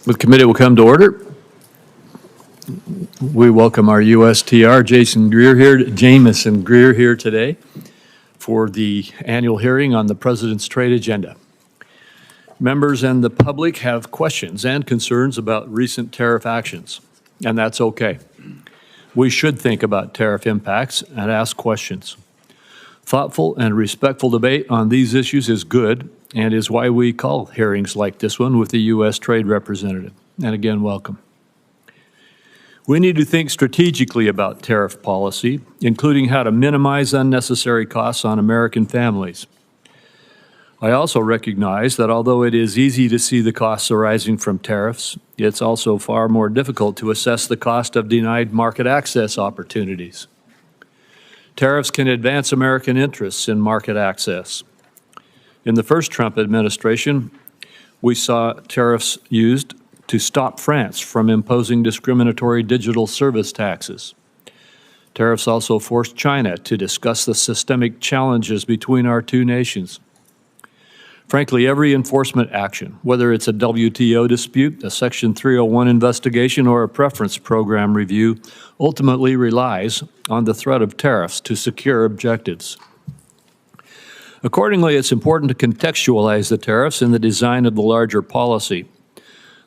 The committee will come to order. We welcome our USTR, Jamieson Greer here today for the annual hearing on the President's trade agenda. Members and the public have questions and concerns about recent tariff actions, and that's okay. We should think about tariff impacts and ask questions. Thoughtful and respectful debate on these issues is good and is why we call hearings like this one with the U.S. Trade Representative. And again, welcome. We need to think strategically about tariff policy, including how to minimize unnecessary costs on American families. I also recognize that although it is easy to see the costs arising from tariffs, it's also far more difficult to assess the cost of denied market access opportunities. Tariffs can advance American interests in market access. In the first Trump administration, we saw tariffs used to stop France from imposing discriminatory digital service taxes. Tariffs also forced China to discuss the systemic challenges between our two nations. Frankly, every enforcement action, whether it's a WTO dispute, a Section 301 investigation, or a preference program review, ultimately relies on the threat of tariffs to secure objectives. Accordingly, it's important to contextualize the tariffs in the design of the larger policy.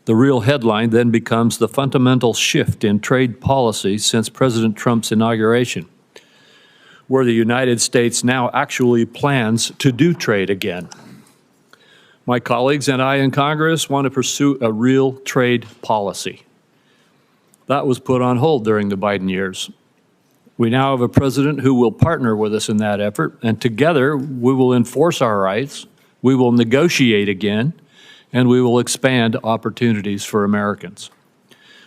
The real headline then becomes the fundamental shift in trade policy since President Trump's inauguration, where the United States now actually plans to do trade again. My colleagues and I in Congress want to pursue a real trade policy. That was put on hold during the Biden years. We now have a president who will partner with us in that effort, and together we will enforce our rights, we will negotiate again, and we will expand opportunities for Americans.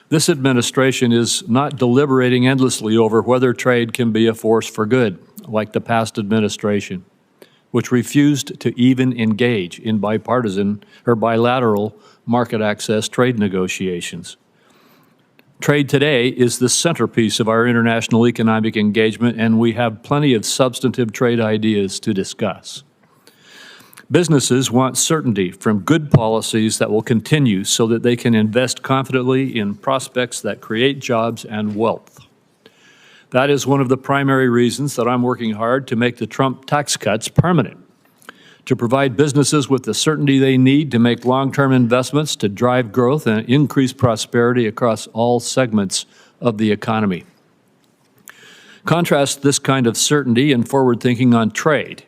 This administration is not deliberating endlessly over whether trade can be a force for good, like the past administration, which refused to even engage in bipartisan or bilateral market access trade negotiations. Trade today is the centerpiece of our international economic engagement, and we have plenty of substantive trade ideas to discuss. Businesses want certainty from good policies that will continue so that they can invest confidently in prospects that create jobs and wealth. That is one of the primary reasons that I'm working hard to make the Trump tax cuts permanent, to provide businesses with the certainty they need to make long-term investments to drive growth and increase prosperity across all segments of the economy. Contrast this kind of certainty and forward thinking on trade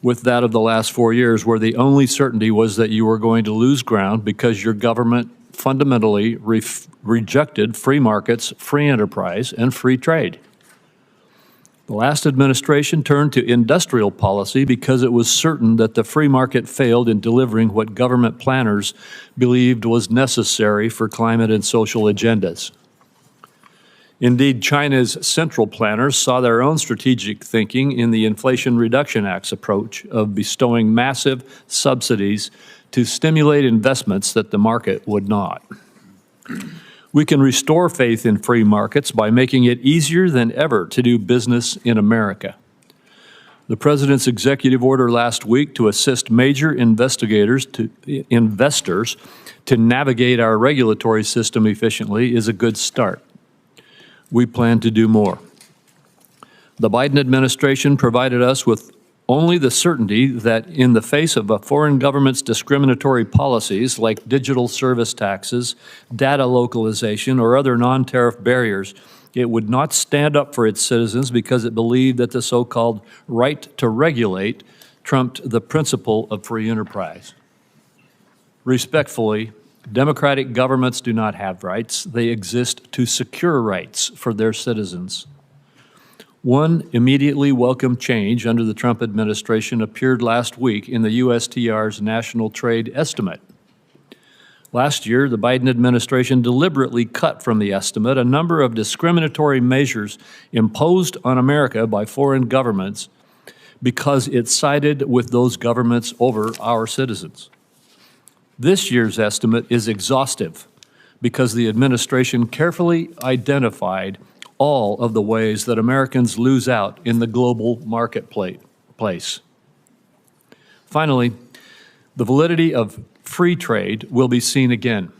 with that of the last 4 years, where the only certainty was that you were going to lose ground because your government fundamentally rejected free markets, free enterprise, and free trade. The last administration turned to industrial policy because it was certain that the free market failed in delivering what government planners believed was necessary for climate and social agendas. Indeed, China's central planners saw their own strategic thinking in the Inflation Reduction Act's approach of bestowing massive subsidies to stimulate investments that the market would not. We can restore faith in free markets by making it easier than ever to do business in America. The President's executive order last week to assist major investors to navigate our regulatory system efficiently is a good start. We plan to do more. The Biden administration provided us with only the certainty that in the face of a foreign government's discriminatory policies like digital service taxes, data localization, or other non-tariff barriers, it would not stand up for its citizens because it believed that the so-called right to regulate trumped the principle of free enterprise. Respectfully, democratic governments do not have rights. They exist to secure rights for their citizens. One immediately welcome change under the Trump administration appeared last week in the USTR's National Trade Estimate. Last year, the Biden administration deliberately cut from the estimate a number of discriminatory measures imposed on America by foreign governments because it sided with those governments over our citizens. This year's estimate is exhaustive because the administration carefully identified all of the ways that Americans lose out in the global marketplace. Finally, the validity of free trade will be seen again.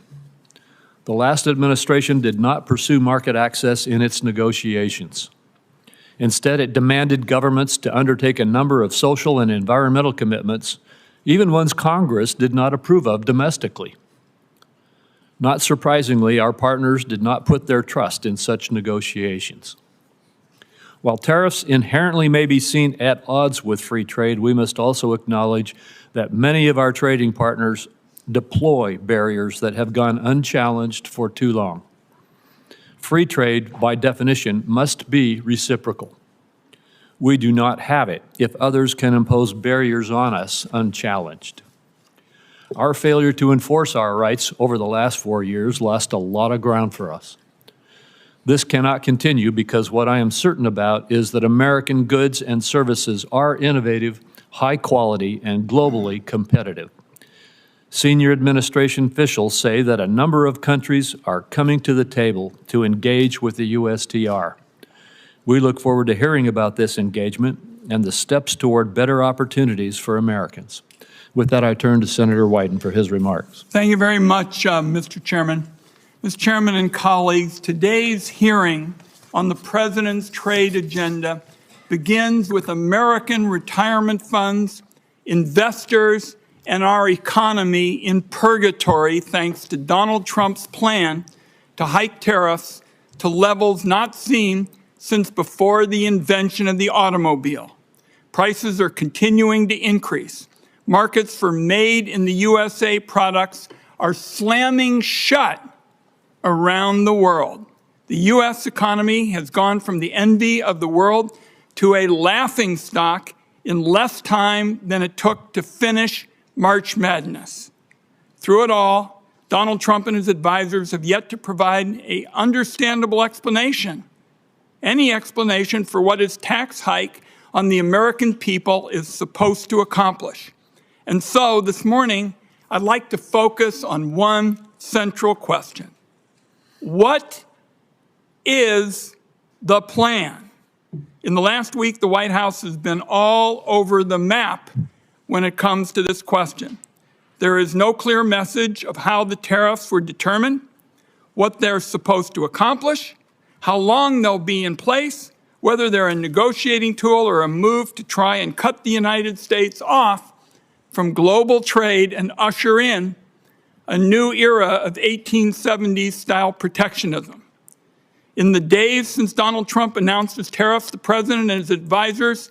The last administration did not pursue market access in its negotiations. Instead, it demanded governments to undertake a number of social and environmental commitments, even ones Congress did not approve of domestically. Not surprisingly, our partners did not put their trust in such negotiations. While tariffs inherently may be seen at odds with free trade, we must also acknowledge that many of our trading partners deploy barriers that have gone unchallenged for too long. Free trade, by definition, must be reciprocal. We do not have it if others can impose barriers on us unchallenged. Our failure to enforce our rights over the last 4 years lost a lot of ground for us. This cannot continue because what I am certain about is that American goods and services are innovative, high quality, and globally competitive. Senior administration officials say that a number of countries are coming to the table to engage with the USTR. We look forward to hearing about this engagement and the steps toward better opportunities for Americans. With that, I turn to Senator Wyden for his remarks. Thank you very much, Mr. Chairman. Mr. Chairman and colleagues, today's hearing on the President's trade agenda begins with American retirement funds, investors, and our economy in purgatory thanks to Donald Trump's plan to hike tariffs to levels not seen since before the invention of the automobile. Prices are continuing to increase. Markets for made in the USA products are slamming shut around the world. The U.S. economy has gone from the envy of the world to a laughingstock in less time than it took to finish March Madness. Through it all, Donald Trump and his advisors have yet to provide an understandable explanation, any explanation for what his tax hike on the American people is supposed to accomplish. And so this morning, I'd like to focus on one central question. What is the plan? In the last week, the White House has been all over the map when it comes to this question. There is no clear message of how the tariffs were determined, what they're supposed to accomplish, how long they'll be in place, whether they're a negotiating tool or a move to try and cut the United States off from global trade and usher in a new era of 1870s-style protectionism. In the days since Donald Trump announced his tariffs, the President and his advisors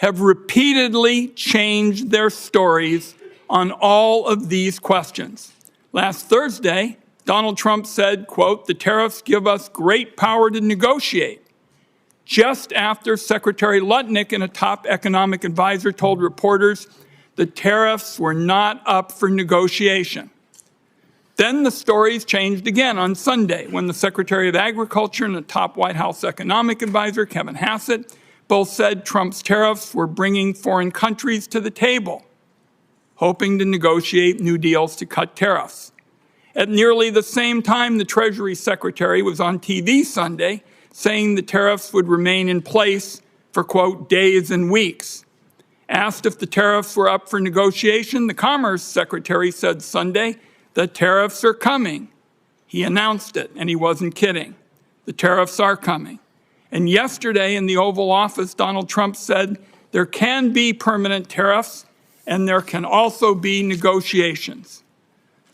have repeatedly changed their stories on all of these questions. Last Thursday, Donald Trump said, quote, "The tariffs give us great power to negotiate," just after Secretary Lutnick and a top economic advisor told reporters the tariffs were not up for negotiation. Then the stories changed again on Sunday when the Secretary of Agriculture and the top White House economic advisor, Kevin Hassett, both said Trump's tariffs were bringing foreign countries to the table, hoping to negotiate new deals to cut tariffs. At nearly the same time, the Treasury Secretary was on TV Sunday saying the tariffs would remain in place for, quote, days and weeks. Asked if the tariffs were up for negotiation, the Commerce Secretary said Sunday, "The tariffs are coming." He announced it, and he wasn't kidding. The tariffs are coming. And yesterday in the Oval Office, Donald Trump said there can be permanent tariffs and there can also be negotiations.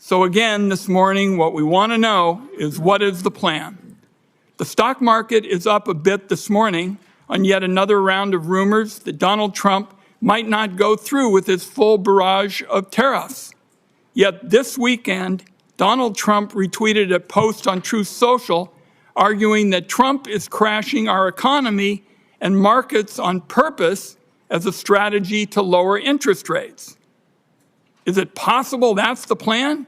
So again, this morning, what we want to know is what is the plan? The stock market is up a bit this morning on yet another round of rumors that Donald Trump might not go through with his full barrage of tariffs. Yet this weekend, Donald Trump retweeted a post on Truth Social arguing that Trump is crashing our economy and markets on purpose as a strategy to lower interest rates. Is it possible that's the plan?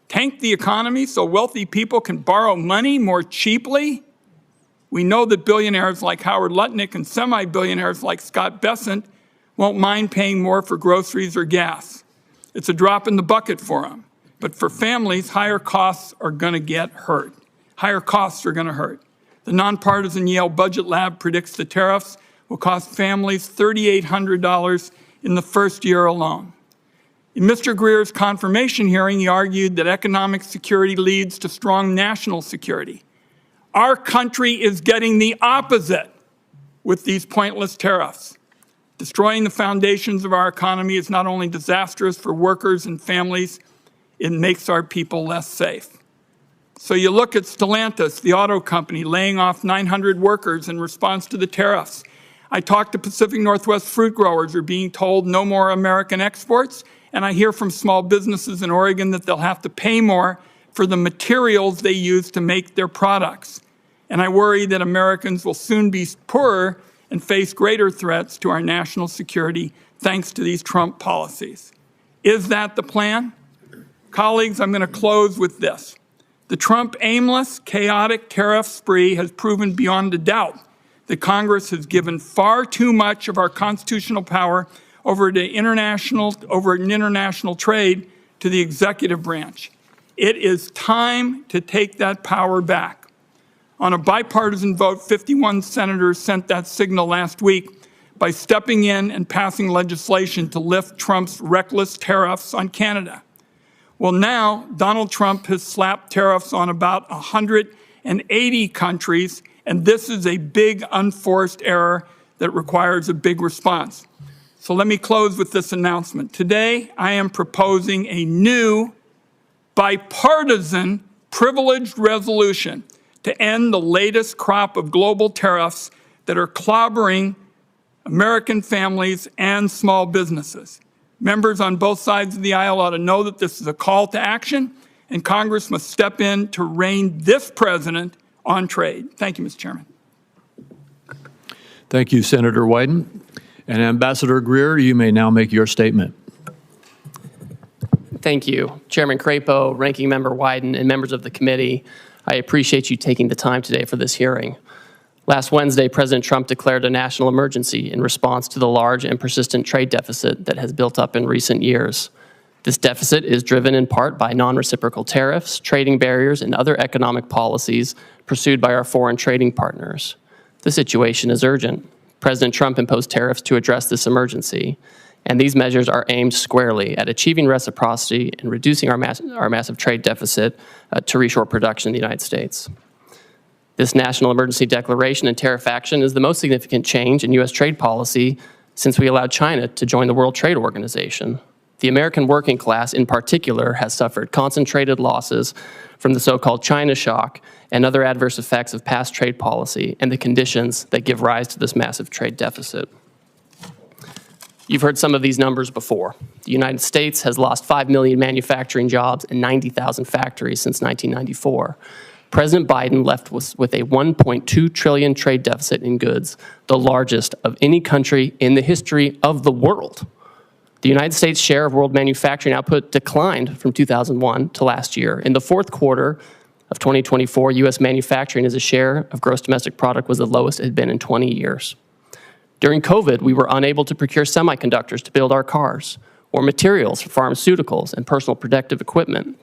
Tank the economy so wealthy people can borrow money more cheaply? We know that billionaires like Howard Lutnick and semi-billionaires like Scott Bessent won't mind paying more for groceries or gas. It's a drop in the bucket for them. But for families, higher costs are going to get hurt. Higher costs are going to hurt. The nonpartisan Yale Budget Lab predicts the tariffs will cost families $3,800 in the first year alone. In Mr. Greer's confirmation hearing, he argued that economic security leads to strong national security. Our country is getting the opposite with these pointless tariffs. Destroying the foundations of our economy is not only disastrous for workers and families, it makes our people less safe. So you look at Stellantis, the auto company, laying off 900 workers in response to the tariffs. I talked to Pacific Northwest fruit growers who are being told no more American exports, and I hear from small businesses in Oregon that they'll have to pay more for the materials they use to make their products. And I worry that Americans will soon be poorer and face greater threats to our national security thanks to these Trump policies. Is that the plan? Colleagues, I'm going to close with this. The Trump aimless, chaotic tariff spree has proven beyond a doubt that Congress has given far too much of our constitutional power over international trade to the executive branch. It is time to take that power back. On a bipartisan vote, 51 senators sent that signal last week by stepping in and passing legislation to lift Trump's reckless tariffs on Canada. Well, now Donald Trump has slapped tariffs on about 180 countries, and this is a big unforced error that requires a big response. So let me close with this announcement. Today, I am proposing a new bipartisan privileged resolution to end the latest crop of global tariffs that are clobbering American families and small businesses. Members on both sides of the aisle ought to know that this is a call to action, and Congress must step in to rein this president on trade. Thank you, Mr. Chairman. Thank you, Senator Wyden. And Ambassador Greer, you may now make your statement. Thank you. Chairman Crapo, Ranking Member Wyden, and members of the committee, I appreciate you taking the time today for this hearing. Last Wednesday, President Trump declared a national emergency in response to the large and persistent trade deficit that has built up in recent years. This deficit is driven in part by non-reciprocal tariffs, trading barriers, and other economic policies pursued by our foreign trading partners. The situation is urgent. President Trump imposed tariffs to address this emergency, and these measures are aimed squarely at achieving reciprocity and reducing our massive trade deficit to reshore production in the United States. This national emergency declaration and tariff action is the most significant change in U.S. trade policy since we allowed China to join the World Trade Organization. The American working class, in particular, has suffered concentrated losses from the so-called China shock and other adverse effects of past trade policy and the conditions that give rise to this massive trade deficit. You've heard some of these numbers before. The United States has lost 5 million manufacturing jobs and 90,000 factories since 1994. President Biden left with a $1.2 trillion trade deficit in goods, the largest of any country in the history of the world. The United States' share of world manufacturing output declined from 2001 to last year. In the fourth quarter of 2024, U.S. manufacturing as a share of gross domestic product was the lowest it had been in 20 years. During COVID, we were unable to procure semiconductors to build our cars or materials for pharmaceuticals and personal protective equipment.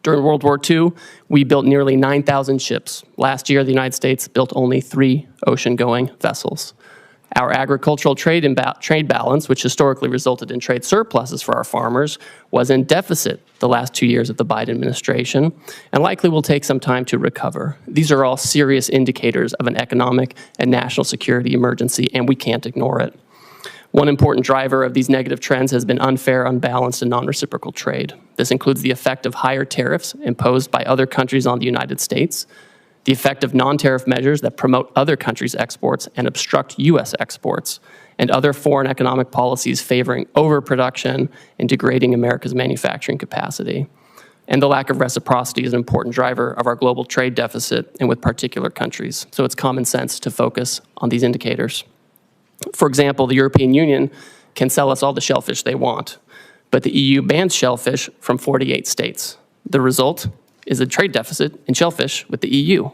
During World War II, we built nearly 9,000 ships. Last year, the United States built only 3 ocean-going vessels. Our agricultural trade balance, which historically resulted in trade surpluses for our farmers, was in deficit the last 2 years of the Biden administration and likely will take some time to recover. These are all serious indicators of an economic and national security emergency, and we can't ignore it. One important driver of these negative trends has been unfair, unbalanced, and non-reciprocal trade. This includes the effect of higher tariffs imposed by other countries on the United States, the effect of non-tariff measures that promote other countries' exports and obstruct U.S. exports, and other foreign economic policies favoring overproduction and degrading America's manufacturing capacity. And the lack of reciprocity is an important driver of our global trade deficit and with particular countries. So it's common sense to focus on these indicators. For example, the European Union can sell us all the shellfish they want, but the EU bans shellfish from 48 states. The result is a trade deficit in shellfish with the EU.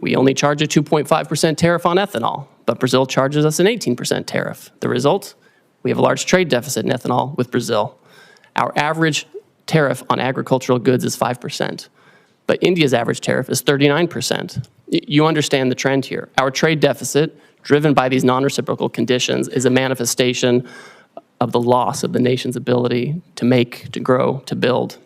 We only charge a 2.5% tariff on ethanol, but Brazil charges us an 18% tariff. The result? We have a large trade deficit in ethanol with Brazil. Our average tariff on agricultural goods is 5%, but India's average tariff is 39%. You understand the trend here. Our trade deficit, driven by these non-reciprocal conditions, is a manifestation of the loss of the nation's ability to make, to grow, to build.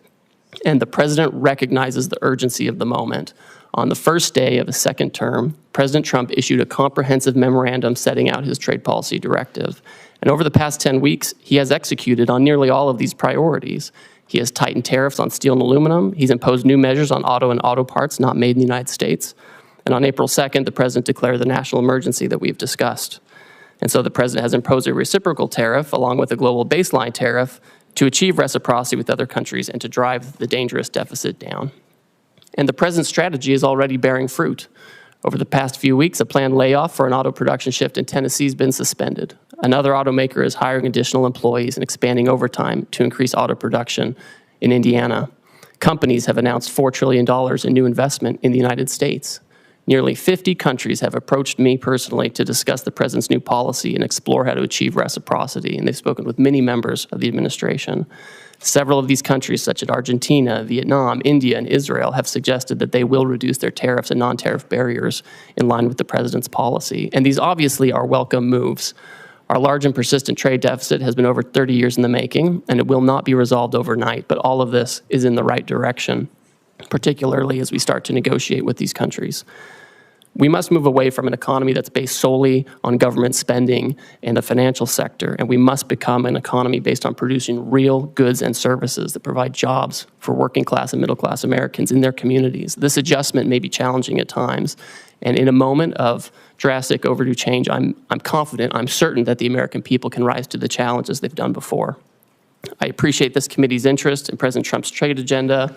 And the president recognizes the urgency of the moment. On the first day of his second term, President Trump issued a comprehensive memorandum setting out his trade policy directive. And over the past 10 weeks, he has executed on nearly all of these priorities. He has tightened tariffs on steel and aluminum. He's imposed new measures on auto and auto parts not made in the United States. And on April 2nd, the president declared the national emergency that we've discussed. And so the president has imposed a reciprocal tariff along with a global baseline tariff to achieve reciprocity with other countries and to drive the dangerous deficit down. And the president's strategy is already bearing fruit. Over the past few weeks, a planned layoff for an auto production shift in Tennessee has been suspended. Another automaker is hiring additional employees and expanding overtime to increase auto production in Indiana. Companies have announced $4 trillion in new investment in the United States. Nearly 50 countries have approached me personally to discuss the president's new policy and explore how to achieve reciprocity, and they've spoken with many members of the administration. Several of these countries, such as Argentina, Vietnam, India, and Israel, have suggested that they will reduce their tariffs and non-tariff barriers in line with the president's policy. And these obviously are welcome moves. Our large and persistent trade deficit has been over 30 years in the making, and it will not be resolved overnight, but all of this is in the right direction, particularly as we start to negotiate with these countries. We must move away from an economy that's based solely on government spending and the financial sector, and we must become an economy based on producing real goods and services that provide jobs for working class and middle class Americans in their communities. This adjustment may be challenging at times, and in a moment of drastic overdue change, I'm confident, I'm certain that the American people can rise to the challenges they've done before. I appreciate this committee's interest in President Trump's trade agenda.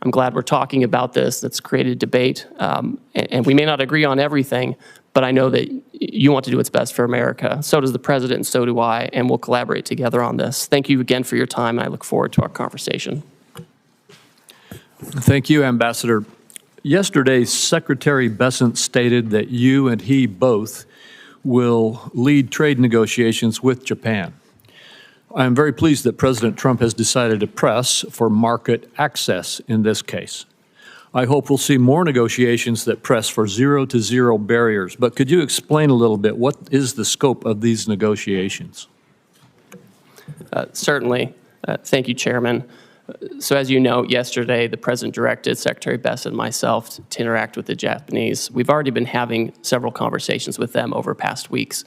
I'm glad we're talking about this. That's created debate. And we may not agree on everything, but I know that you want to do what's best for America. So does the president, and so do I, and we'll collaborate together on this. Thank you again for your time, and I look forward to our conversation. Thank you, Ambassador. Yesterday, Secretary Bessent stated that you and he both will lead trade negotiations with Japan. I am very pleased that President Trump has decided to press for market access in this case. I hope we'll see more negotiations that press for zero-to-zero barriers, but could you explain a little bit what is the scope of these negotiations? Certainly. Thank you, Chairman. So as you know, yesterday the President directed Secretary Bessent and myself to interact with the Japanese. We've already been having several conversations with them over past weeks.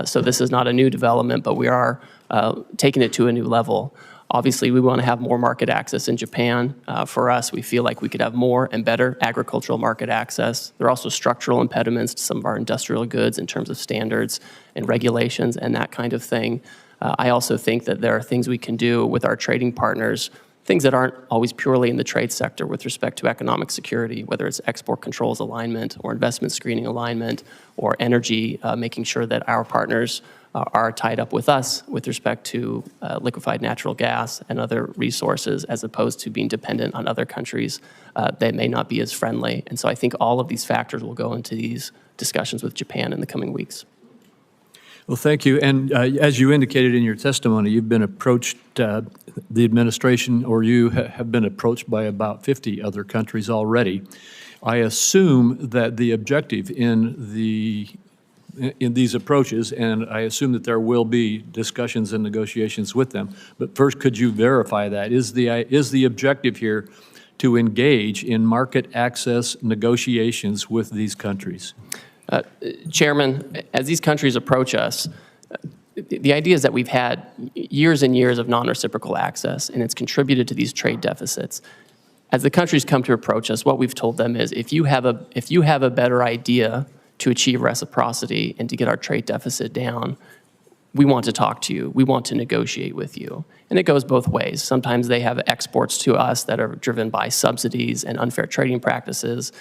So this is not a new development, but we are taking it to a new level. Obviously, we want to have more market access in Japan. For us, we feel like we could have more and better agricultural market access. There are also structural impediments to some of our industrial goods in terms of standards and regulations and that kind of thing. I also think that there are things we can do with our trading partners, things that aren't always purely in the trade sector with respect to economic security, whether it's export controls alignment or investment screening alignment or energy, making sure that our partners are tied up with us with respect to liquefied natural gas and other resources, as opposed to being dependent on other countries that may not be as friendly. And so I think all of these factors will go into these discussions with Japan in the coming weeks. Well, thank you. And as you indicated in your testimony, you've been approached, the administration or you have been approached by about 50 other countries already. I assume that the objective in these approaches, and I assume that there will be discussions and negotiations with them, but first, could you verify that? Is the objective here to engage in market access negotiations with these countries? Chairman, as these countries approach us, the idea is that we've had years and years of non-reciprocal access, and it's contributed to these trade deficits. As the countries come to approach us, what we've told them is, if you have a better idea to achieve reciprocity and to get our trade deficit down, we want to talk to you. We want to negotiate with you. And it goes both ways. Sometimes they have exports to us that are driven by subsidies and unfair trading practices.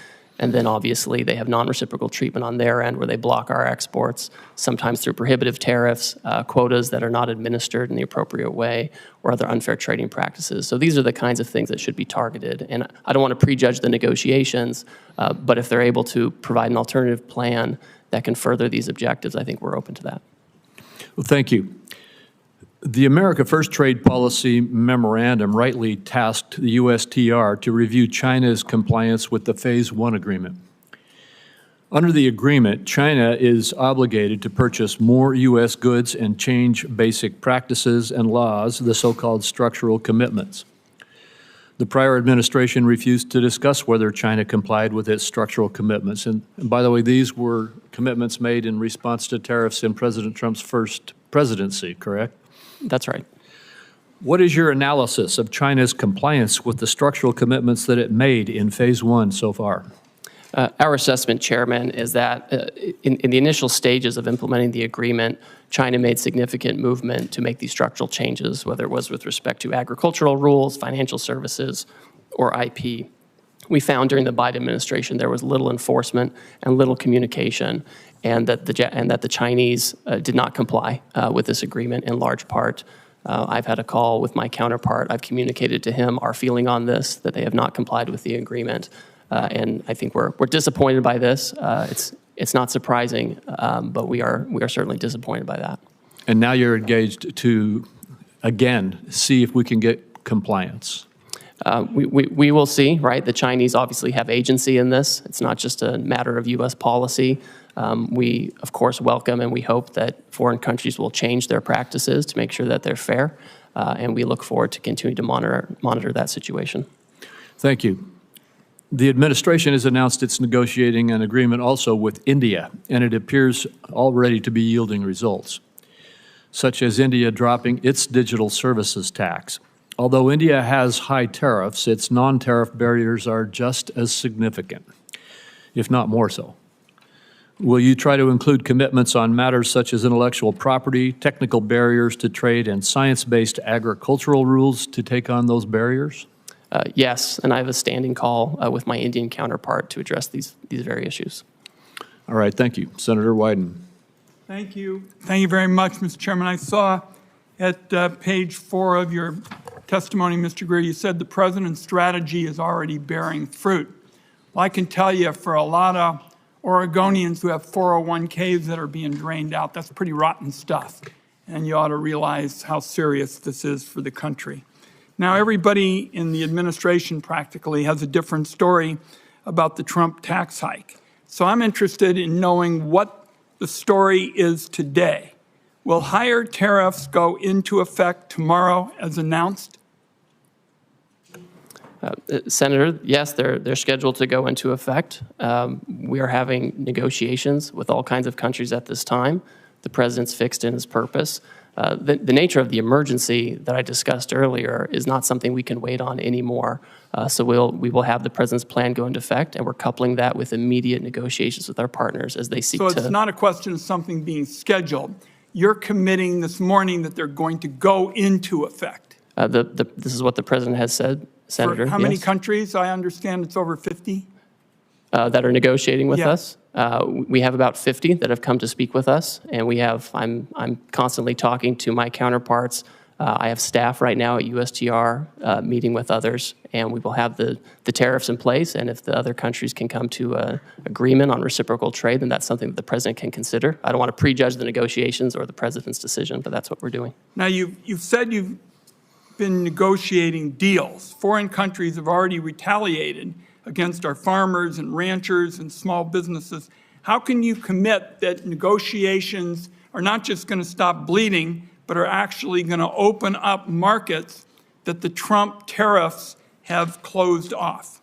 And then obviously they have non-reciprocal treatment on their end where they block our exports, sometimes through prohibitive tariffs, quotas that are not administered in the appropriate way, or other unfair trading practices. So these are the kinds of things that should be targeted. And I don't want to prejudge the negotiations, but if they're able to provide an alternative plan that can further these objectives, I think we're open to that. Well, thank you. The America First Trade Policy Memorandum rightly tasked the USTR to review China's compliance with the Phase 1 agreement. Under the agreement, China is obligated to purchase more U.S. goods and change basic practices and laws, the so-called structural commitments. The prior administration refused to discuss whether China complied with its structural commitments. And by the way, these were commitments made in response to tariffs in President Trump's first presidency, correct? That's right. What is your analysis of China's compliance with the structural commitments that it made in Phase 1 so far? Our assessment, Chairman, is that in the initial stages of implementing the agreement, China made significant movement to make these structural changes, whether it was with respect to agricultural rules, financial services, or IP. We found during the Biden administration there was little enforcement and little communication, and that the Chinese did not comply with this agreement in large part. I've had a call with my counterpart. I've communicated to him our feeling on this, that they have not complied with the agreement. And I think we're disappointed by this. It's not surprising, but we are certainly disappointed by that. And now you're engaged to, again, see if we can get compliance. We will see, right? The Chinese obviously have agency in this. It's not just a matter of U.S. policy. We, of course, welcome and we hope that foreign countries will change their practices to make sure that they're fair. And we look forward to continuing to monitor that situation. Thank you. The administration has announced it's negotiating an agreement also with India, and it appears already to be yielding results, such as India dropping its digital services tax. Although India has high tariffs, its non-tariff barriers are just as significant, if not more so. Will you try to include commitments on matters such as intellectual property, technical barriers to trade, and science-based agricultural rules to take on those barriers? Yes, and I have a standing call with my Indian counterpart to address these very issues. All right, thank you. Senator Wyden. Thank you. Thank you very much, Mr. Chairman. I saw at page 4 of your testimony, Mr. Greer, you said the president's strategy is already bearing fruit. Well, I can tell you for a lot of Oregonians who have 401ks that are being drained out, that's pretty rotten stuff. And you ought to realize how serious this is for the country. Now, everybody in the administration practically has a different story about the Trump tax hike. So I'm interested in knowing what the story is today. Will higher tariffs go into effect tomorrow as announced? Senator, yes, they're scheduled to go into effect. We are having negotiations with all kinds of countries at this time. The president's fixed in his purpose. The nature of the emergency that I discussed earlier is not something we can wait on anymore. So we will have the president's plan go into effect, and we're coupling that with immediate negotiations with our partners as they seek to. So it's not a question of something being scheduled. You're committing this morning that they're going to go into effect. This is what the president has said, Senator. For how many countries? I understand it's over 50. That are negotiating with Yeah. us. We have about 50 that have come to speak with us, and I'm constantly talking to my counterparts. I have staff right now at USTR meeting with others, and we will have the tariffs in place, and if the other countries can come to an agreement on reciprocal trade, then that's something that the president can consider. I don't want to prejudge the negotiations or the president's decision, but that's what we're doing. Now, you've said you've been negotiating deals. Foreign countries have already retaliated against our farmers and ranchers and small businesses. How can you commit that negotiations are not just going to stop bleeding, but are actually going to open up markets that the Trump tariffs have closed off?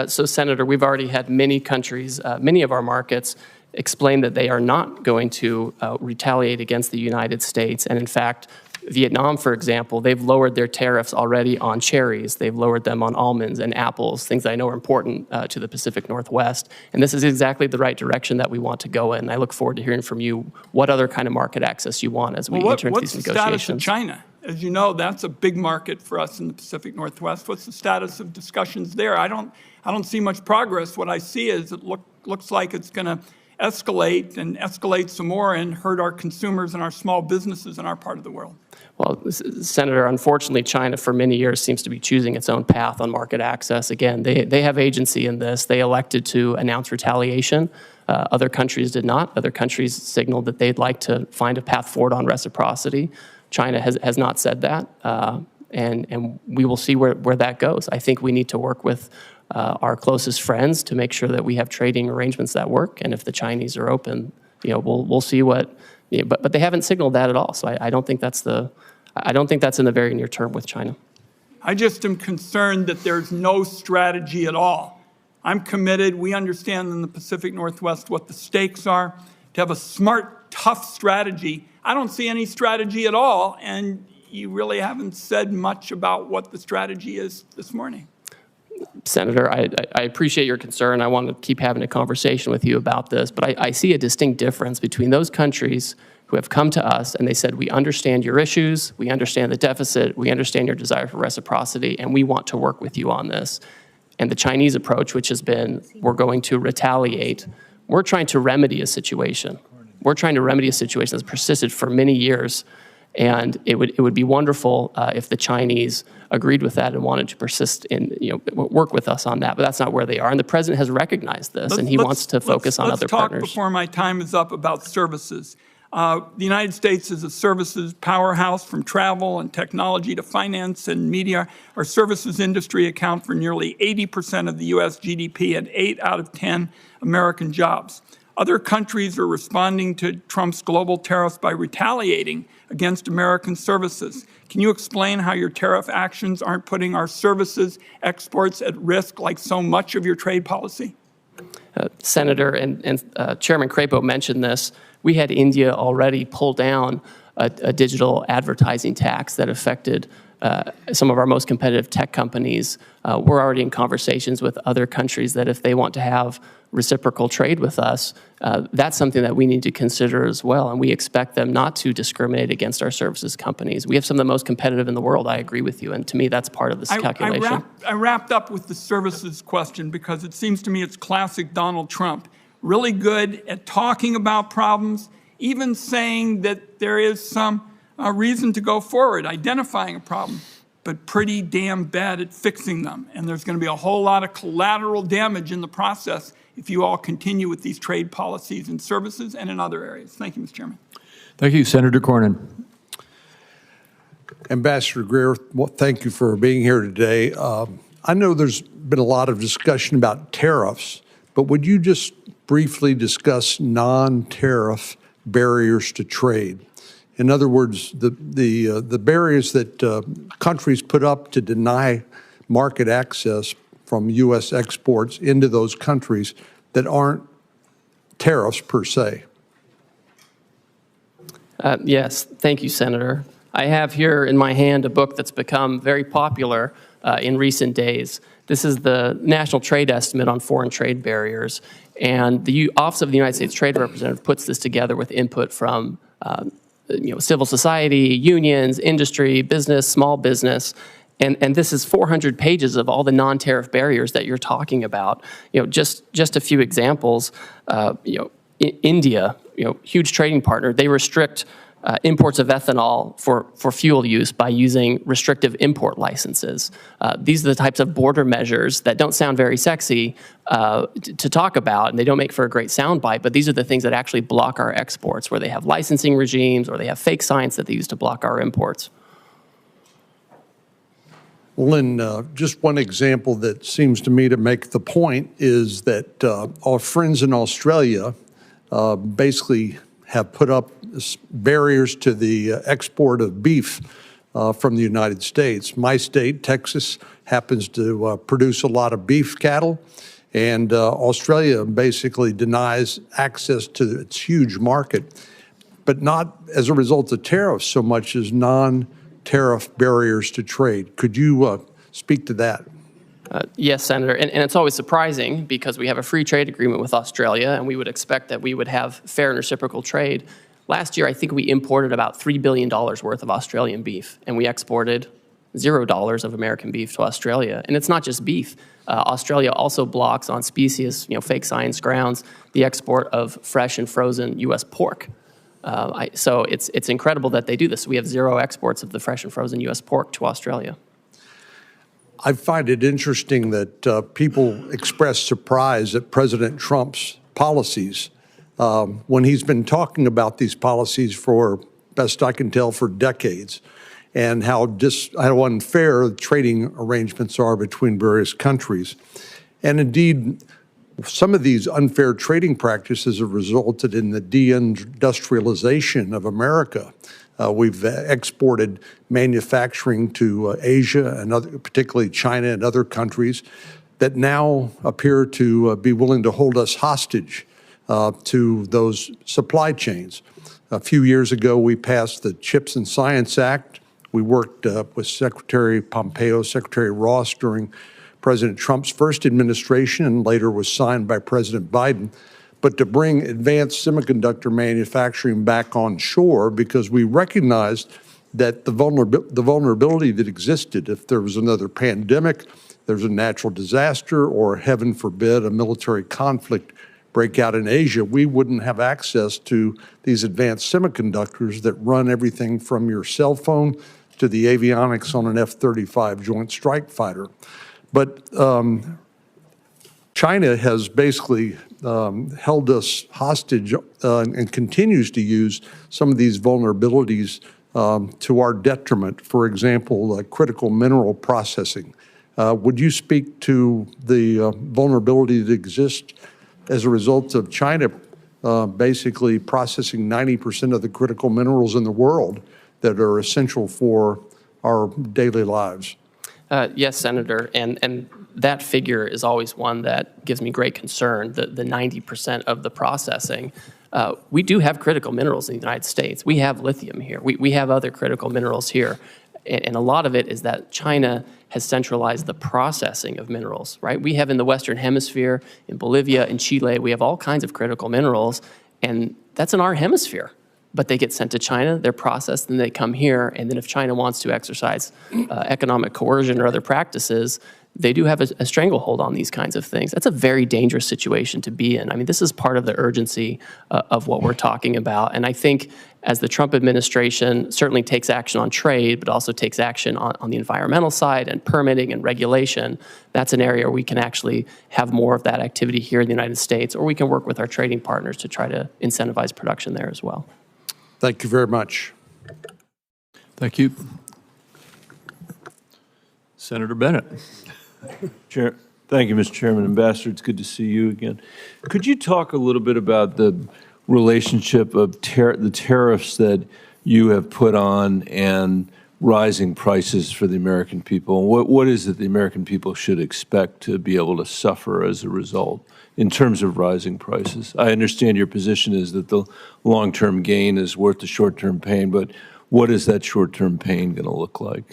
So, Senator, we've already had many countries, many of our markets, explain that they are not going to retaliate against the United States. And in fact, Vietnam, for example, they've lowered their tariffs already on cherries. They've lowered them on almonds and apples, things that I know are important to the Pacific Northwest. And this is exactly the right direction that we want to go in. I look forward to hearing from you what other kind of market access you want as we enter into these negotiations. What's the status of China? As you know, that's a big market for us in the Pacific Northwest. What's the status of discussions there? I don't see much progress. What I see is it looks like it's going to escalate and escalate some more and hurt our consumers and our small businesses in our part of the world. Well, Senator, unfortunately, China for many years seems to be choosing its own path on market access. Again, they have agency in this. They elected to announce retaliation. Other countries did not. Other countries signaled that they'd like to find a path forward on reciprocity. China has not said that, and we will see where that goes. I think we need to work with our closest friends to make sure that we have trading arrangements that work. And if the Chinese are open, we'll see what. But they haven't signaled that at all. So I don't think that's in the very near term with China. I just am concerned that there's no strategy at all. I'm committed. We understand in the Pacific Northwest what the stakes are. To have a smart, tough strategy, I don't see any strategy at all, and you really haven't said much about what the strategy is this morning. Senator, I appreciate your concern. I want to keep having a conversation with you about this, but I see a distinct difference between those countries who have come to us and they said, we understand your issues, we understand the deficit, we understand your desire for reciprocity, and we want to work with you on this. And the Chinese approach, which has been, we're going to retaliate. We're trying to remedy a situation. We're trying to remedy a situation that's persisted for many years. And it would be wonderful if the Chinese agreed with that and wanted to persist in, work with us on that. But that's not where they are. And the president has recognized this, and he wants to focus on other partners. Let's talk before my time is up about services. The United States is a services powerhouse, from travel and technology to finance and media. Our services industry account for nearly 80% of the U.S. GDP and 8 out of 10 American jobs. Other countries are responding to Trump's global tariffs by retaliating against American services. Can you explain how your tariff actions aren't putting our services exports at risk like so much of your trade policy? Senator and Chairman Crapo mentioned this. We had India already pull down a digital advertising tax that affected some of our most competitive tech companies. We're already in conversations with other countries that if they want to have reciprocal trade with us, that's something that we need to consider as well. And we expect them not to discriminate against our services companies. We have some of the most competitive in the world. I agree with you. And to me, that's part of this calculation. I wrapped up with the services question because it seems to me it's classic Donald Trump. Really good at talking about problems, even saying that there is some reason to go forward, identifying a problem, but pretty damn bad at fixing them. And there's going to be a whole lot of collateral damage in the process if you all continue with these trade policies in services and in other areas. Thank you, Mr. Chairman. Thank you, Senator Cornyn. Ambassador Greer, well, thank you for being here today. I know there's been a lot of discussion about tariffs, but would you just briefly discuss non-tariff barriers to trade? In other words, the barriers that countries put up to deny market access from U.S. exports into those countries that aren't tariffs per se. Yes, thank you, Senator. I have here in my hand a book that's become very popular in recent days. This is the National Trade Estimate on Foreign Trade Barriers, and the Office of the United States Trade Representative puts this together with input from civil society, unions, industry, business, small business. And this is 400 pages of all the non-tariff barriers that you're talking about. Just a few examples. India, huge trading partner, they restrict imports of ethanol for fuel use by using restrictive import licenses. These are the types of border measures that don't sound very sexy to talk about, and they don't make for a great soundbite, but these are the things that actually block our exports, where they have licensing regimes or they have fake science that they use to block our imports. Well, and just one example that seems to me to make the point is that our friends in Australia basically have put up barriers to the export of beef from the United States. My state, Texas, happens to produce a lot of beef cattle, and Australia basically denies access to its huge market, but not as a result of tariffs so much as non-tariff barriers to trade. Could you speak to that? Yes, Senator, and it's always surprising because we have a free trade agreement with Australia, and we would expect that we would have fair and reciprocal trade. Last year, I think we imported about $3 billion worth of Australian beef, and we exported $0 of American beef to Australia. And it's not just beef. Australia also blocks on specious, fake science grounds, the export of fresh and frozen U.S. pork. So it's incredible that they do this. We have zero exports of the fresh and frozen U.S. pork to Australia. I find it interesting that people express surprise at President Trump's policies when he's been talking about these policies for, best I can tell, for decades, and how unfair trading arrangements are between various countries. And indeed, some of these unfair trading practices have resulted in the deindustrialization of America. We've exported manufacturing to Asia and particularly China and other countries that now appear to be willing to hold us hostage to those supply chains. A few years ago, we passed the CHIPS and Science Act. We worked with Secretary Pompeo, Secretary Ross during President Trump's first administration and later was signed by President Biden, but to bring advanced semiconductor manufacturing back on shore because we recognized that the vulnerability that existed if there was another pandemic, there's a natural disaster, or heaven forbid, a military conflict break out in Asia, we wouldn't have access to these advanced semiconductors that run everything from your cell phone to the avionics on an F-35 Joint Strike Fighter. But China has basically held us hostage and continues to use some of these vulnerabilities to our detriment. For example, critical mineral processing. Would you speak to the vulnerability that exists as a result of China basically processing 90% of the critical minerals in the world that are essential for our daily lives? Yes, Senator, and that figure is always one that gives me great concern, the 90% of the processing. We do have critical minerals in the United States. We have lithium here. We have other critical minerals here. And a lot of it is that China has centralized the processing of minerals, right? We have in the Western Hemisphere, in Bolivia, in Chile, we have all kinds of critical minerals, and that's in our hemisphere. But they get sent to China, they're processed, and they come here. And then if China wants to exercise economic coercion or other practices, they do have a stranglehold on these kinds of things. That's a very dangerous situation to be in. I mean, this is part of the urgency of what we're talking about. And I think as the Trump administration certainly takes action on trade, but also takes action on the environmental side and permitting and regulation, that's an area where we can actually have more of that activity here in the United States, or we can work with our trading partners to try to incentivize production there as well. Thank you very much. Thank you. Senator Bennett. Thank you, Mr. Chairman. Ambassador, it's good to see you again. Could you talk a little bit about the relationship of the tariffs that you have put on and rising prices for the American people? What is it the American people should expect to be able to suffer as a result in terms of rising prices? I understand your position is that the long-term gain is worth the short-term pain, but what is that short-term pain going to look like?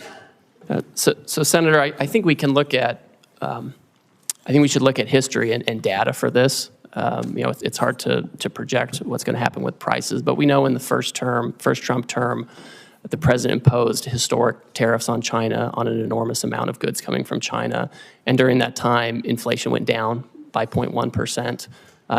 So Senator, I think we can look at, I think we should look at history and data for this. You know, it's hard to project what's going to happen with prices, but we know in the first Trump term, the president imposed historic tariffs on China on an enormous amount of goods coming from China. And during that time, inflation went down by 0.1%.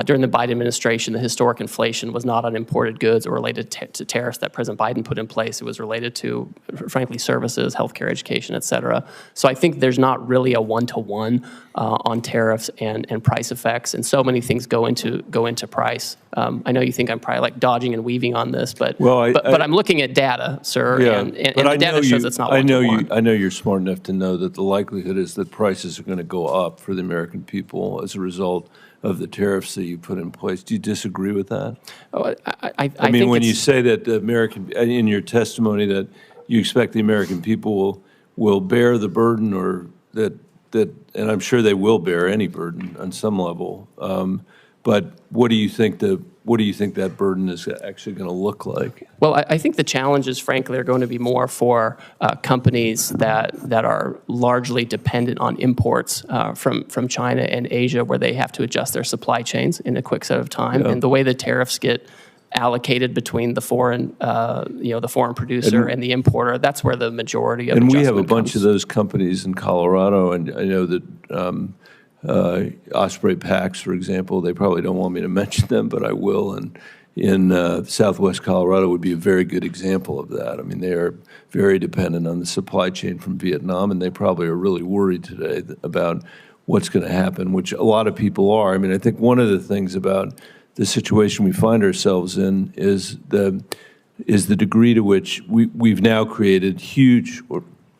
During the Biden administration, the historic inflation was not on imported goods or related to tariffs that President Biden put in place. It was related to, frankly, services, healthcare, education, et cetera. So I think there's not really a one-to-one on tariffs and price effects, and so many things go into price. I know you think I'm probably like dodging and weaving on this, but but I'm looking at data, sir, yeah, and the data shows it's not one-to-one. I know you're smart enough to know that the likelihood is that prices are going to go up for the American people as a result of the tariffs that you put in place. Do you disagree with that? Oh, I mean, when you say that the American, in your testimony, that you expect the American people will bear the burden, or that, and I'm sure they will bear any burden on some level. But what do you think that burden is actually going to look like? Well, I think the challenges, frankly, are going to be more for companies that are largely dependent on imports from China and Asia, where they have to adjust their supply chains in a quick set of time. Yeah. And the way the tariffs get allocated between the foreign, the foreign producer and the importer, that's where the majority of adjustment comes. And we have a bunch comes. of those companies in Colorado, and I know that Osprey Packs, for example, they probably don't want me to mention them, but I will. And in Southwest Colorado would be a very good example of that. I mean, they are very dependent on the supply chain from Vietnam, and they probably are really worried today about what's going to happen, which a lot of people are. I mean, I think one of the things about the situation we find ourselves in is the degree to which we've now created huge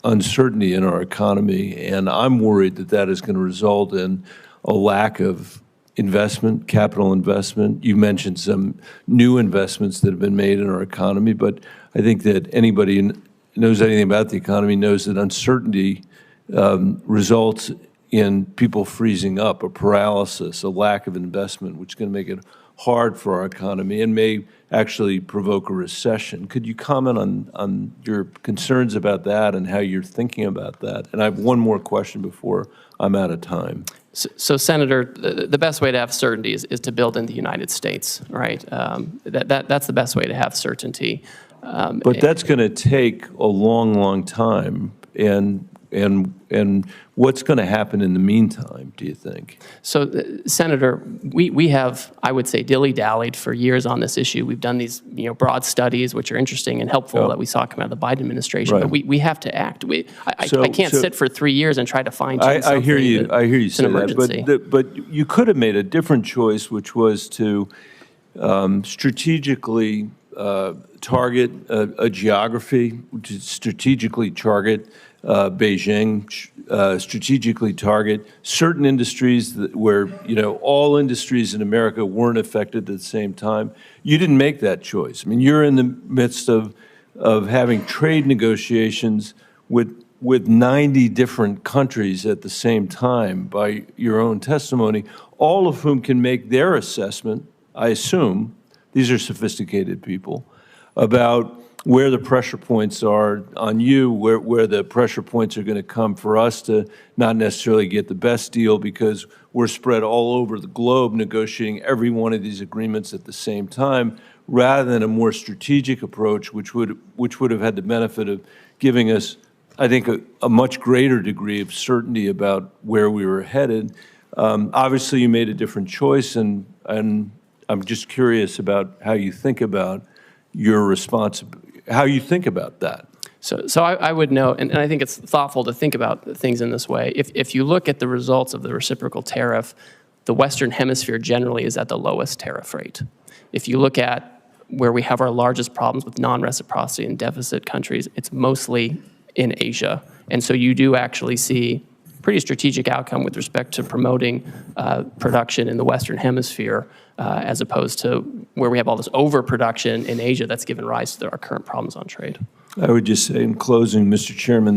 uncertainty in our economy, and I'm worried that that is going to result in a lack of investment, capital investment. You mentioned some new investments that have been made in our economy, but I think that anybody who knows anything about the economy knows that uncertainty results in people freezing up, a paralysis, a lack of investment, which is going to make it hard for our economy and may actually provoke a recession. Could you comment on your concerns about that and how you're thinking about that? And I have one more question before I'm out of time. So Senator, the best way to have certainty is to build in the United States, right? That's the best way to have certainty. But that's going to take a long, long time. And what's going to happen in the meantime, do you think? So, Senator, we have, I would say, dilly-dallied for years on this issue. We've done these broad studies, which are interesting and helpful that we saw come out of the Biden administration. Right. But we have to act. I can't sit for 3 years and try to fine-tune something. I hear you say that. But you could have made a different choice, which was to strategically target a geography, to strategically target Beijing, strategically target certain industries where, all industries in America weren't affected at the same time. You didn't make that choice. I mean, you're in the midst of having trade negotiations with 90 different countries at the same time by your own testimony, all of whom can make their assessment, I assume, these are sophisticated people, about where the pressure points are on you, where the pressure points are going to come for us to not necessarily get the best deal because we're spread all over the globe negotiating every one of these agreements at the same time, rather than a more strategic approach, which would have had the benefit of giving us, I think, a much greater degree of certainty about where we were headed. Obviously, you made a different choice, and I'm just curious about how you think about your responsibility. How you think about that? So I would note, and I think it's thoughtful to think about things in this way. If you look at the results of the reciprocal tariff, the Western Hemisphere generally is at the lowest tariff rate. If you look at where we have our largest problems with non-reciprocity and deficit countries, it's mostly in Asia. And so you do actually see pretty strategic outcome with respect to promoting production in the Western Hemisphere as opposed to where we have all this overproduction in Asia that's given rise to our current problems on trade. I would just say in closing, Mr. Chairman,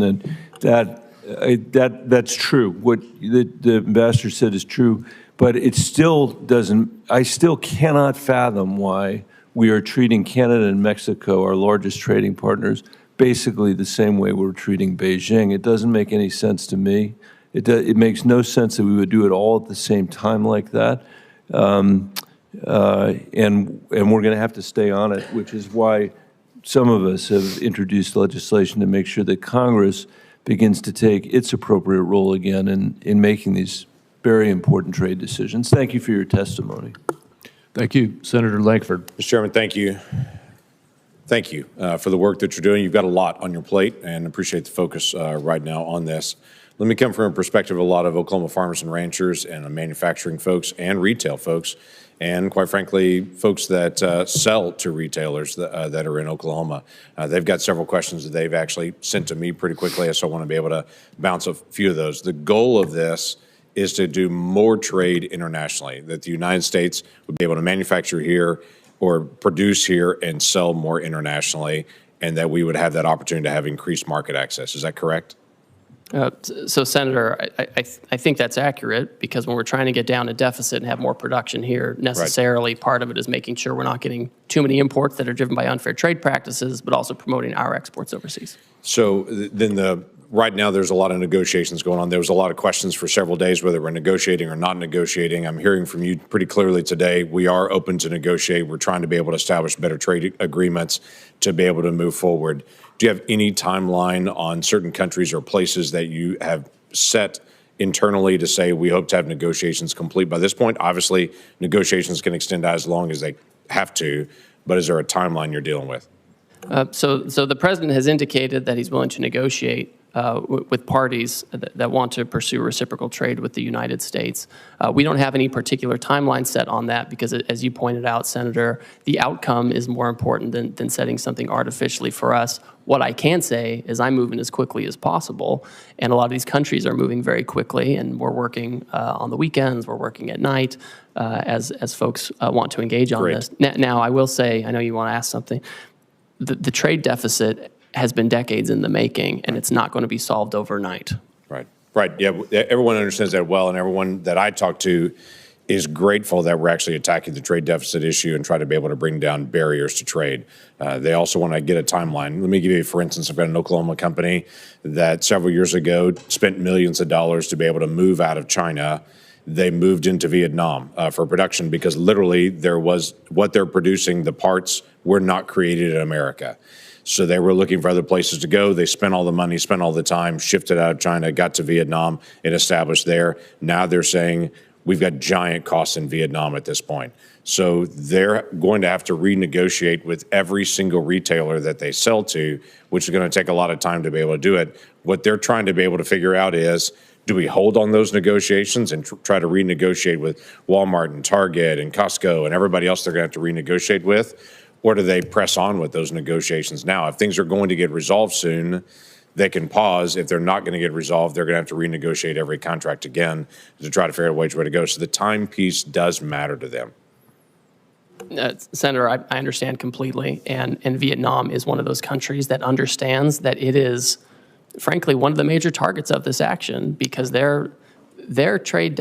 that's true. What the ambassador said is true, but it still doesn't, I still cannot fathom why we are treating Canada and Mexico, our largest trading partners, basically the same way we're treating Beijing. It doesn't make any sense to me. It makes no sense that we would do it all at the same time like that. And we're going to have to stay on it, which is why some of us have introduced legislation to make sure that Congress begins to take its appropriate role again in making these very important trade decisions. Thank you for your testimony. Thank you. Senator Lankford. Mr. Chairman, thank you. Thank you for the work that you're doing. You've got a lot on your plate, and appreciate the focus right now on this. Let me come from a perspective of a lot of Oklahoma farmers and ranchers and manufacturing folks and retail folks, and quite frankly, folks that sell to retailers that are in Oklahoma. They've got several questions that they've actually sent to me pretty quickly, so I want to be able to bounce a few of those. The goal of this is to do more trade internationally, that the United States would be able to manufacture here or produce here and sell more internationally, and that we would have that opportunity to have increased market access. Is that correct? So, Senator, I think that's accurate, because when we're trying to get down a deficit and have more production here, necessarily part of it is making sure we're not getting too many imports that are driven by unfair trade practices, but also promoting our exports overseas. So then right now there's a lot of negotiations going on. There was a lot of questions for several days whether we're negotiating or not negotiating. I'm hearing from you pretty clearly today. We are open to negotiate. We're trying to be able to establish better trade agreements to be able to move forward. Do you have any timeline on certain countries or places that you have set internally to say we hope to have negotiations complete by this point? Obviously, negotiations can extend out as long as they have to, but is there a timeline you're dealing with? So the president has indicated that he's willing to negotiate with parties that want to pursue reciprocal trade with the United States. We don't have any particular timeline set on that because, as you pointed out, Senator, the outcome is more important than setting something artificially for us. What I can say is I'm moving as quickly as possible, and a lot of these countries are moving very quickly, and we're working on the weekends, we're working at night as folks want to engage on this. Now, I will say, I know you want to ask something, the trade deficit has been decades in the making, and it's not going to be solved overnight. Right. Yeah, everyone understands that well, and everyone that I talk to is grateful that we're actually attacking the trade deficit issue and try to be able to bring down barriers to trade. They also want to get a timeline. Let me give you, for instance, I've got an Oklahoma company that several years ago spent millions of dollars to be able to move out of China. They moved into Vietnam for production because literally there was what they're producing, the parts were not created in America. So they were looking for other places to go. They spent all the money, spent all the time, shifted out of China, got to Vietnam and established there. Now they're saying, we've got giant costs in Vietnam at this point. So they're going to have to renegotiate with every single retailer that they sell to, which is going to take a lot of time to be able to do it. What they're trying to be able to figure out is, do we hold on those negotiations and try to renegotiate with Walmart and Target and Costco and everybody else they're going to have to renegotiate with? Or do they press on with those negotiations now? If things are going to get resolved soon, they can pause. If they're not going to get resolved, they're going to have to renegotiate every contract again to try to figure out which way to go. So the time piece does matter to them. Senator, I understand completely. And Vietnam is one of those countries that understands that it is, frankly, one of the major targets of this action because their trade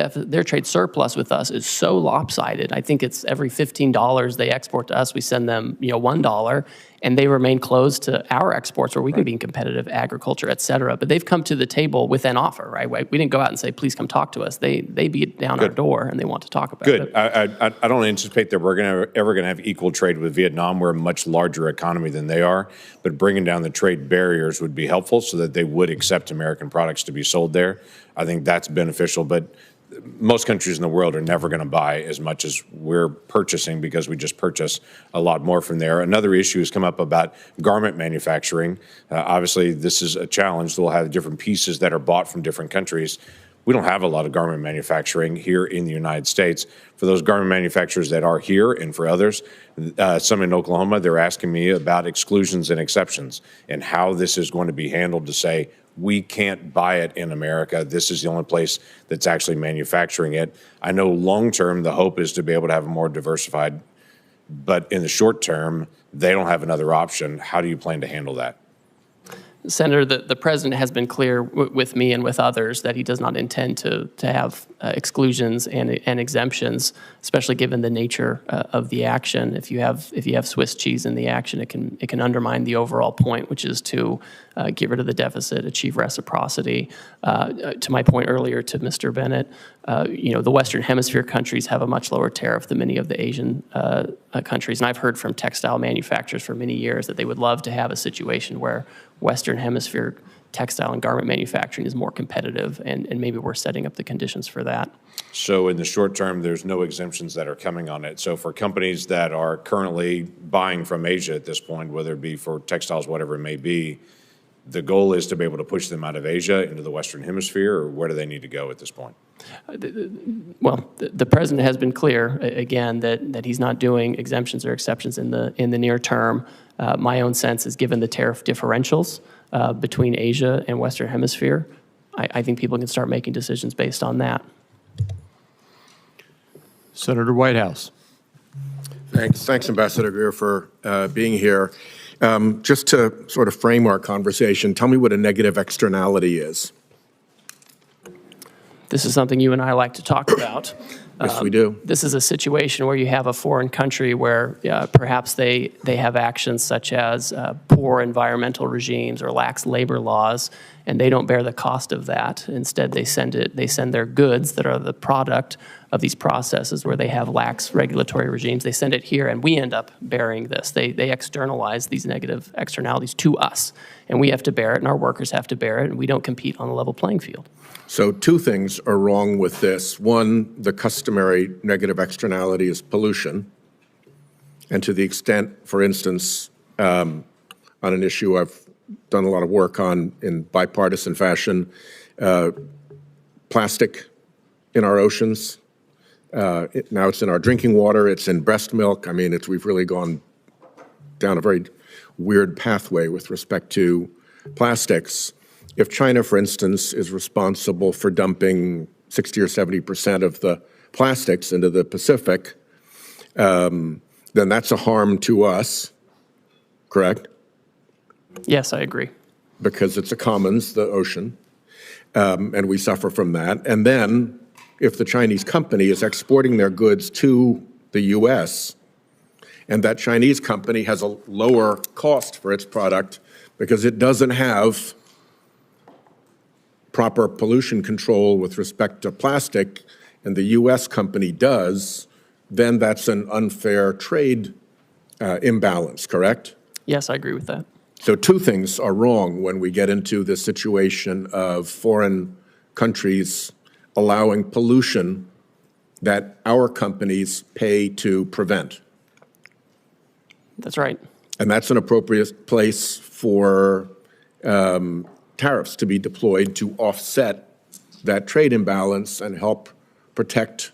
surplus with us is so lopsided. I think it's every $15 they export to us, we send them $1, and they remain closed to our exports where we can be in competitive agriculture, et cetera. But they've come to the table with an offer, right? We didn't go out and say, please come talk to us. They beat down our door and they want to talk about it. I don't anticipate that we're ever going to have equal trade with Vietnam. We're a much larger economy than they are, but bringing down the trade barriers would be helpful so that they would accept American products to be sold there. I think that's beneficial, but most countries in the world are never going to buy as much as we're purchasing because we just purchase a lot more from there. Another issue has come up about garment manufacturing. Obviously, this is a challenge. We'll have different pieces that are bought from different countries. We don't have a lot of garment manufacturing here in the United States. For those garment manufacturers that are here and for others, some in Oklahoma, they're asking me about exclusions and exceptions and how this is going to be handled to say, we can't buy it in America. This is the only place that's actually manufacturing it. I know long-term, the hope is to be able to have a more diversified, but in the short term, they don't have another option. How do you plan to handle that? Senator, the president has been clear with me and with others that he does not intend to have exclusions and exemptions, especially given the nature of the action. If you have Swiss cheese in the action, it can undermine the overall point, which is to get rid of the deficit, achieve reciprocity. To my point earlier to Mr. Bennett, the Western Hemisphere countries have a much lower tariff than many of the Asian countries, and I've heard from textile manufacturers for many years that they would love to have a situation where Western Hemisphere textile and garment manufacturing is more competitive, and maybe we're setting up the conditions for that. So in the short term, there's no exemptions that are coming on it. So for companies that are currently buying from Asia at this point, whether it be for textiles, whatever it may be, the goal is to be able to push them out of Asia into the Western Hemisphere, or where do they need to go at this point? Well, the president has been clear, again, that he's not doing exemptions or exceptions in the near term. My own sense is, given the tariff differentials between Asia and Western Hemisphere, I think people can start making decisions based on that. Senator Whitehouse. Thanks, Ambassador Greer, for being here. Just to sort of frame our conversation, tell me what a negative externality is. This is something you and I like to talk about. Yes, we do. This is a situation where you have a foreign country where perhaps they have actions such as poor environmental regimes or lax labor laws, and they don't bear the cost of that. Instead, they send their goods that are the product of these processes where they have lax regulatory regimes. They send it here, and we end up bearing this. They externalize these negative externalities to us, and we have to bear it, and our workers have to bear it, and we don't compete on a level playing field. So two things are wrong with this. One, the customary negative externality is pollution. And to the extent, for instance, on an issue I've done a lot of work on in bipartisan fashion, plastic in our oceans. Now it's in our drinking water, it's in breast milk. I mean, we've really gone down a very weird pathway with respect to plastics. If China, for instance, is responsible for dumping 60 or 70% of the plastics into the Pacific, then that's a harm to us, correct? Yes, I agree. Because it's a commons, the ocean, and we suffer from that. And then if the Chinese company is exporting their goods to the U.S., and that Chinese company has a lower cost for its product because it doesn't have proper pollution control with respect to plastic, and the U.S. company does, then that's an unfair trade imbalance, correct? Yes, I agree with that. So two things are wrong when we get into the situation of foreign countries allowing pollution that our companies pay to prevent. That's right. And that's an appropriate place for tariffs to be deployed to offset that trade imbalance and help protect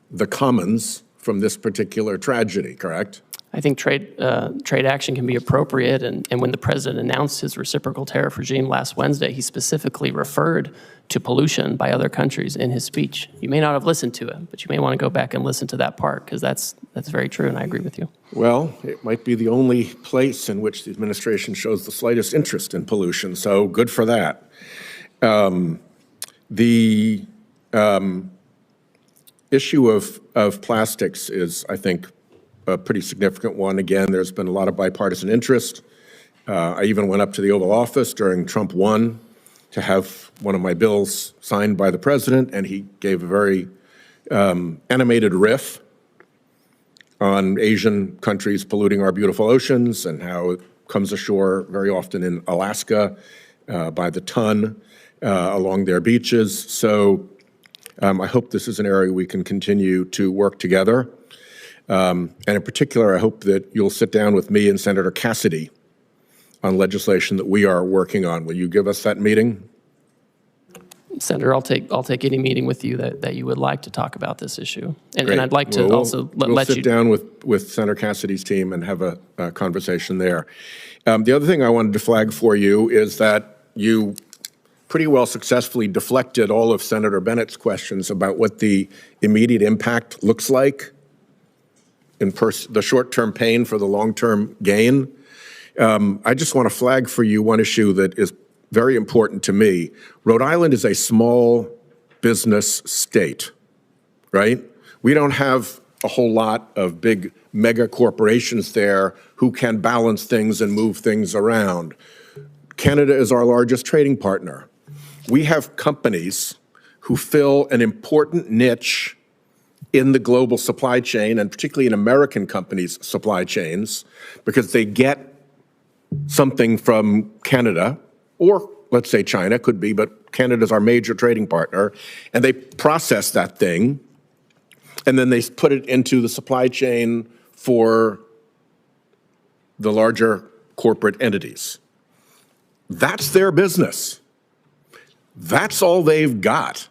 the commons from this particular tragedy, correct? I think trade action can be appropriate, and when the president announced his reciprocal tariff regime last Wednesday, he specifically referred to pollution by other countries in his speech. You may not have listened to it, but you may want to go back and listen to that part, because that's very true, and I agree with you. Well, it might be the only place in which the administration shows the slightest interest in pollution, so good for that. The issue of plastics is, I think, a pretty significant one. Again, there's been a lot of bipartisan interest. I even went up to the Oval Office during Trump 1 to have one of my bills signed by the president, and he gave a very animated riff on Asian countries polluting our beautiful oceans and how it comes ashore very often in Alaska by the ton along their beaches. So I hope this is an area we can continue to work together. And in particular, I hope that you'll sit down with me and Senator Cassidy on legislation that we are working on. Will you give us that meeting? Senator, I'll take any meeting with you that you would like to talk about this issue. And I'd like to also let you... We'll sit down with Senator Cassidy's team and have a conversation there. The other thing I wanted to flag for you is that you pretty well successfully deflected all of Senator Bennett's questions about what the immediate impact looks like in the short-term pain for the long-term gain. I just want to flag for you one issue that is very important to me. Rhode Island is a small business state, right? We don't have a whole lot of big mega corporations there who can balance things and move things around. Canada is our largest trading partner. We have companies who fill an important niche in the global supply chain, and particularly in American companies' supply chains, because they get something from Canada, or let's say China, could be, but Canada's our major trading partner, and they process that thing, and then they put it into the supply chain for the larger corporate entities. That's their business. That's all they've got.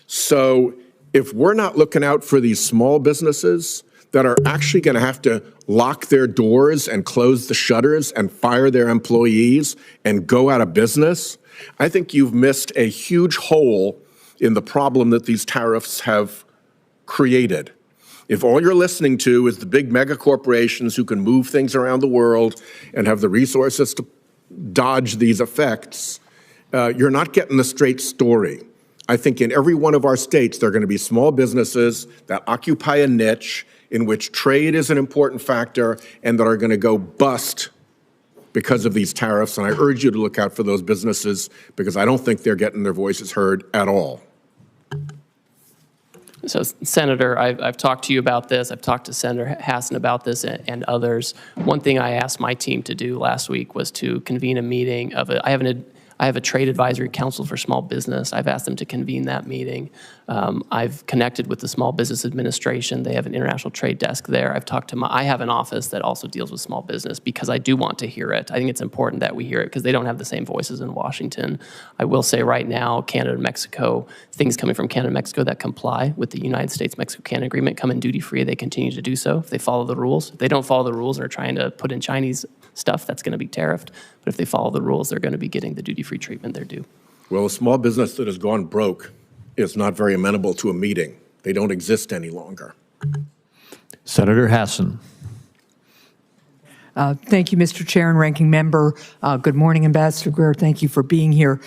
So if we're not looking out for these small businesses that are actually going to have to lock their doors and close the shutters and fire their employees and go out of business, I think you've missed a huge hole in the problem that these tariffs have created. If all you're listening to is the big mega corporations who can move things around the world and have the resources to dodge these effects, you're not getting the straight story. I think in every one of our states, there are going to be small businesses that occupy a niche in which trade is an important factor and that are going to go bust because of these tariffs. And I urge you to look out for those businesses because I don't think they're getting their voices heard at all. So, Senator, I've talked to you about this. I've talked to Senator Hassan about this and others. One thing I asked my team to do last week was to convene a meeting of I have a trade advisory council for small business. I've asked them to convene that meeting I've connected with the Small Business Administration. They have an international trade desk there. I've talked to I have an office that also deals with small business because I do want to hear it. I think it's important that we hear it because they don't have the same voices in Washington. I will say right now, Canada and Mexico, things coming from Canada and Mexico that comply with the United States-Mexico-Canada agreement come in duty-free. They continue to do so if they follow the rules. If they don't follow the rules and are trying to put in Chinese stuff, that's going to be tariffed. But if they follow the rules, they're going to be getting the duty-free treatment they're due. Well, a small business that has gone broke is not very amenable to a meeting. They don't exist any longer. Senator Hassan. Thank you, Mr. Chair and Ranking Member. Good morning, Ambassador Greer. Thank you for being here.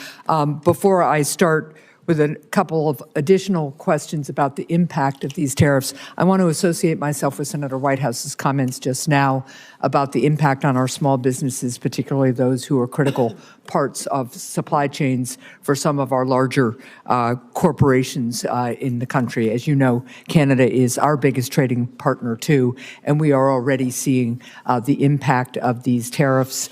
Before I start with a couple of additional questions about the impact of these tariffs, I want to associate myself with Senator Whitehouse's comments just now about the impact on our small businesses, particularly those who are critical parts of supply chains for some of our larger corporations in the country. As you know, Canada is our biggest trading partner too, and we are already seeing the impact of these tariffs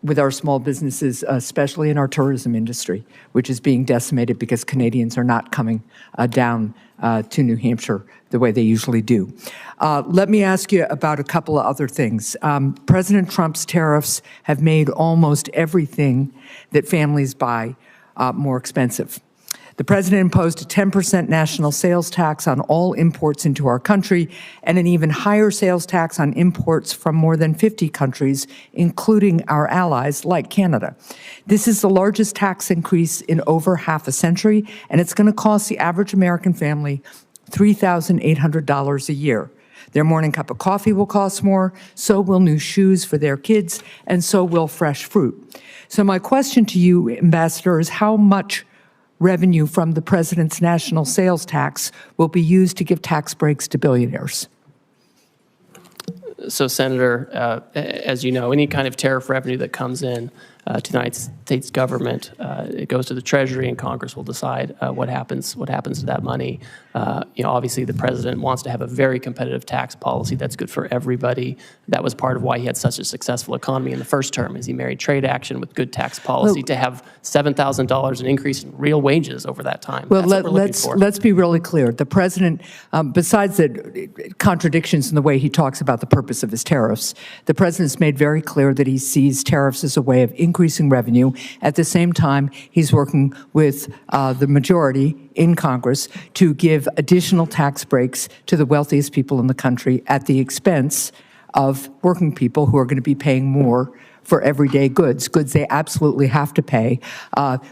with our small businesses, especially in our tourism industry, which is being decimated because Canadians are not coming down to New Hampshire the way they usually do. Let me ask you about a couple of other things. President Trump's tariffs have made almost everything that families buy more expensive. The president imposed a 10% national sales tax on all imports into our country and an even higher sales tax on imports from more than 50 countries, including our allies like Canada. This is the largest tax increase in over half a century, and it's going to cost the average American family $3,800 a year. Their morning cup of coffee will cost more, so will new shoes for their kids, and so will fresh fruit. So my question to you, Ambassador, is how much revenue from the president's national sales tax will be used to give tax breaks to billionaires? So, Senator, as you know, any kind of tariff revenue that comes in to the United States government, it goes to the Treasury, and Congress will decide what happens to that money. Obviously, the president wants to have a very competitive tax policy that's good for everybody. That was part of why he had such a successful economy in the first term, is he married trade action with good tax policy to have $7,000 an increase in real wages over that time. Well, let's be really clear. The president, besides the contradictions in the way he talks about the purpose of his tariffs, the president's made very clear that he sees tariffs as a way of increasing revenue. At the same time, he's working with the majority in Congress to give additional tax breaks to the wealthiest people in the country at the expense of working people who are going to be paying more for everyday goods they absolutely have to pay,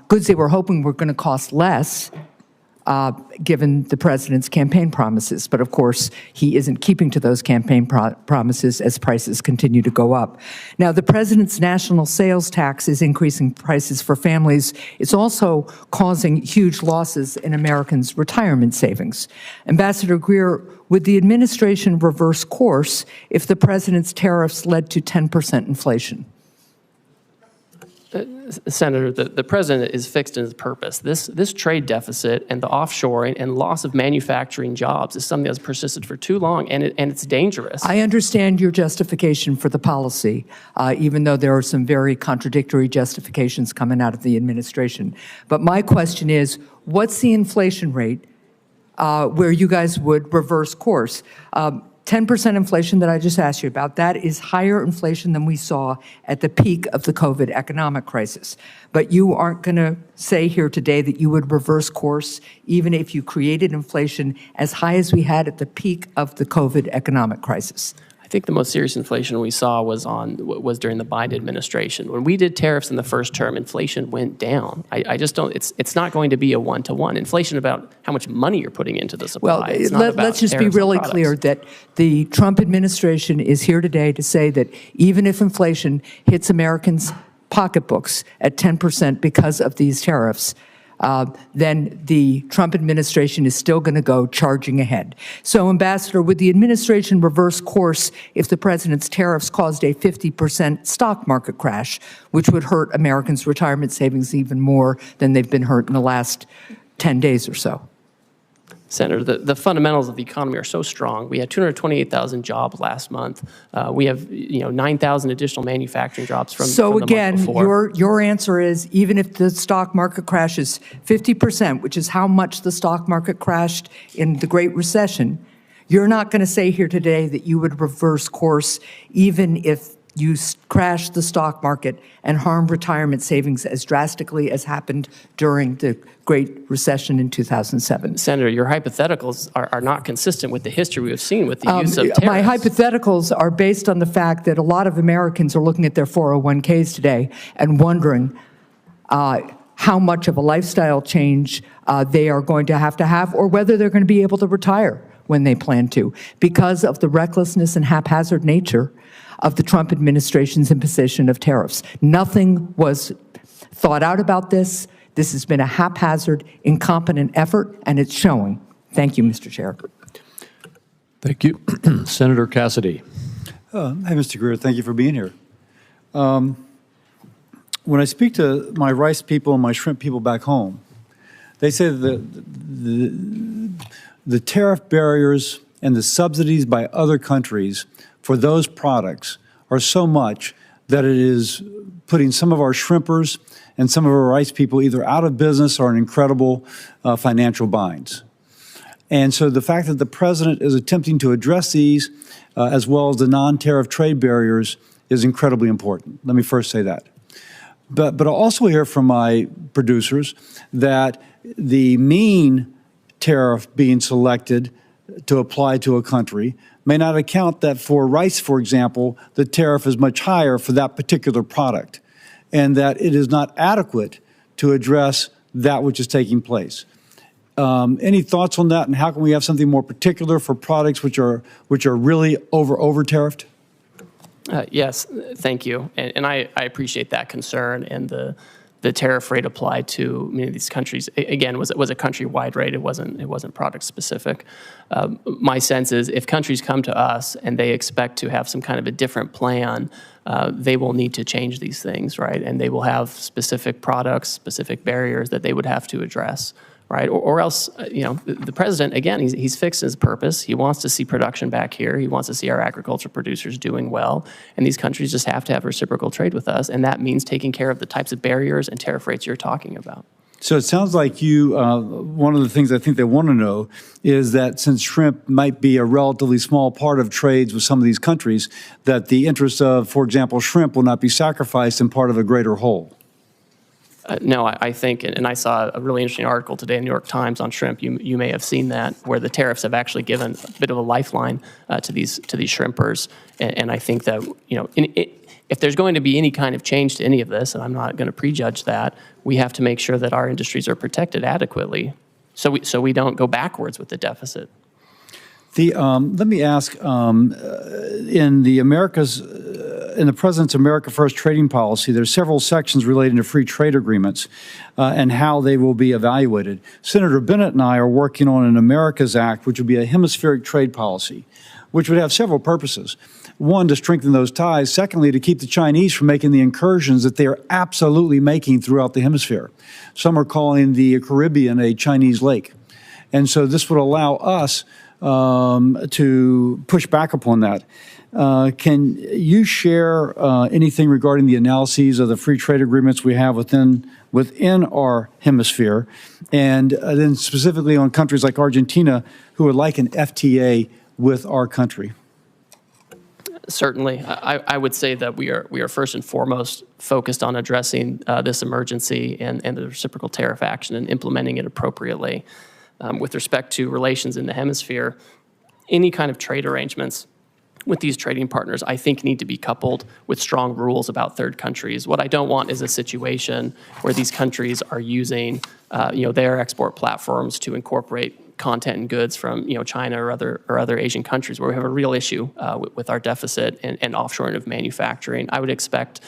goods they were hoping were going to cost less, given the president's campaign promises. But of course, he isn't keeping to those campaign promises as prices continue to go up. Now, the president's national sales tax is increasing prices for families. It's also causing huge losses in Americans' retirement savings. Ambassador Greer, would the administration reverse course if the president's tariffs led to 10% inflation? Senator, the president is fixed in his purpose. This trade deficit and the offshoring and loss of manufacturing jobs is something that's persisted for too long, and it's dangerous. I understand your justification for the policy, even though there are some very contradictory justifications coming out of the administration. But my question is, what's the inflation rate where you guys would reverse course? 10% inflation that I just asked you about, that is higher inflation than we saw at the peak of the COVID economic crisis. But you aren't going to say here today that you would reverse course even if you created inflation as high as we had at the peak of the COVID economic crisis. I think the most serious inflation we saw was during the Biden administration. When we did tariffs in the first term, inflation went down. I just don't. It's not going to be a one-to-one. Inflation about how much money you're putting into the supply. Well, let's just be really clear that the Trump administration is here today to say that even if inflation hits Americans' pocketbooks at 10% because of these tariffs, then the Trump administration is still going to go charging ahead. So, Ambassador, would the administration reverse course if the president's tariffs caused a 50% stock market crash, which would hurt Americans' retirement savings even more than they've been hurt in the last 10 days or so? Senator, the fundamentals of the economy are so strong. We had 228,000 jobs last month. We have 9,000 additional manufacturing jobs from the month before. Your answer is even if the stock market crashes 50%, which is how much the stock market crashed in the Great Recession, you're not going to say here today that you would reverse course even if you crashed the stock market and harmed retirement savings as drastically as happened during the Great Recession in 2007. Senator, your hypotheticals are not consistent with the history we have seen with the use of tariffs. My hypotheticals are based on the fact that a lot of Americans are looking at their 401ks today and wondering how much of a lifestyle change they are going to have or whether they're going to be able to retire when they plan to because of the recklessness and haphazard nature of the Trump administration's imposition of tariffs. Nothing was thought out about this. This has been a haphazard, incompetent effort, and it's showing. Thank you, Mr. Chair. Thank you. Senator Cassidy. Hi, Mr. Greer. Thank you for being here. When I speak to my rice people and my shrimp people back home, they say that the tariff barriers and the subsidies by other countries for those products are so much that it is putting some of our shrimpers and some of our rice people either out of business or in incredible financial binds. And so the fact that the president is attempting to address these as well as the non-tariff trade barriers is incredibly important. Let me first say that. But I also hear from my producers that the mean tariff being selected to apply to a country may not account that for rice, for example, the tariff is much higher for that particular product, and that it is not adequate to address that which is taking place. Any thoughts on that, and how can we have something more particular for products which are really over tariffed? Yes, thank you, and I appreciate that concern, and the tariff rate applied to many of these countries, again, was a countrywide rate. It wasn't product specific. My sense is if countries come to us and they expect to have some kind of a different plan, they will need to change these things, right? And they will have specific products, specific barriers that they would have to address, right? Or else, the president, again, he's fixed his purpose. He wants to see production back here. He wants to see our agriculture producers doing well. And these countries just have to have reciprocal trade with us. And that means taking care of the types of barriers and tariff rates you're talking about. So it sounds like you, one of the things I think they want to know is that since shrimp might be a relatively small part of trades with some of these countries, that the interest of, for example, shrimp will not be sacrificed in part of a greater whole. No, I think, and I saw a really interesting article today in the New York Times on shrimp. You may have seen that, where the tariffs have actually given a bit of a lifeline to these shrimpers. And I think that if there's going to be any kind of change to any of this, and I'm not going to prejudge that, we have to make sure that our industries are protected adequately, so we don't go backwards with the deficit. Let me ask, in the President's America First trading policy, there's several sections relating to free trade agreements and how they will be evaluated. Senator Bennett and I are working on an Americas Act, which would be a hemispheric trade policy, which would have several purposes. One, to strengthen those ties. Secondly, to keep the Chinese from making the incursions that they are absolutely making throughout the hemisphere. Some are calling the Caribbean a Chinese lake. And so this would allow us to push back upon that. Can you share anything regarding the analyses of the free trade agreements we have within our hemisphere, and then specifically on countries like Argentina who would like an FTA with our country? Certainly. I would say that we are first and foremost focused on addressing this emergency and the reciprocal tariff action and implementing it appropriately. With respect to relations in the hemisphere, any kind of trade arrangements with these trading partners, I think, need to be coupled with strong rules about third countries. What I don't want is a situation where these countries are using, their export platforms to incorporate content and goods from, China or other Asian countries where we have a real issue with our deficit and offshoring of manufacturing. I would expect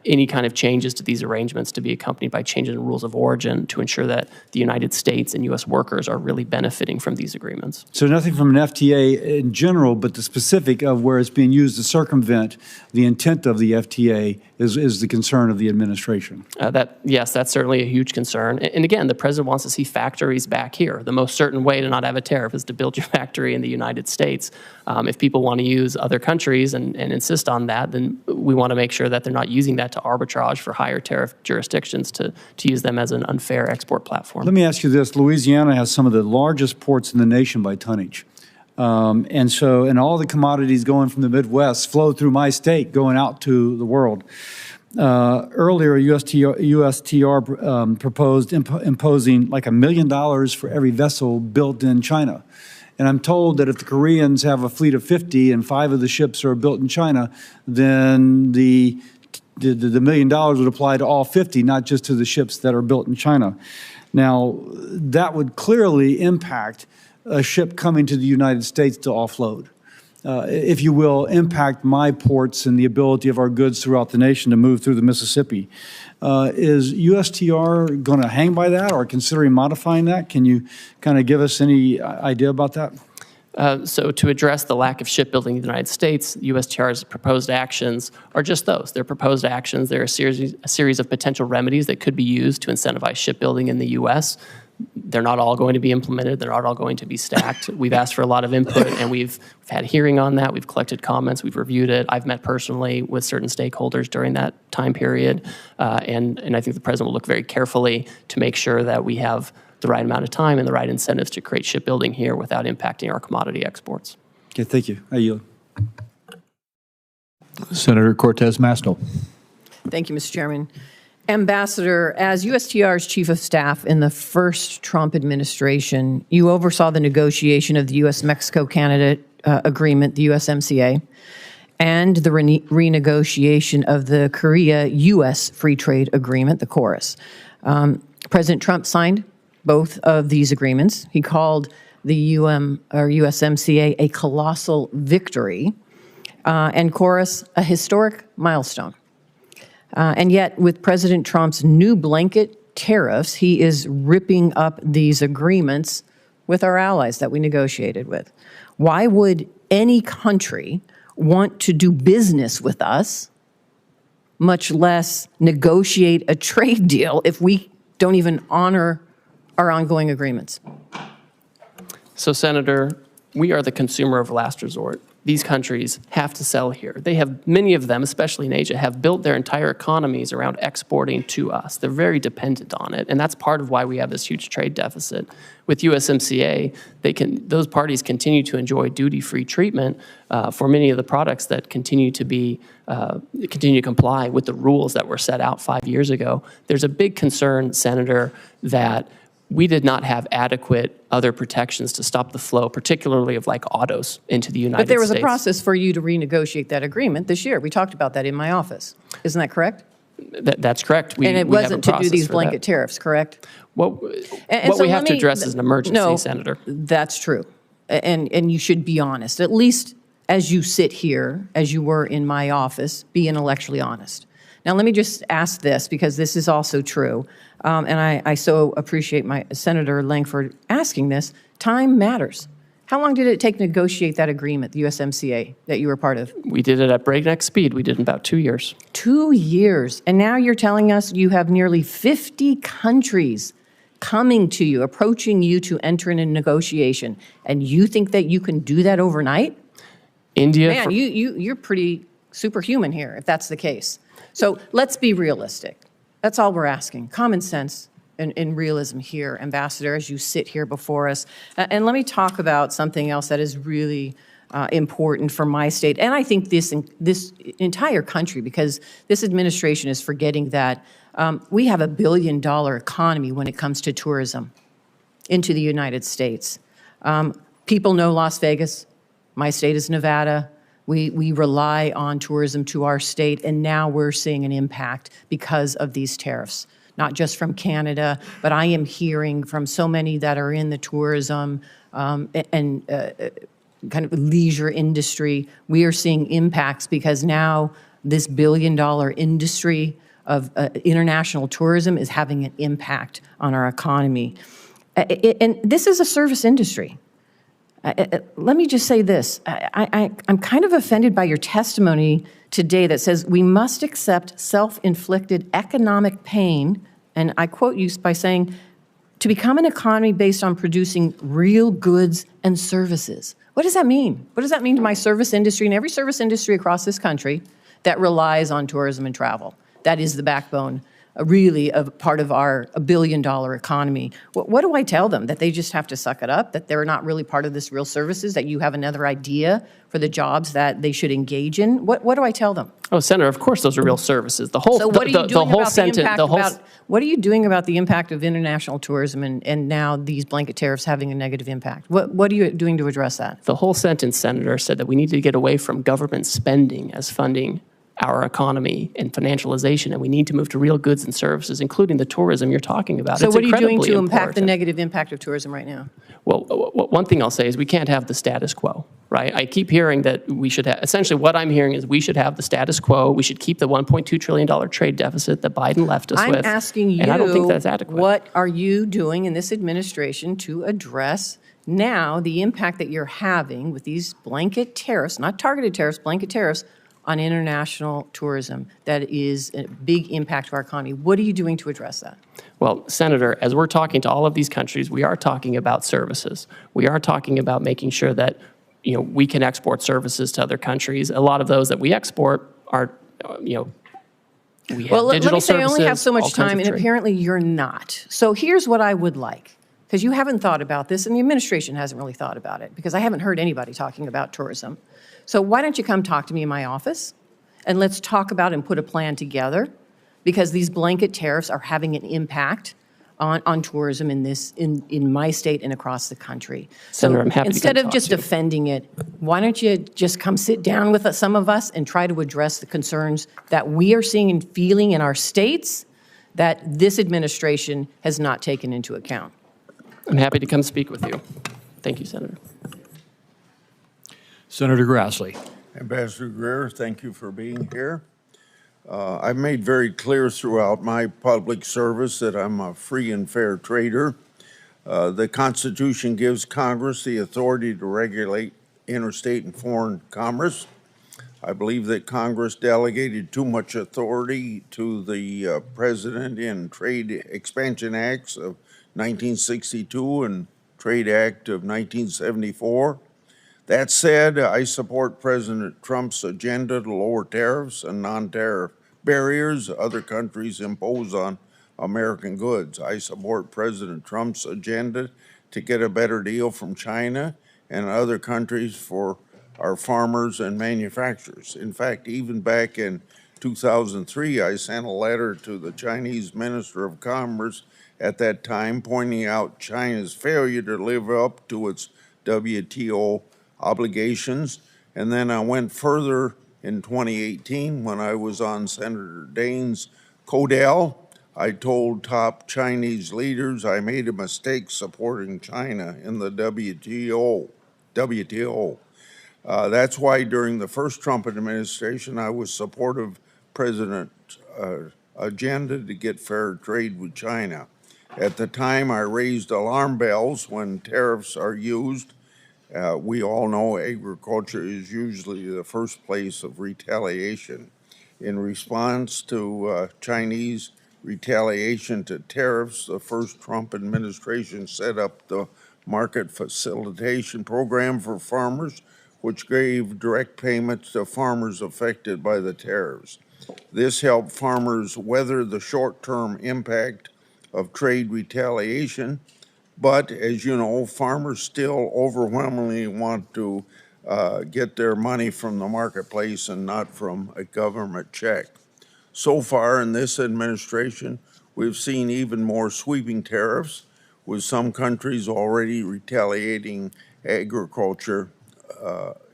any kind of changes to these arrangements to be accompanied by changes in rules of origin to ensure that the United States and U.S. workers are really benefiting from these agreements. So nothing from an FTA in general, but the specific of where it's being used to circumvent the intent of the FTA is the concern of the administration. Yes, that's certainly a huge concern. And again, the president wants to see factories back here. The most certain certain way to not have a tariff is to build your factory in the United States. If people want to use other countries and insist on that, then we want to make sure that they're not using that to arbitrage for higher tariff jurisdictions to use them as an unfair export platform. Let me ask you this. Louisiana has some of the largest ports in the nation by tonnage. And all the commodities going from the Midwest flow through my state going out to the world. Earlier, USTR proposed imposing like $1 million for every vessel built in China. And I'm told that if the Koreans have a fleet of 50 and 5 of the ships are built in China, then the $1 million would apply to all 50, not just to the ships that are built in China. Now, that would clearly impact a ship coming to the United States to offload. If you will, impact my ports and the ability of our goods throughout the nation to move through the Mississippi. Is USTR going to hang by that or considering modifying that? Can you kind of give us any idea about that? So to address the lack of shipbuilding in the United States, USTR's proposed actions are just those. They're proposed actions. They're a series of potential remedies that could be used to incentivize shipbuilding in the U.S. They're not all going to be implemented. They're not all going to be stacked. We've asked for a lot of input, and we've had a hearing on that. We've collected comments. We've reviewed it. I've met personally with certain stakeholders during that time period, and I think the President will look very carefully to make sure that we have the right amount of time and the right incentives to create shipbuilding here without impacting our commodity exports. Okay, thank you. I yield. Senator Cortez Masto. Thank you, Mr. Chairman. Ambassador, as USTR's Chief of Staff in the first Trump administration, you oversaw the negotiation of the U.S.-Mexico-Canada agreement, the USMCA, and the renegotiation of the Korea-U.S. Free Trade Agreement, the KORUS. President Trump signed both of these agreements. He called the USMCA a colossal victory, and KORUS a historic milestone. And yet, with President Trump's new blanket tariffs, he is ripping up these agreements with our allies that we negotiated with. Why would any country want to do business with us, much less negotiate a trade deal, if we don't even honor our ongoing agreements? So, Senator, we are the consumer of last resort. These countries have to sell here. They have, many of them, especially in Asia, have built their entire economies around exporting to us. They're very dependent on it, and that's part of why we have this huge trade deficit. With USMCA, those parties continue to enjoy duty-free treatment for many of the products that continue to comply with the rules that were set out 5 years ago. There's a big concern, Senator, that we did not have adequate other protections to stop the flow, particularly of like autos into the United States. But there was a process for you to renegotiate that agreement this year. We talked about that in my office. Isn't that correct? That's correct. And it wasn't to do these blanket tariffs, correct? What we have to address is an emergency, Senator. That's true. And you should be honest. At least as you sit here, as you were in my office, be intellectually honest. Now, let me just ask this, because this is also true, and I so appreciate my Senator Langford asking this. Time matters. How long did it take to negotiate that agreement, the USMCA, that you were part of? We did it at breakneck speed. We did it in about 2 years. 2 years. And now you're telling us you have nearly 50 countries coming to you, approaching you to enter in a negotiation, and you think that you can do that overnight? India. Man, you're pretty superhuman here, if that's the case. So let's be realistic. That's all we're asking. Common sense and realism here, Ambassador, as you sit here before us. And let me talk about something else that is really important for my state, and I think this entire country, because this administration is forgetting that we have $1 billion economy when it comes to tourism into the United States. People know Las Vegas. My state is Nevada. We rely on tourism to our state, and now we're seeing an impact because of these tariffs, not just from Canada, but I am hearing from so many that are in the tourism and kind of leisure industry. We are seeing impacts because now this $1 billion industry of international tourism is having an impact on our economy. And this is a service industry. Let me just say this. I'm kind of offended by your testimony today that says we must accept self-inflicted economic pain, and I quote you by saying, to become an economy based on producing real goods and services. What does that mean? What does that mean to my service industry and every service industry across this country that relies on tourism and travel? That is the backbone, really, of part of our $1 billion economy. What do I tell them? That they just have to suck it up? That they're not really part of this real services? That you have another idea for the jobs that they should engage in? What do I tell them? Oh, Senator, of course those are real services. The whole, So what are you doing about the impact what are you doing about the impact of international tourism and now these blanket tariffs having a negative impact? What are you doing to address that? The whole sentence, Senator, said that we need to get away from government spending as funding our economy and financialization, and we need to move to real goods and services, including the tourism you're talking about. So it's what are you doing incredibly to impact the important. negative impact of tourism right now? Well, one thing I'll say is we can't have the status quo, right? I keep hearing that we should have, essentially what I'm hearing is we should have the status quo. We should keep the $1.2 trillion trade deficit that Biden left us with. I'm asking you, and I don't think that's adequate. What are you doing in this administration to address now the impact that you're having with these blanket tariffs, not targeted tariffs, blanket tariffs, on international tourism that is a big impact to our economy? What are you doing to address that? Well, Senator, as we're talking to all of these countries, we are talking about services. We are talking about making sure that we can export services to other countries. A lot of those that we export are, we have well, let digital me say I only have services, so all much kinds time, of and trade. apparently you're not. So here's what I would like, because you haven't thought about this, and the administration hasn't really thought about it, because I haven't heard anybody talking about tourism. So why don't you come talk to me in my office, and let's talk about and put a plan together, because these blanket tariffs are having an impact on tourism in my state and across the country. Senator, so I'm happy to instead come of talk just to you. defending it, why don't you just come sit down with some of us and try to address the concerns that we are seeing and feeling in our states that this administration has not taken into account? I'm happy to come speak with you. Thank you, Senator. Senator Grassley. Ambassador Greer, thank you for being here. I've made very clear throughout my public service that I'm a free and fair trader. The Constitution gives Congress the authority to regulate interstate and foreign commerce. I believe that Congress delegated too much authority to the President in Trade Expansion Acts of 1962 and Trade Act of 1974. That said, I support President Trump's agenda to lower tariffs and non-tariff barriers other countries impose on American goods. I support President Trump's agenda to get a better deal from China and other countries for our farmers and manufacturers. In fact, even back in 2003, I sent a letter to the Chinese Minister of Commerce at that time pointing out China's failure to live up to its WTO obligations. And then I went further in 2018 when I was on Senator Daines' Codell. I told top Chinese leaders I made a mistake supporting China in the WTO. That's why during the first Trump administration, I was supportive of President's agenda to get fair trade with China. At the time, I raised alarm bells when tariffs are used. We all know agriculture is usually the first place of retaliation. In response to Chinese retaliation to tariffs, the first Trump administration set up the Market Facilitation Program for farmers, which gave direct payments to farmers affected by the tariffs. This helped farmers weather the short-term impact of trade retaliation. But as you know, farmers still overwhelmingly want to get their money from the marketplace and not from a government check. So far in this administration, we've seen even more sweeping tariffs, with some countries already retaliating agriculture,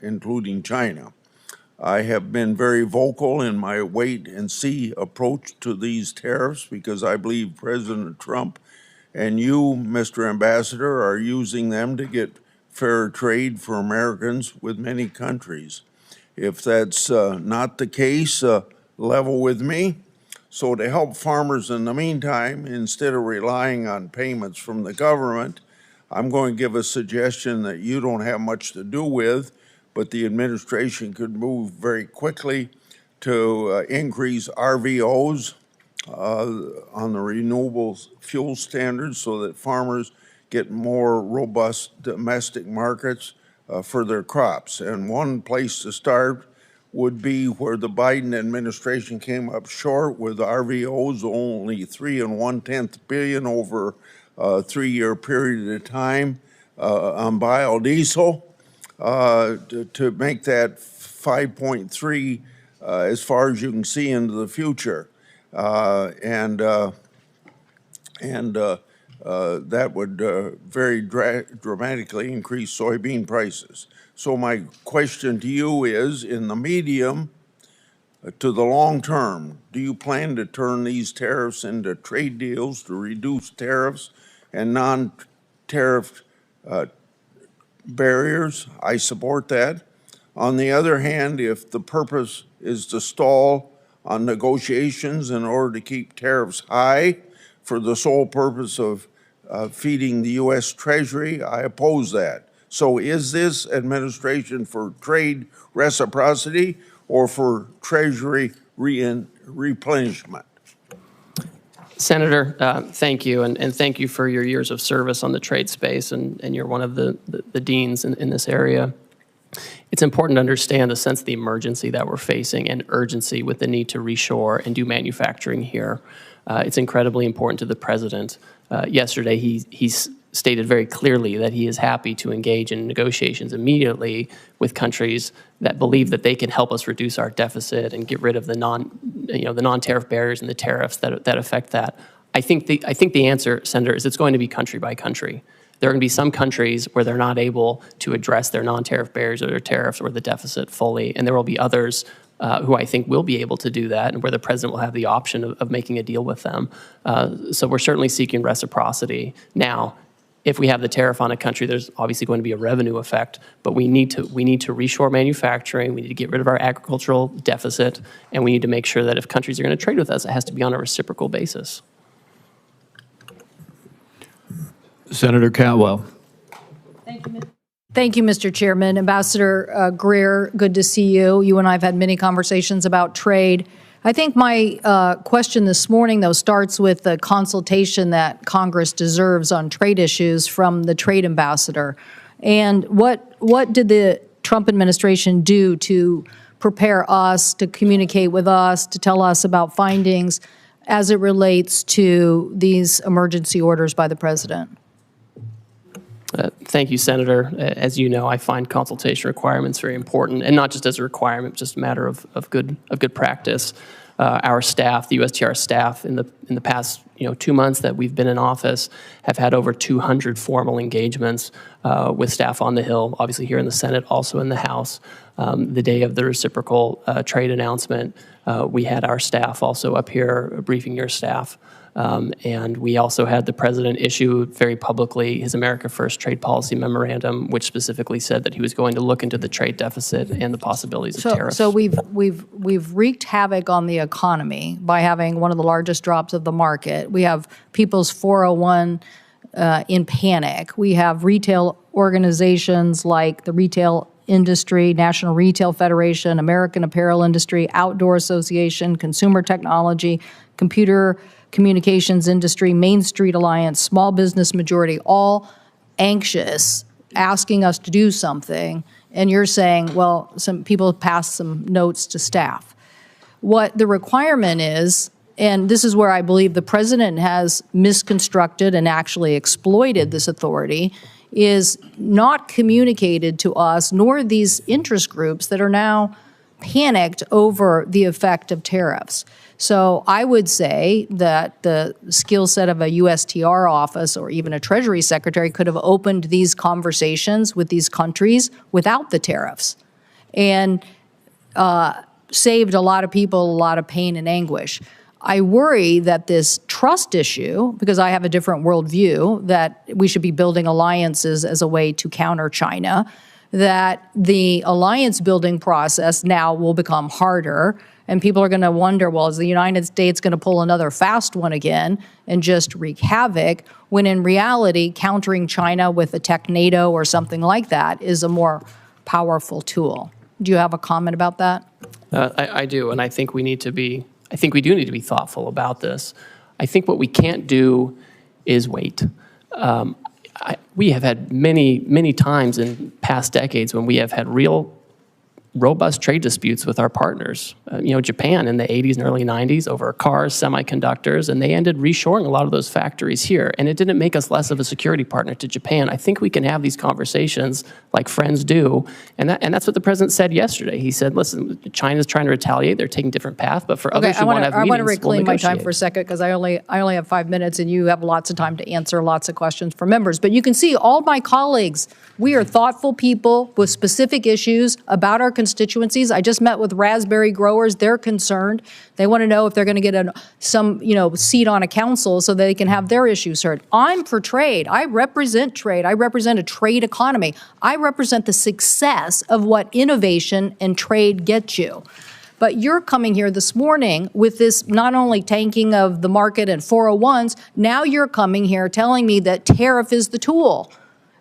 including China. I have been very vocal in my wait and see approach to these tariffs because I believe President Trump and you, Mr. Ambassador, are using them to get fair trade for Americans with many countries. If that's not the case, level with me. So to help farmers in the meantime, instead of relying on payments from the government, I'm going to give a suggestion that you don't have much to do with, but the administration could move very quickly to increase RVOs on the renewable fuel standards so that farmers get more robust domestic markets for their crops. And one place to start would be where the Biden administration came up short with RVOs, only 3 1/10 billion over a 3-year period of time on biodiesel, to make that 5.3 as far as you can see into the future. That would very dramatically increase soybean prices. So my question to you is, in the medium to the long term, do you plan to turn these tariffs into trade deals to reduce tariffs and non-tariff barriers? I support that. On the other hand, if the purpose is to stall on negotiations in order to keep tariffs high for the sole purpose of feeding the U.S. Treasury, I oppose that. So is this administration for trade reciprocity or for Treasury replenishment? Senator, thank you, and thank you for your years of service on the trade space, and you're one of the deans in this area. It's important to understand the sense of the emergency that we're facing and urgency with the need to reshore and do manufacturing here. It's incredibly important to the president. Yesterday, he stated very clearly that he is happy to engage in negotiations immediately with countries that believe that they can help us reduce our deficit and get rid of the non-tariff barriers and the tariffs that affect that. I think the answer, Senator, is it's going to be country by country. There are going to be some countries where they're not able to address their non-tariff barriers or their tariffs or the deficit fully, and there will be others who I think will be able to do that, and where the president will have the option of making a deal with them. So we're certainly seeking reciprocity. Now, if we have the tariff on a country, there's obviously going to be a revenue effect, but we need to reshore manufacturing, we need to get rid of our agricultural deficit, and we need to make sure that if countries are going to trade with us, it has to be on a reciprocal basis. Senator Cantwell. Thank you, Mr. Chairman. Ambassador Greer, good to see you. You and I have had many conversations about trade. I think my question this morning, though, starts with the consultation that Congress deserves on trade issues from the trade ambassador. And what did the Trump administration do to prepare us, to communicate with us, to tell us about findings as it relates to these emergency orders by the president? Thank you, Senator. As you know, I find consultation requirements very important, and not just as a requirement, just a matter of good practice. Our staff, the USTR staff, in the past 2 months that we've been in office, have had over 200 formal engagements with staff on the Hill, obviously here in the Senate, also in the House. The day of the reciprocal trade announcement, we had our staff also up here briefing your staff. And we also had the president issue very publicly his America First trade policy memorandum, which specifically said that he was going to look into the trade deficit and the possibilities of tariffs. So we've wreaked havoc on the economy by having one of the largest drops of the market. We have people's 401 in panic. We have retail organizations like the Retail Industry, National Retail Federation, American Apparel Industry, Outdoor Association, Consumer Technology, Computer Communications Industry, Main Street Alliance, Small Business Majority, all anxious, asking us to do something. And you're saying, well, some people passed some notes to staff. What the requirement is, and this is where I believe the president has misconstructed and actually exploited this authority, is not communicated to us, nor these interest groups that are now panicked over the effect of tariffs. So I would say that the skill set of a USTR office or even a Treasury Secretary could have opened these conversations with these countries without the tariffs and saved a lot of people a lot of pain and anguish. I worry that this trust issue, because I have a different worldview, that we should be building alliances as a way to counter China, that the alliance building process now will become harder, and people are going to wonder, well, is the United States going to pull another fast one again and just wreak havoc, when in reality, countering China with a tech NATO or something like that is a more powerful tool. Do you have a comment about that? I do, and I think we need to be I think we do need to be thoughtful about this. I think what we can't do is wait. We have had many times in past decades when we have had real robust trade disputes with our partners. Japan in the 80s and early 90s over cars, semiconductors, and they ended reshoring a lot of those factories here. And it didn't make us less of a security partner to Japan. I think we can have these conversations like friends do. And that's what the president said yesterday. He said, listen, China's trying to retaliate. They're taking a different path. But for others who want to have meetings, I want to reclaim my time negotiate. for a second because I only have 5 minutes and you have lots of time to answer lots of questions from members. But you can see all my colleagues, we are thoughtful people with specific issues about our constituencies. I just met with raspberry growers. They're concerned. They want to know if they're going to get some seat on a council so they can have their issues heard. I'm for trade. I represent trade. I represent a trade economy. I represent the success of what innovation and trade get you. But you're coming here this morning with this not only tanking of the market and 401s, now you're coming here telling me that tariff is the tool.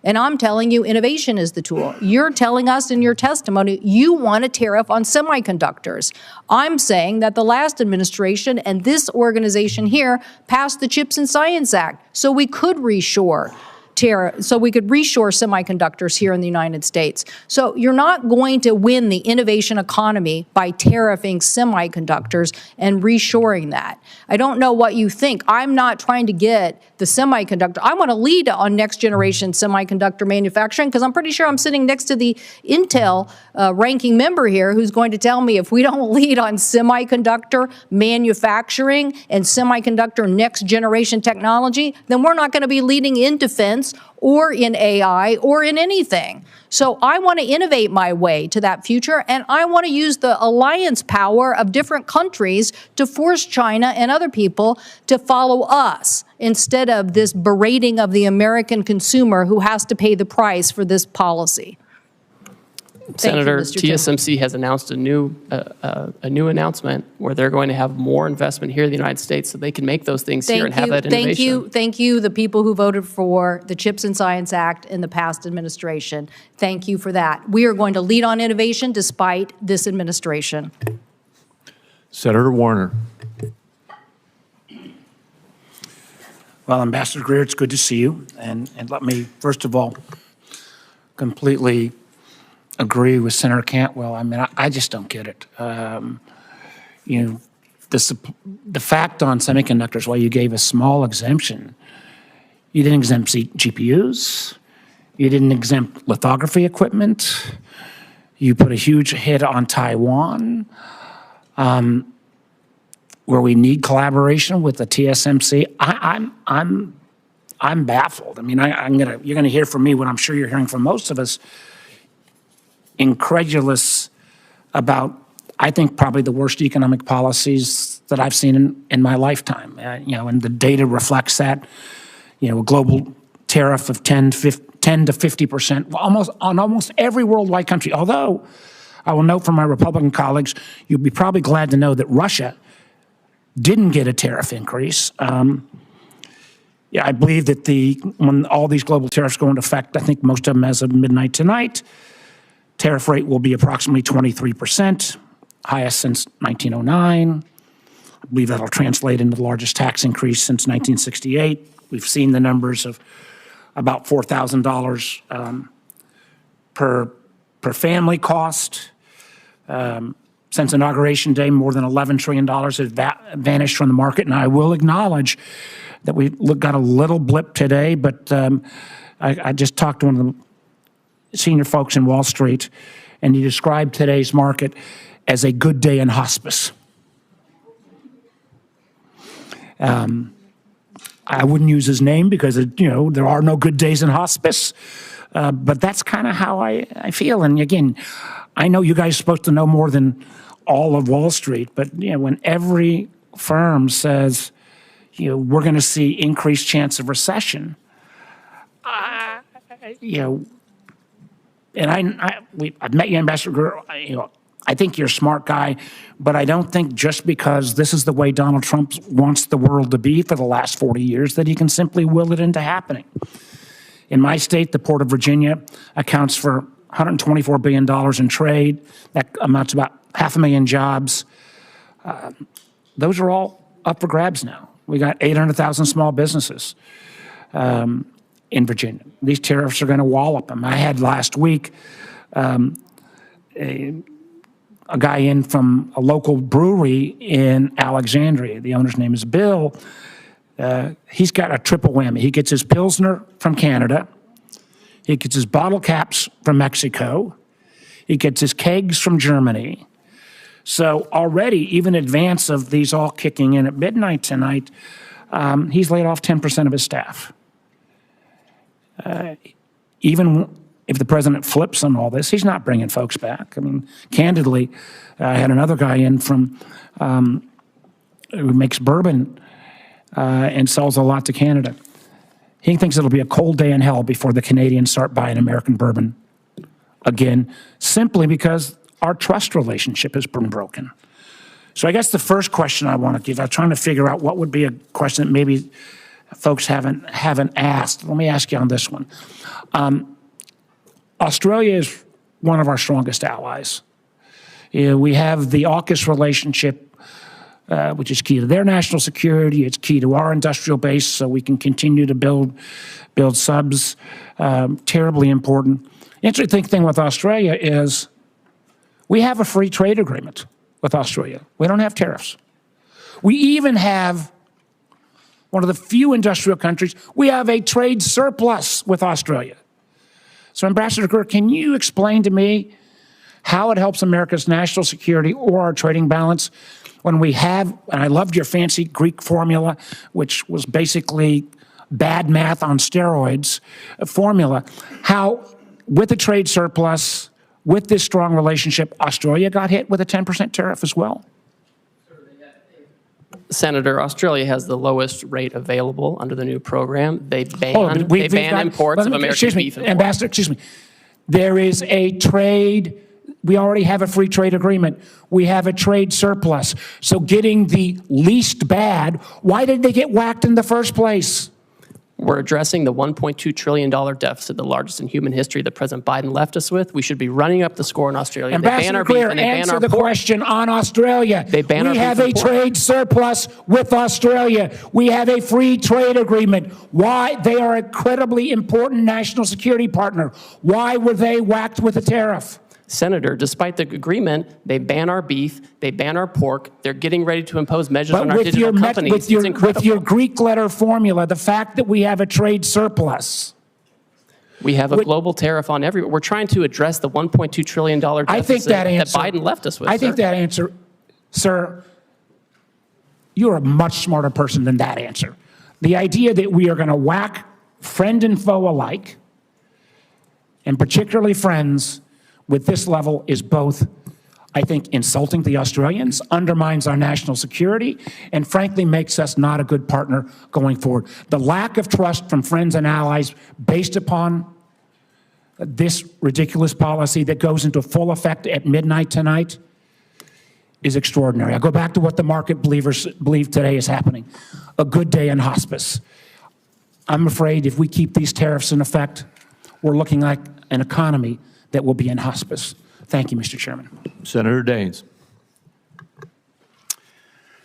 And I'm telling you innovation is the tool. You're telling us in your testimony you want a tariff on semiconductors. I'm saying that the last administration and this organization here passed the Chips and Science Act so we could reshore semiconductors here in the United States. So you're not going to win the innovation economy by tariffing semiconductors and reshoring that. I don't know what you think. I'm not trying to get the semiconductor. I want to lead on next generation semiconductor manufacturing because I'm pretty sure I'm sitting next to the Intel ranking member here who's going to tell me if we don't lead on semiconductor manufacturing and semiconductor next generation technology, then we're not going to be leading in defense or in AI or in anything. So I want to innovate my way to that future, and I want to use the alliance power of different countries to force China and other people to follow us instead of this berating of the American consumer who has to pay the price for this policy. Senator, TSMC has announced a new announcement where they're going to have more investment here in the United States so they can make those things here and have that innovation. Thank you, the people who voted for the Chips and Science Act in the past administration. Thank you for that. We are going to lead on innovation despite this administration. Senator Warner. Well, Ambassador Greer, it's good to see you. And let me, first of all, completely agree with Senator Cantwell. I mean, I just don't get it. The fact on semiconductors, while you gave a small exemption, you didn't exempt GPUs, you didn't exempt lithography equipment, you put a huge hit on Taiwan, where we need collaboration with the TSMC. I'm baffled. I mean, you're gonna hear from me what I'm sure you're hearing from most of us, incredulous about, I think, probably the worst economic policies that I've seen in my lifetime. And the data reflects that. A global tariff of 10 to 50%, on almost every worldwide country. Although, I will note from my Republican colleagues, you'll be probably glad to know that Russia didn't get a tariff increase. I believe that when all these global tariffs go into effect, I think most of them as of midnight tonight, tariff rate will be approximately 23%, highest since 1909. I believe that'll translate into the largest tax increase since 1968. We've seen the numbers of about $4,000 per family cost. Since Inauguration Day, more than $11 trillion has vanished from the market. And I will acknowledge that we got a little blip today, but I just talked to one of the senior folks in Wall Street, and he described today's market as a good day in hospice. I wouldn't use his name because, there are no good days in hospice, but that's kind of how I feel. And again, I know you guys are supposed to know more than all of Wall Street, but when every firm says, we're going to see increased chance of recession, and I've met you, Ambassador Greer. I think you're a smart guy, but I don't think just because this is the way Donald Trump wants the world to be for the last 40 years that he can simply will it into happening. In my state, the Port of Virginia accounts for $124 billion in trade. That amounts to about 500,000 jobs. those are all up for grabs now. We got 800,000 small businesses in Virginia. These tariffs are going to wallop them. I had last week a guy in from a local brewery in Alexandria. The owner's name is Bill. He's got a triple whammy. He gets his Pilsner from Canada. He gets his bottle caps from Mexico. He gets his kegs from Germany. So already, even in advance of these all kicking in at midnight tonight, he's laid off 10% of his staff. Even if the president flips on all this, he's not bringing folks back. I mean, candidly, I had another guy in from who makes bourbon and sells a lot to Canada. He thinks it'll be a cold day in hell before the Canadians start buying American bourbon again, simply because our trust relationship has been broken. So I guess the first question I want to give, I'm trying to figure out what would be a question that maybe folks haven't asked. Let me ask you on this one. Australia is one of our strongest allies. We have the AUKUS relationship, which is key to their national security. It's key to our industrial base, so we can continue to build subs. Terribly important. Interesting thing with Australia is we have a free trade agreement with Australia. We don't have tariffs. We even have one of the few industrial countries, we have a trade surplus with Australia. So Ambassador Greer, can you explain to me how it helps America's national security or our trading balance when we have, and I loved your fancy Greek formula, which was basically bad math on steroids formula, how with a trade surplus, with this strong relationship, Australia got hit with a 10% tariff as well? Senator, Australia has the lowest rate available under the new program. They ban imports of American beef and pork. Ambassador, excuse me. There is a trade, we already have a free trade agreement. We have a trade surplus. So getting the least bad, why did they get whacked in the first place? We're addressing the $1.2 trillion deficit, the largest in human history that President Biden left us with. We should be running up the score in Australia. Ambassador Greer, answer the question on Australia. We have a trade surplus with Australia. We have a free trade agreement. Why? They are an incredibly important national security partner. Why were they whacked with a tariff? Senator, despite the agreement, they ban our beef, they ban our pork. They're getting ready to impose measures on our digital companies. It's incredible. With your Greek letter formula, the fact that we have a trade surplus. We have a global tariff on everyone. We're trying to address the $1.2 trillion deficit that Biden left us with. I think that answer, sir, you're a much smarter person than that answer. The idea that we are going to whack friend and foe alike, and particularly friends, with this level is both, I think, insulting the Australians, undermines our national security, and frankly makes us not a good partner going forward. The lack of trust from friends and allies based upon this ridiculous policy that goes into full effect at midnight tonight is extraordinary. I go back to what the market believers believe today is happening. A good day in hospice. I'm afraid if we keep these tariffs in effect, we're looking like an economy that will be in hospice. Thank you, Mr. Chairman. Senator Daines.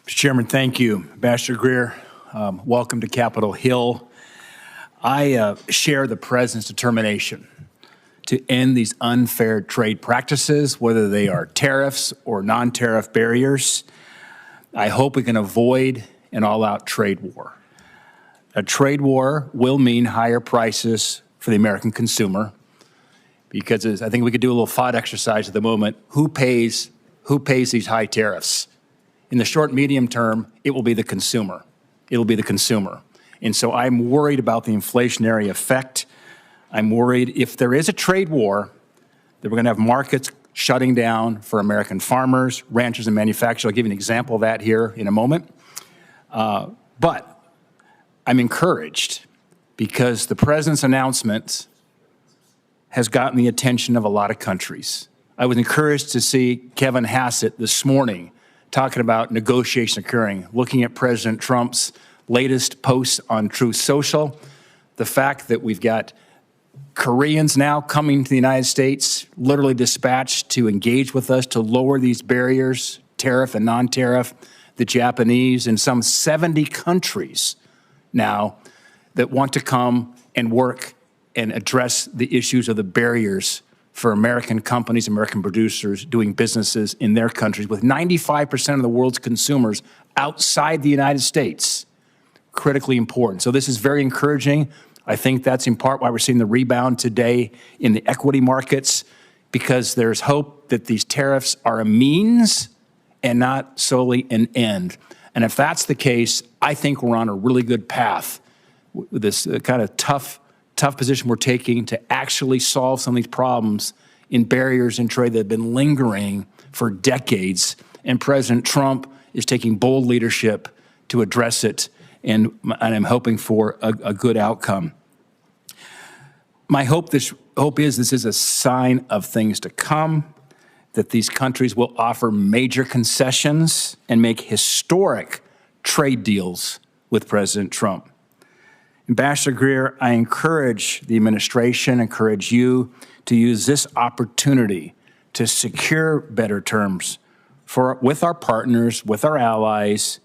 Mr. Chairman, thank you. Ambassador Greer, welcome to Capitol Hill. I share the President's determination to end these unfair trade practices, whether they are tariffs or non-tariff barriers. I hope we can avoid an all-out trade war. A trade war will mean higher prices for the American consumer, because I think we could do a little thought exercise at the moment. Who pays these high tariffs? In the short, medium term, it will be the consumer. It'll be the consumer. And so I'm worried about the inflationary effect. I'm worried if there is a trade war, that we're going to have markets shutting down for American farmers, ranchers, and manufacturers. I'll give you an example of that here in a moment. But I'm encouraged because the President's announcements has gotten the attention of a lot of countries. I was encouraged to see Kevin Hassett this morning talking about negotiation occurring, looking at President Trump's latest posts on Truth Social, the fact that we've got Koreans now coming to the United States, literally dispatched to engage with us to lower these barriers, tariff and non-tariff. the Japanese, and some 70 countries now that want to come and work and address the issues of the barriers for American companies, American producers doing businesses in their countries with 95% of the world's consumers outside the United States. Critically important. So this is very encouraging. I think that's in part why we're seeing the rebound today in the equity markets, because there's hope that these tariffs are a means and not solely an end. And if that's the case, I think we're on a really good path with this kind of tough position we're taking to actually solve some of these problems in barriers in trade that have been lingering for decades. And President Trump is taking bold leadership to address it, and I'm hoping for a good outcome. My hope this is a sign of things to come, that these countries will offer major concessions and make historic trade deals with President Trump. Ambassador Greer, I encourage the administration, encourage you to use this opportunity to secure better terms with our partners, with our allies,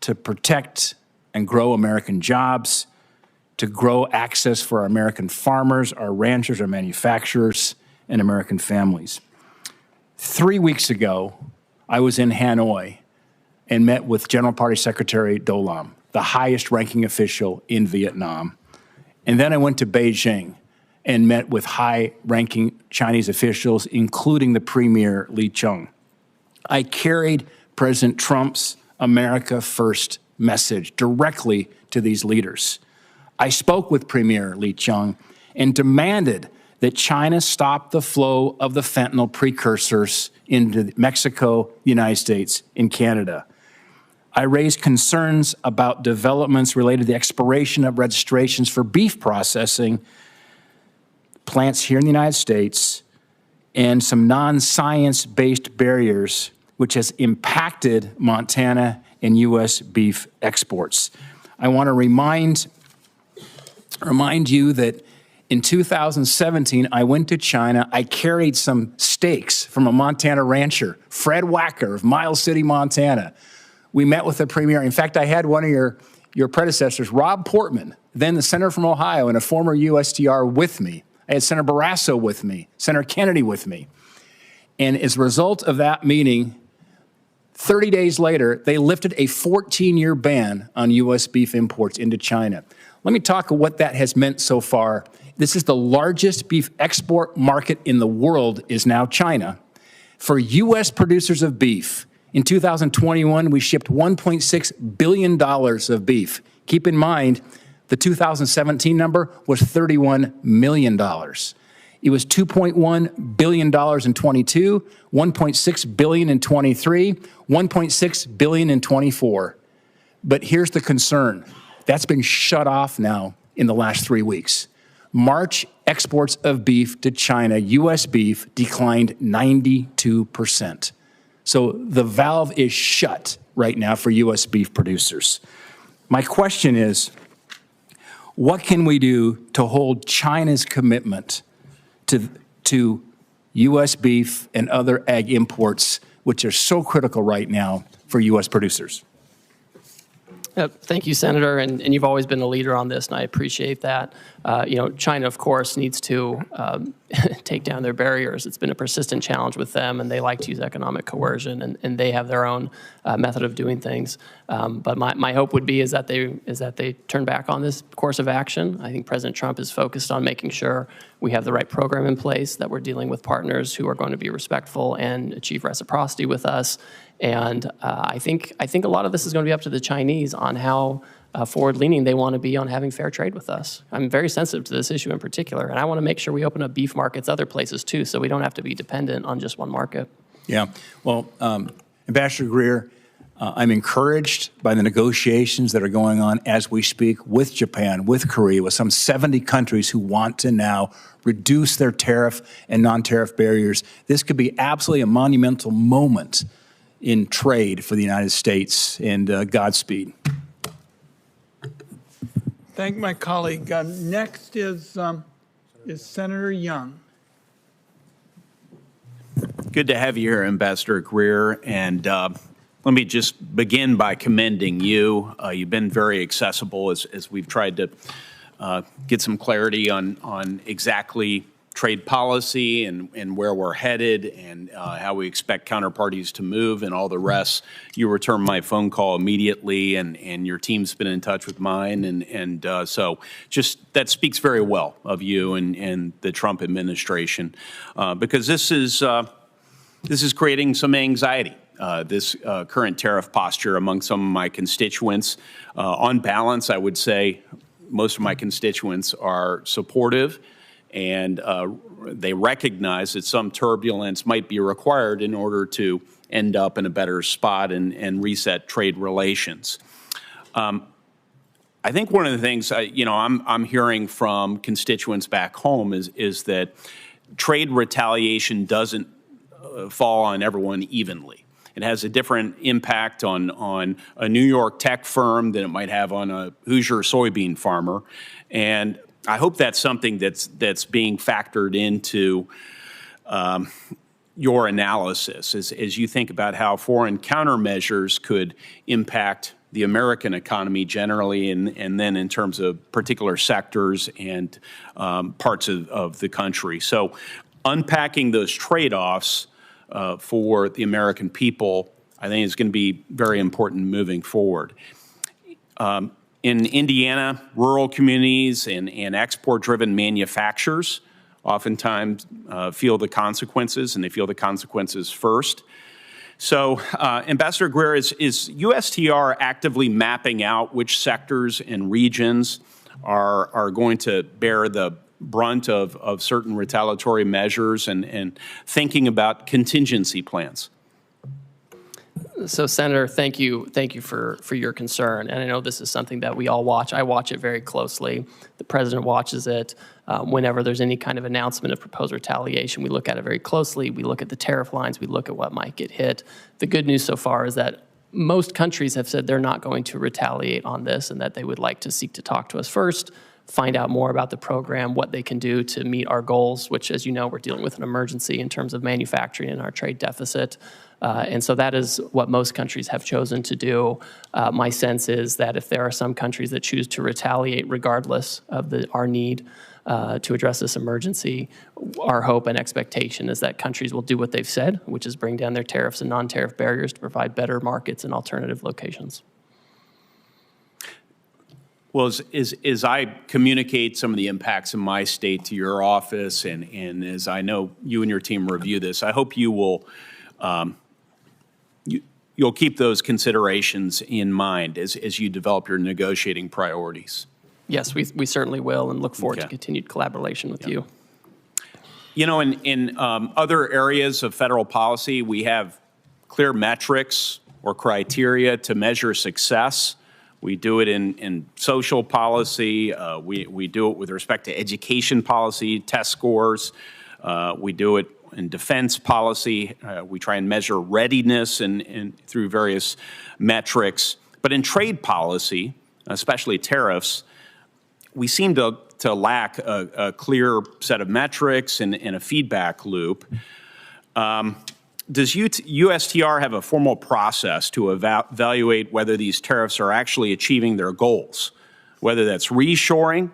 to protect and grow American jobs, to grow access for our American farmers, our ranchers, our manufacturers, and American families. 3 weeks ago, I was in Hanoi and met with General Party Secretary Do Lam, the highest ranking official in Vietnam. And then I went to Beijing and met with high ranking Chinese officials, including the Premier Li Qiang. I carried President Trump's America First message directly to these leaders. I spoke with Premier Li Qiang and demanded that China stop the flow of the fentanyl precursors into Mexico, the United States, and Canada. I raised concerns about developments related to the expiration of registrations for beef processing plants here in the United States and some non-science-based barriers which has impacted Montana and U.S. beef exports. I want to remind you that in 2017, I went to China. I carried some steaks from a Montana rancher, Fred Wacker of Miles City, Montana. We met with the premier. In fact, I had one of your predecessors, Rob Portman, then the senator from Ohio and a former USTR with me. I had Senator Barrasso with me, Senator Kennedy with me. And as a result of that meeting, 30 days later, they lifted a 14-year ban on U.S. beef imports into China. Let me talk about what that has meant so far. This is the largest beef export market in the world, is now China. For U.S. producers of beef, in 2021, we shipped $1.6 billion of beef. Keep in mind, the 2017 number was $31 million. It was $2.1 billion in 22, $1.6 billion in 23, $1.6 billion in 24. But here's the concern. That's been shut off now in the last 3 weeks. March exports of beef to China, U.S. beef, declined 92%. So the valve is shut right now for U.S. beef producers. My question is, what can we do to hold China's commitment to U.S. beef and other ag imports, which are so critical right now for U.S. producers? Thank you, Senator, and you've always been a leader on this, and I appreciate that. China, of course, needs to take down their barriers. It's been a persistent challenge with them, and they like to use economic coercion, and they have their own method of doing things. But my hope would be is that they turn back on this course of action. I think President Trump is focused on making sure we have the right program in place, that we're dealing with partners who are going to be respectful and achieve reciprocity with us. And I think a lot of this is going to be up to the Chinese on how forward-leaning they want to be on having fair trade with us. I'm very sensitive to this issue in particular, and I want to make sure we open up beef markets other places too, so we don't have to be dependent on just one market. Yeah. Well, Ambassador Greer, I'm encouraged by the negotiations that are going on as we speak with Japan, with Korea, with some 70 countries who want to now reduce their tariff and non-tariff barriers. This could be absolutely a monumental moment in trade for the United States, and Godspeed. Thank my colleague. Next is Senator Young. Good to have you here, Ambassador Greer. And Let me just begin by commending you. You've been very accessible as we've tried to get some clarity on exactly trade policy and where we're headed and how we expect counterparties to move and all the rest. You returned my phone call immediately, and your team's been in touch with mine, and so just that speaks very well of you and the Trump administration, because this is creating some anxiety. This current tariff posture among some of my constituents. On balance, I would say most of my constituents are supportive, and they recognize that some turbulence might be required in order to end up in a better spot and reset trade relations. I think one of the things I'm hearing from constituents back home is that trade retaliation doesn't fall on everyone evenly. It has a different impact on a New York tech firm than it might have on a Hoosier soybean farmer. And I hope that's something that's being factored into your analysis as you think about how foreign countermeasures could impact the American economy generally, and then in terms of particular sectors and parts of the country. So unpacking those trade-offs for the American people, I think is going to be very important moving forward. In Indiana, rural communities and export-driven manufacturers oftentimes feel the consequences, and they feel the consequences first. So, Ambassador Greer, is USTR actively mapping out which sectors and regions are going to bear the brunt of certain retaliatory measures and thinking about contingency plans? So, Senator, thank you for your concern. And I know this is something that we all watch. I watch it very closely. The president watches it. Whenever there's any kind of announcement of proposed retaliation, we look at it very closely. We look at the tariff lines. We look at what might get hit. The good news so far is that most countries have said they're not going to retaliate on this and that they would like to seek to talk to us first, find out more about the program, what they can do to meet our goals, which, as you know, we're dealing with an emergency in terms of manufacturing and our trade deficit. And so that is what most countries have chosen to do. My sense is that if there are some countries that choose to retaliate regardless of our need to address this emergency, our hope and expectation is that countries will do what they've said, which is bring down their tariffs and non-tariff barriers to provide better markets and alternative locations. Well, as I communicate some of the impacts in my state to your office, and as I know you and your team review this, I hope you will you'll keep those considerations in mind as you develop your negotiating priorities. Yes, we certainly will, and look forward to continued collaboration with you. You know, in other areas of federal policy, we have clear metrics or criteria to measure success. We do it in social policy. We do it with respect to education policy, test scores. We do it in defense policy. We try and measure readiness and through various metrics. But in trade policy, especially tariffs, we seem to lack a clear set of metrics and a feedback loop. Does USTR have a formal process to evaluate whether these tariffs are actually achieving their goals, whether that's reshoring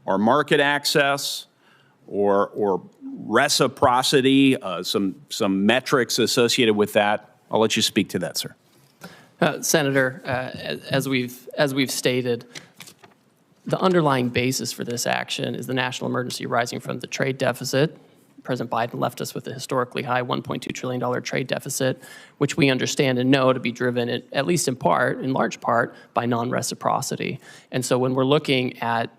or market access or reciprocity, some metrics associated with that? I'll let you speak to that, sir. Senator, as we've stated, the underlying basis for this action is the national emergency arising from the trade deficit. President Biden left us with a historically high $1.2 trillion trade deficit, which we understand and know to be driven, at least in large part, by non-reciprocity. And so when we're looking at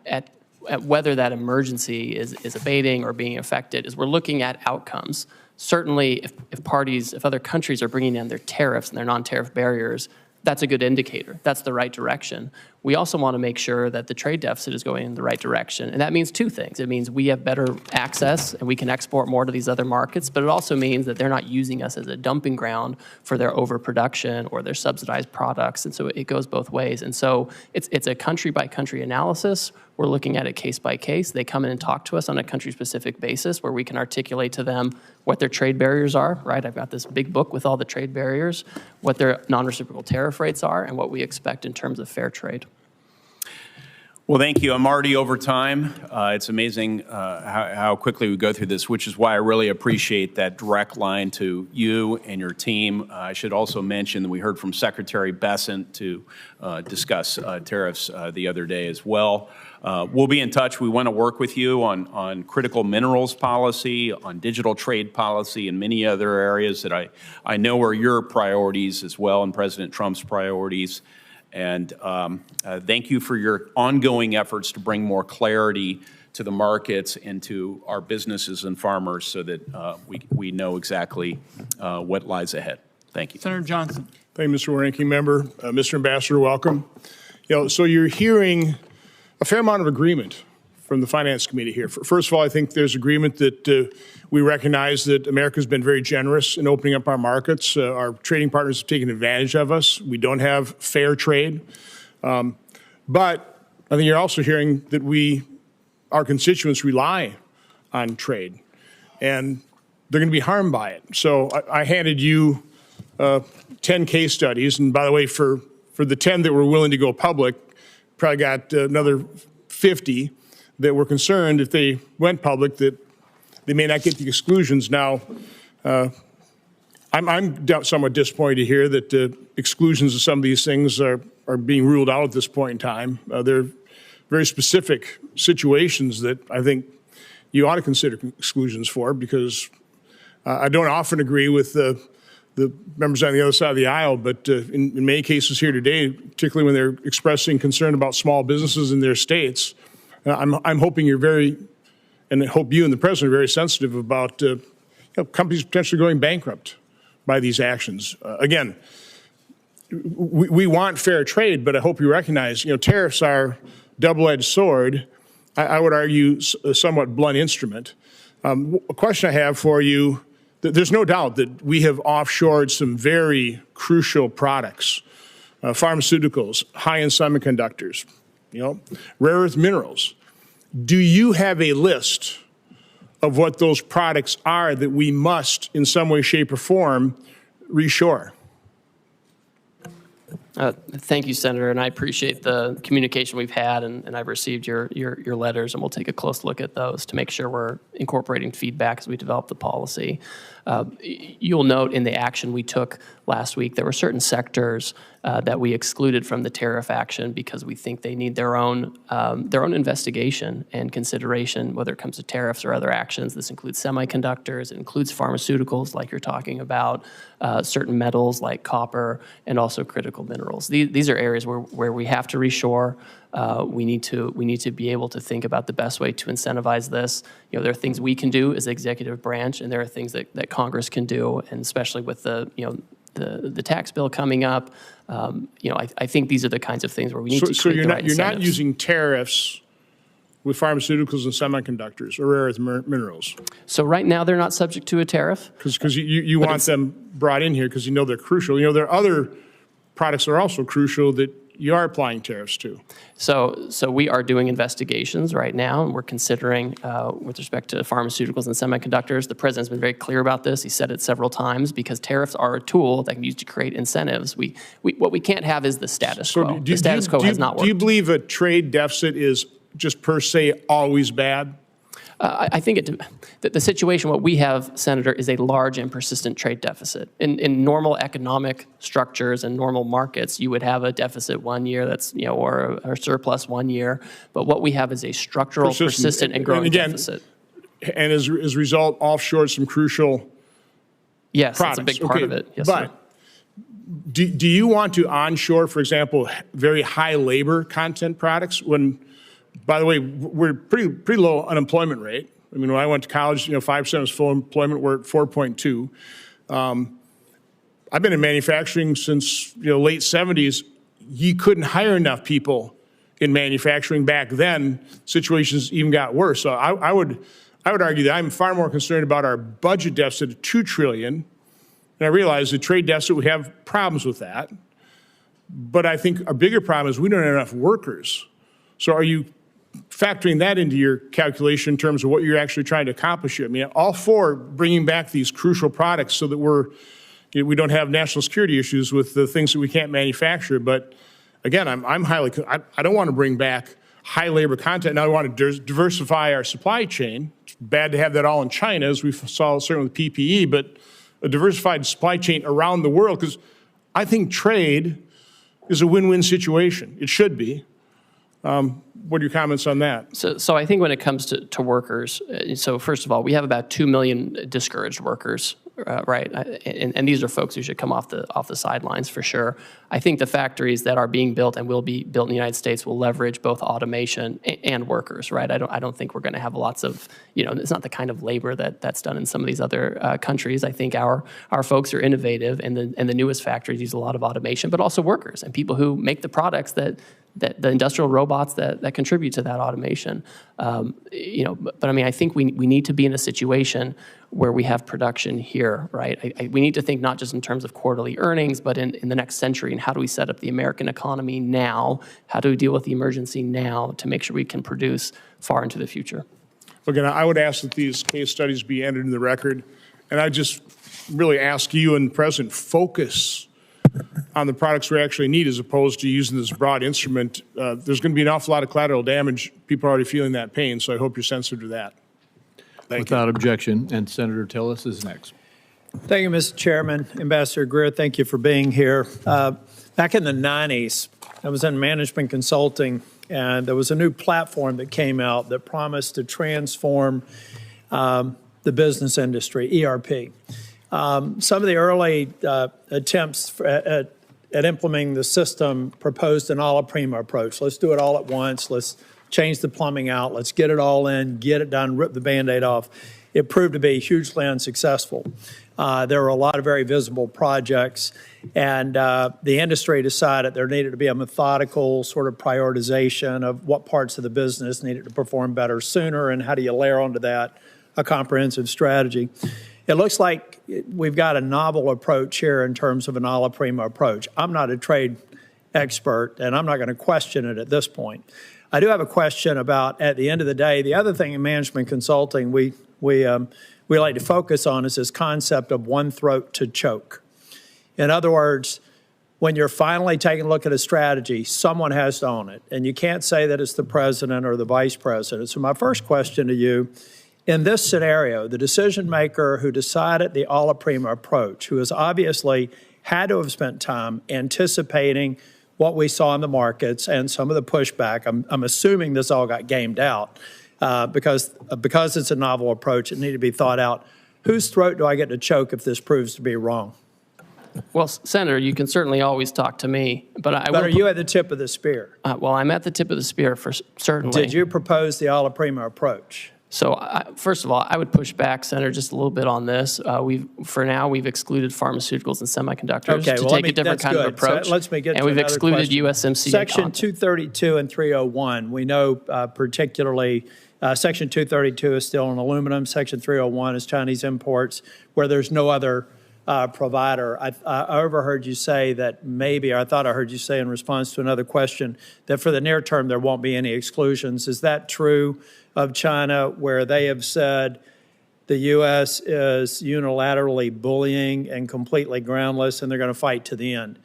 whether that emergency is abating or being affected, is we're looking at outcomes. Certainly, if other countries are bringing down their tariffs and their non-tariff barriers, that's a good indicator. That's the right direction. We also want to make sure that the trade deficit is going in the right direction. And that means two things. It means we have better access and we can export more to these other markets, but it also means that they're not using us as a dumping ground for their overproduction or their subsidized products. And so it goes both ways. And so it's a country by country analysis. We're looking at it case by case. They come in and talk to us on a country-specific basis where we can articulate to them what their trade barriers are, right? I've got this big book with all the trade barriers, what their non-reciprocal tariff rates are, and what we expect in terms of fair trade. Well, thank you. I'm already over time. It's amazing how quickly we go through this, which is why I really appreciate that direct line to you and your team. I should also mention that we heard from Secretary Bessent to discuss tariffs the other day as well. We'll be in touch. We want to work with you on critical minerals policy, on digital trade policy, and many other areas that I know are your priorities as well, and President Trump's priorities. And thank you for your ongoing efforts to bring more clarity to the markets and to our businesses and farmers so that we know exactly what lies ahead. Thank you. Senator Johnson. Thank you, Mr. Ranking Member. Mr. Ambassador, welcome. So you're hearing a fair amount of agreement from the Finance Committee here. First of all, I think there's agreement that we recognize that America's been very generous in opening up our markets. Our trading partners have taken advantage of us. We don't have fair trade. But I think you're also hearing that our constituents rely on trade, and they're going to be harmed by it. So I handed you 10 case studies, and by the way, for the 10 that were willing to go public, probably got another 50 that were concerned if they went public that they may not get the exclusions. Now, I'm somewhat disappointed to hear that exclusions of some of these things are being ruled out at this point in time. They're very specific situations that I think you ought to consider exclusions for, because I don't often agree with the members on the other side of the aisle, but in many cases here today, particularly when they're expressing concern about small businesses in their states, I'm hoping you're and I hope you and the President are very sensitive about companies potentially going bankrupt by these actions. Again, we want fair trade, but I hope you recognize, tariffs are double-edged sword. I would argue a somewhat blunt instrument. A question I have for you, there's no doubt that we have offshored some very crucial products, pharmaceuticals, high-end semiconductors, rare earth minerals. Do you have a list of what those products are that we must, in some way, shape, or form, reshore? Thank you, Senator, and I appreciate the communication we've had, and I've received your letters, and we'll take a close look at those to make sure we're incorporating feedback as we develop the policy. You'll note in the action we took last week, there were certain sectors that we excluded from the tariff action because we think they need their own investigation and consideration, whether it comes to tariffs or other actions. This includes semiconductors, it includes pharmaceuticals, like you're talking about, certain metals like copper, and also critical minerals. These are areas where we have to reshore. We need to be able to think about the best way to incentivize this. There are things we can do as the executive branch, and there are things that Congress can do, and especially with the tax bill coming up. I think these are the kinds of things where we need to create the right incentives. So you're not using tariffs with pharmaceuticals and semiconductors or rare earth minerals? So right now they're not subject to a tariff. Because you want them brought in here because they're crucial. There are other products that are also crucial that you are applying tariffs to. So we are doing investigations right now, and we're considering, with respect to pharmaceuticals and semiconductors, the President's been very clear about this. He said it several times, because tariffs are a tool that can be used to create incentives. What we can't have is the status quo. The status quo has not worked. Do you believe a trade deficit is just per se always bad? I think the situation, what we have, Senator, is a large and persistent trade deficit. In normal economic structures and normal markets, you would have a deficit one year that's, or a surplus one year. But what we have is a structural, persistent and growing deficit. And as a result, offshore some crucial products. That's a big part of it. Yes, but sir. Do you want to onshore, for example, very high labor content products when, by the way, we're pretty low unemployment rate. I mean, when I went to college, 5% was full employment. We're at 4.2. I've been in manufacturing since late 70s. You couldn't hire enough people in manufacturing back then. Situations even got worse. So I would argue that I'm far more concerned about our budget deficit of $2 trillion. And I realize the trade deficit, we have problems with that. But I think a bigger problem is we don't have enough workers. So are you factoring that into your calculation in terms of what you're actually trying to accomplish here. I mean, all for bringing back these crucial products so that we don't have national security issues with the things that we can't manufacture. But again, I don't want to bring back high labor content. Now I want to diversify our supply chain. It's bad to have that all in China, as we saw certainly with PPE, but a diversified supply chain around the world, because I think trade is a win-win situation. It should be. What are your comments on that? So I think when it comes to workers, so first of all, we have about 2 million discouraged workers, right? And these are folks who should come off the sidelines for sure. I think the factories that are being built and will be built in the United States will leverage both automation and workers, right? I don't think we're going to have lots of, it's not the kind of labor that's done in some of these other countries. I think our folks are innovative, and the newest factories use a lot of automation, but also workers and people who make the products that the industrial robots that contribute to that automation. But I mean, I think we need to be in a situation where we have production here, right? We need to think not just in terms of quarterly earnings, but in the next century, and how do we set up the American economy now? How do we deal with the emergency now to make sure we can produce far into the future? Again, I would ask that these case studies be entered in the record, and I just really ask you and the President focus on the products we actually need, as opposed to using this broad instrument. There's going to be an awful lot of collateral damage. People are already feeling that pain, so I hope you're sensitive to that. Without objection, and Senator Tillis is next. Thank you, Mr. Chairman. Ambassador Greer, thank you for being here. Back in the 90s, I was in management consulting, and there was a new platform that came out that promised to transform the business industry, ERP. Some of the early attempts at implementing the system proposed an a la prima approach. Let's do it all at once. Let's change the plumbing out. Let's get it all in, get it done, rip the Band-Aid off. It proved to be hugely unsuccessful. There were a lot of very visible projects, and the industry decided there needed to be a methodical sort of prioritization of what parts of the business needed to perform better sooner, and how do you layer onto that a comprehensive strategy. It looks like we've got a novel approach here in terms of an a la prima approach. I'm not a trade expert, and I'm not going to question it at this point. I do have a question about, at the end of the day, the other thing in management consulting we like to focus on is this concept of one throat to choke. In other words, when you're finally taking a look at a strategy, someone has to own it, and you can't say that it's the president or the vice president. So my first question to you, in this scenario, the decision maker who decided the a la prima approach, who has obviously had to have spent time anticipating what we saw in the markets and some of the pushback, I'm assuming this all got gamed out because it's a novel approach, it needed to be thought out. Whose throat do I get to choke if this proves to be wrong? Well, Senator, you can certainly always talk to me, but are you at the tip of the spear? Well, I'm at the tip of the spear, certainly. Did you propose the a la prima approach? So first of all, I would push back, Senator, just a little bit on this. For now, we've excluded pharmaceuticals and semiconductors to take a different kind of approach. So let's get and to we've another excluded question. USMCA. Section 232 and 301, we know particularly Section 232 is still on aluminum. Section 301 is Chinese imports, where there's no other provider. I overheard you say that maybe, or I thought I heard you say in response to another question, that for the near term there won't be any exclusions. Is that true of China, where they have said the U.S. is unilaterally bullying and completely groundless and they're going to fight to the end?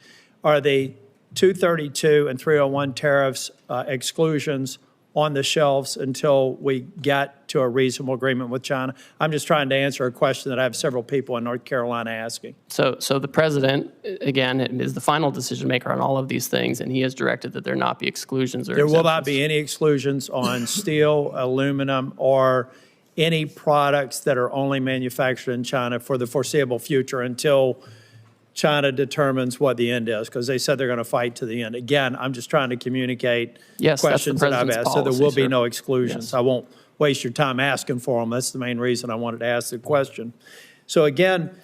Are the 232 and 301 tariffs exclusions on the shelves until we get to a reasonable agreement with China? I'm just trying to answer a question that I have several people in North Carolina asking. So the president, again, is the final decision maker on all of these things, and he has directed that there not be exclusions or There exemptions. will not be any exclusions on steel, aluminum, or any products that are only manufactured in China for the foreseeable future until China determines what the end is, because they said they're going to fight to the end. Again, I'm just trying to communicate questions that I've asked, so there will be no exclusions. Yes. I won't waste your time asking for them. That's the main reason I wanted to ask the question. So again,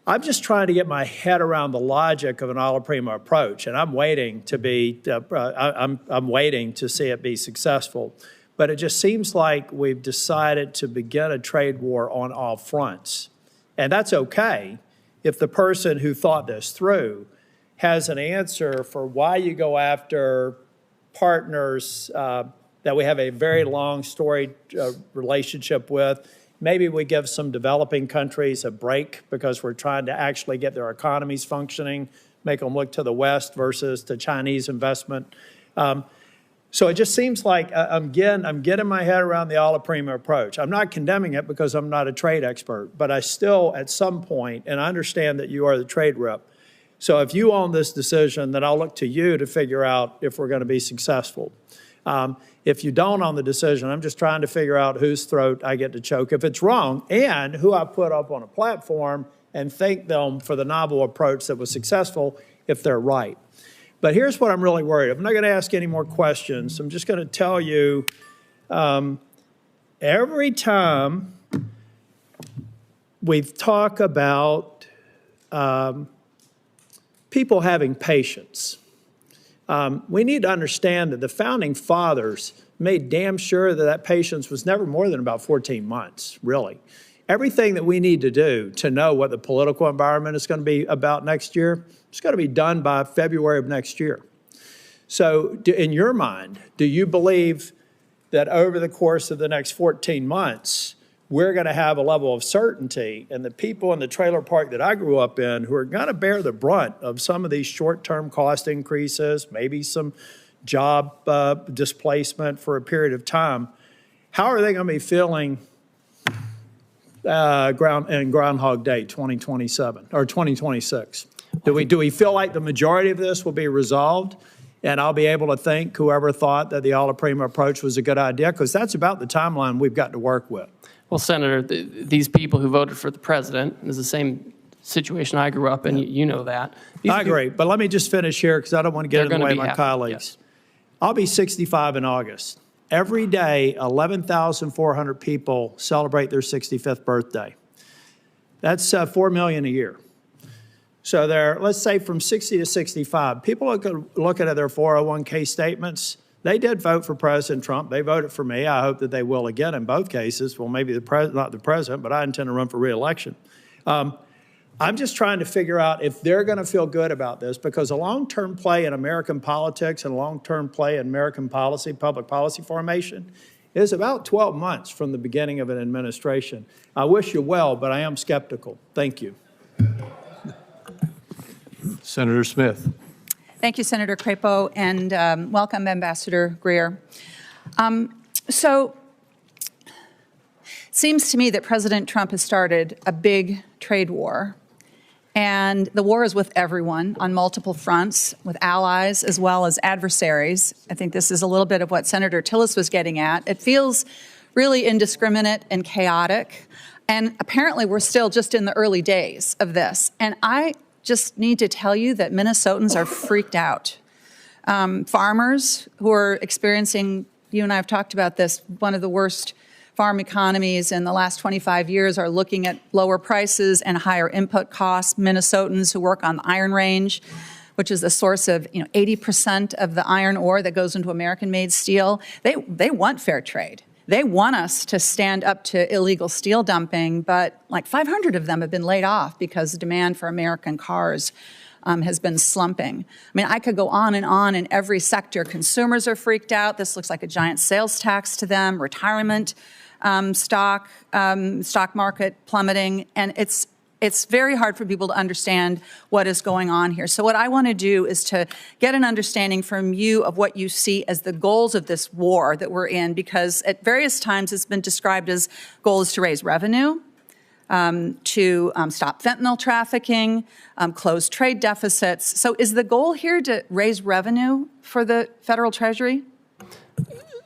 I'm just trying to get my head around the logic of an a la prima approach, and I'm waiting to be, I'm waiting to see it be successful. But it just seems like we've decided to begin a trade war on all fronts, and that's okay if the person who thought this through has an answer for why you go after partners that that we have a very long storied relationship with. Maybe we give some developing countries a break because we're trying to actually get their economies functioning, make them look to the West versus to Chinese investment. So it just seems like I'm getting my head around the a la prima approach. I'm not condemning it because I'm not a trade expert, but I still, at some point, and I understand that you are the trade rep, so if you own this decision, then I'll look to you to figure out if we're going to be successful. If you don't own the decision, I'm just trying to figure out whose throat I get to choke if it's wrong, and who I put up on a platform and thank them for the novel approach that was successful if they're right. But here's what I'm really worried. I'm not going to ask any more questions. I'm just going to tell you, every time we talk about people having patience, we need to understand that the Founding Fathers made damn sure that that patience was never more than about 14 months, really. Everything that we need to do to know what the political environment is going to be about next year, it's going to be done by February of next year. So in your mind, do you believe that over the course of the next 14 months, we're going to have a level of certainty, and the people in the trailer park that I grew up in who are going to bear the brunt of some of these short-term cost increases, maybe some job displacement for a period of time, how are they going to be feeling Groundhog Day 2027 or 2026? Do we feel like the majority of this will be resolved and I'll be able to thank whoever thought that the a la prima approach was a good idea? Because that's about the timeline we've got to work with. Well, Senator, these people who voted for the president is the same situation I grew up in. You know that. I agree. But let me just finish here because I don't want to get in the way of my colleagues. Yes. I'll be 65 in August. Every day, 11,400 people celebrate their 65th birthday. That's 4 million a year. So let's say from 60 to 65, people are looking at their 401k statements. They did vote for President Trump. They voted for me. I hope that they will again in both cases. Well, maybe not the president, but I intend to run for re-election. I'm just trying to figure out if they're going to feel good about this, because a long-term play in American politics and a long-term play in American policy, public policy formation, is about 12 months from the beginning of an administration. I wish you well, but I am skeptical. Thank you. Senator Smith. Thank you, Senator Crapo, and welcome, Ambassador Greer. So it seems to me that President Trump has started a big trade war, and the war is with everyone on multiple fronts, with allies as well as adversaries. I think this is a little bit of what Senator Tillis was getting at. It feels really indiscriminate and chaotic, and apparently we're still just in the early days of this. And I just need to tell you that Minnesotans are freaked out. Farmers who are experiencing, you and I have talked about this, one of the worst farm economies in the last 25 years are looking at lower prices and higher input costs. Minnesotans who work on the Iron Range, which is the source of 80% of the iron ore that goes into American-made steel, they want fair trade. They want us to stand up to illegal steel dumping, but like 500 of them have been laid off because the demand for American cars has been slumping. I mean, I could go on in every sector. Consumers are freaked out. This looks like a giant sales tax to them. Retirement stock market plummeting, and it's very hard for people to understand what is going on here. So what I want to do is to get an understanding from you of what you see as the goals of this war that we're in, because at various times it's been described as goals to raise revenue, to stop fentanyl trafficking, close trade deficits. So is the goal here to raise revenue for the federal treasury?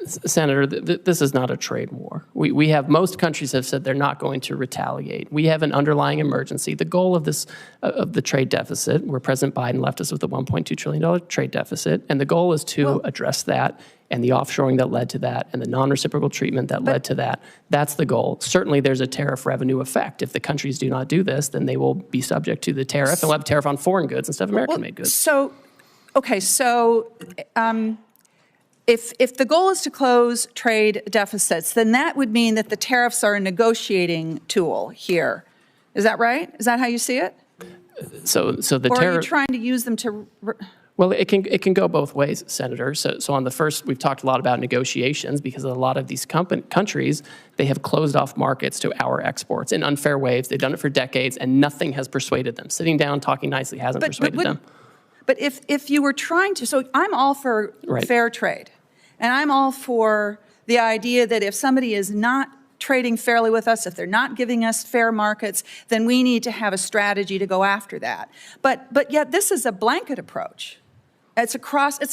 Senator, this is not a trade war. We have, most countries have said they're not going to retaliate. We have an underlying emergency. The goal of the trade deficit, where President Biden left us with a $1.2 trillion trade deficit, and the goal is to address that, and the offshoring that led to that, and the non-reciprocal treatment that led to that. That's the goal. Certainly there's a tariff revenue effect. If the countries do not do this, then they will be subject to the tariff, and we'll have a tariff on foreign goods instead of American-made goods. If the goal is to close trade deficits, then that would mean that the tariffs are a negotiating tool here. Is that right? Is that how you see it? So the or tariff. are you trying to use them to? Well, it can go both ways, Senator. So on the first, we've talked a lot about negotiations because a lot of these countries, they have closed off markets to our exports in unfair ways. They've done it for decades, and nothing has persuaded them. Sitting down, talking nicely hasn't persuaded them. But if you were trying to, so I'm all for fair trade, and I'm all for the idea that if somebody is not trading fairly with us, if they're not giving us fair markets, then we need to have a strategy to go after that. But yet this is a blanket approach. It's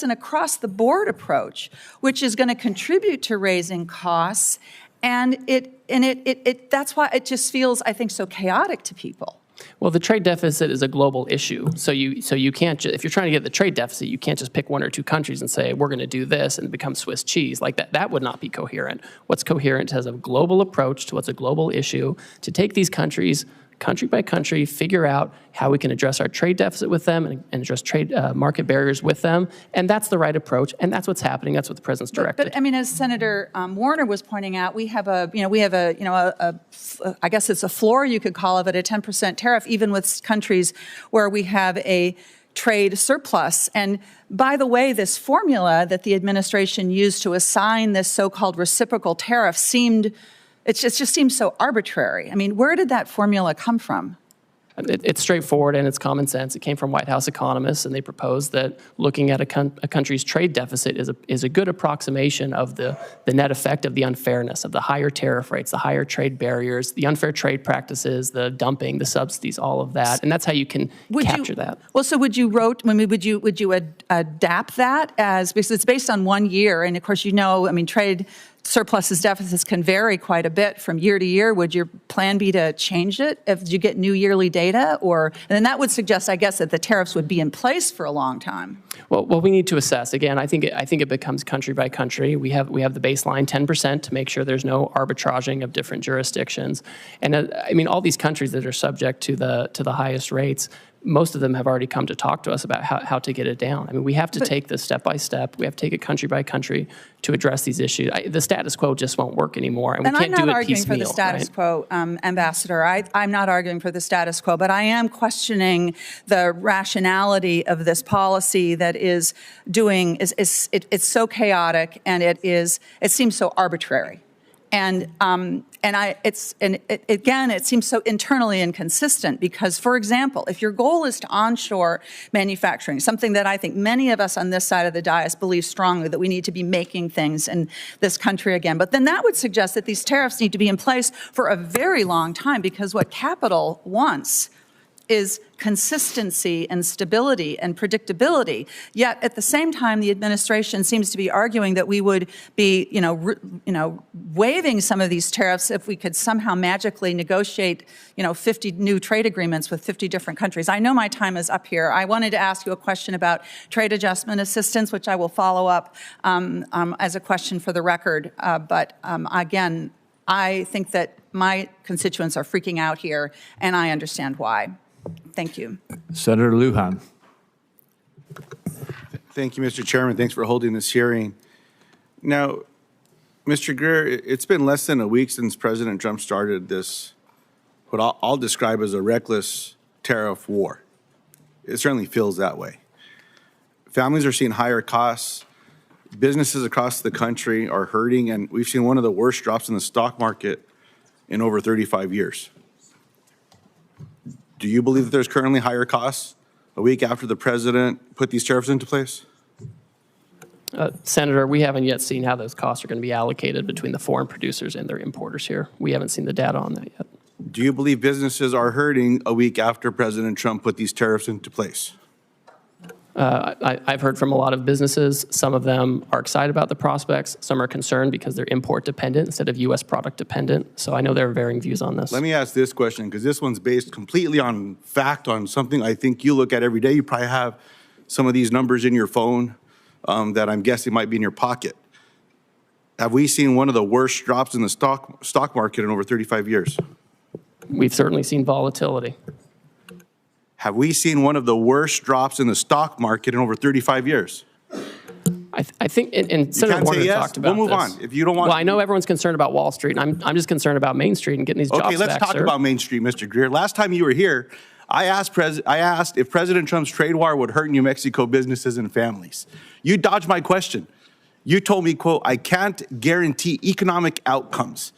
an across-the-board approach, which is going to contribute to raising costs, and that's why it just feels, I think, so chaotic to people. Well, the trade deficit is a global issue, so you can't if you're trying to get the trade deficit, you can't just pick one or two countries and say we're going to do this and become Swiss cheese like that. That would not be coherent. What's coherent is a global approach to what's a global issue, to take these countries country by country, figure out how we can address our trade deficit with them and address trade market barriers with them, and that's the right approach, and that's what's happening. That's what the president's directed. But I mean, as Senator Warner was pointing out, I guess it's a floor, you could call it, a 10% tariff, even with countries where we have a trade surplus. And by the way, this formula that the administration used to assign this so-called reciprocal tariff it just seems so arbitrary. I mean, where did that formula come from? It's straightforward and it's common sense. It came from White House economists, and they proposed that looking at a country's trade deficit is a good approximation of the net effect of the unfairness, of the higher tariff rates, the higher trade barriers, the unfair trade practices, the dumping, the subsidies, all of that. And that's how you can capture that. Well, so would you adapt that because it's based on 1 year, and of course, trade surpluses, deficits can vary quite a bit from year to year. Would your plan be to change it if you get new yearly data? And then that would suggest, I guess, that the tariffs would be in place for a long time. Well, we need to assess. Again, I think it becomes country by country. We have the baseline 10% to make sure there's no arbitraging of different jurisdictions. And all these countries that are subject to the highest rates, most of them have already come to talk to us about how to get it down. I mean, we have to take this step by step. We have to take it country by country to address these issues. The status quo just won't work anymore, and we can't do it piecemeal. I'm not arguing for the status quo, Ambassador. I'm not arguing for the status quo, but I am questioning the rationality of this policy that is it's so chaotic, and it seems so arbitrary. It seems so internally inconsistent because, for example, if your goal is to onshore manufacturing, something that I think many of us on this side of the dais believe strongly that we need to be making things in this country again, but then that would suggest that these tariffs need to be in place for a very long time because what capital wants is consistency and stability and predictability. Yet at the same time, the administration seems to be arguing that we would be, waiving some of these tariffs if we could somehow magically negotiate, 50 new trade agreements with 50 different countries. I know my time is up here. I wanted to ask you a question about trade adjustment assistance, which I will follow up as a question for the record. Again, I think that my constituents are freaking out here, and I understand why. Thank you. Senator Lujan. Thank you, Mr. Chairman. Thanks for holding this hearing. Now, Mr. Greer, it's been less than a week since President Trump started this, what I'll describe as a reckless tariff war. It certainly feels that way. Families are seeing higher costs. Businesses across the country are hurting, and we've seen one of the worst drops in the stock market in over 35 years. Do you believe that there's currently higher costs a week after the president put these tariffs into place? Senator, we haven't yet seen how those costs are going to be allocated between the foreign producers and their importers here. We haven't seen the data on that yet. Do you believe businesses are hurting a week after President Trump put these tariffs into place? I've heard from a lot of businesses. Some of them are excited about the prospects. Some are concerned because they're import dependent instead of U.S. product dependent. So I know there are varying views on this. Let me ask this question, because this one's based completely on fact, on something I think you look at every day. You probably have some of these numbers in your phone that I'm guessing might be in your pocket. Have we seen one of the worst drops in the stock market in over 35 years? We've certainly seen volatility. Have we seen one of the worst drops in the stock market in over 35 years? I think, and Senator Warner talked about this. We'll move on. If you don't want. Well, I know everyone's concerned about Wall Street, and I'm just concerned about Main Street and getting these jobs back, Okay, let's talk about Main Street, Mr. Greer. Last time you were here, I asked if President Trump's trade war would hurt New Mexico businesses and families. You dodged my question. You told me, quote, I can't guarantee economic outcomes.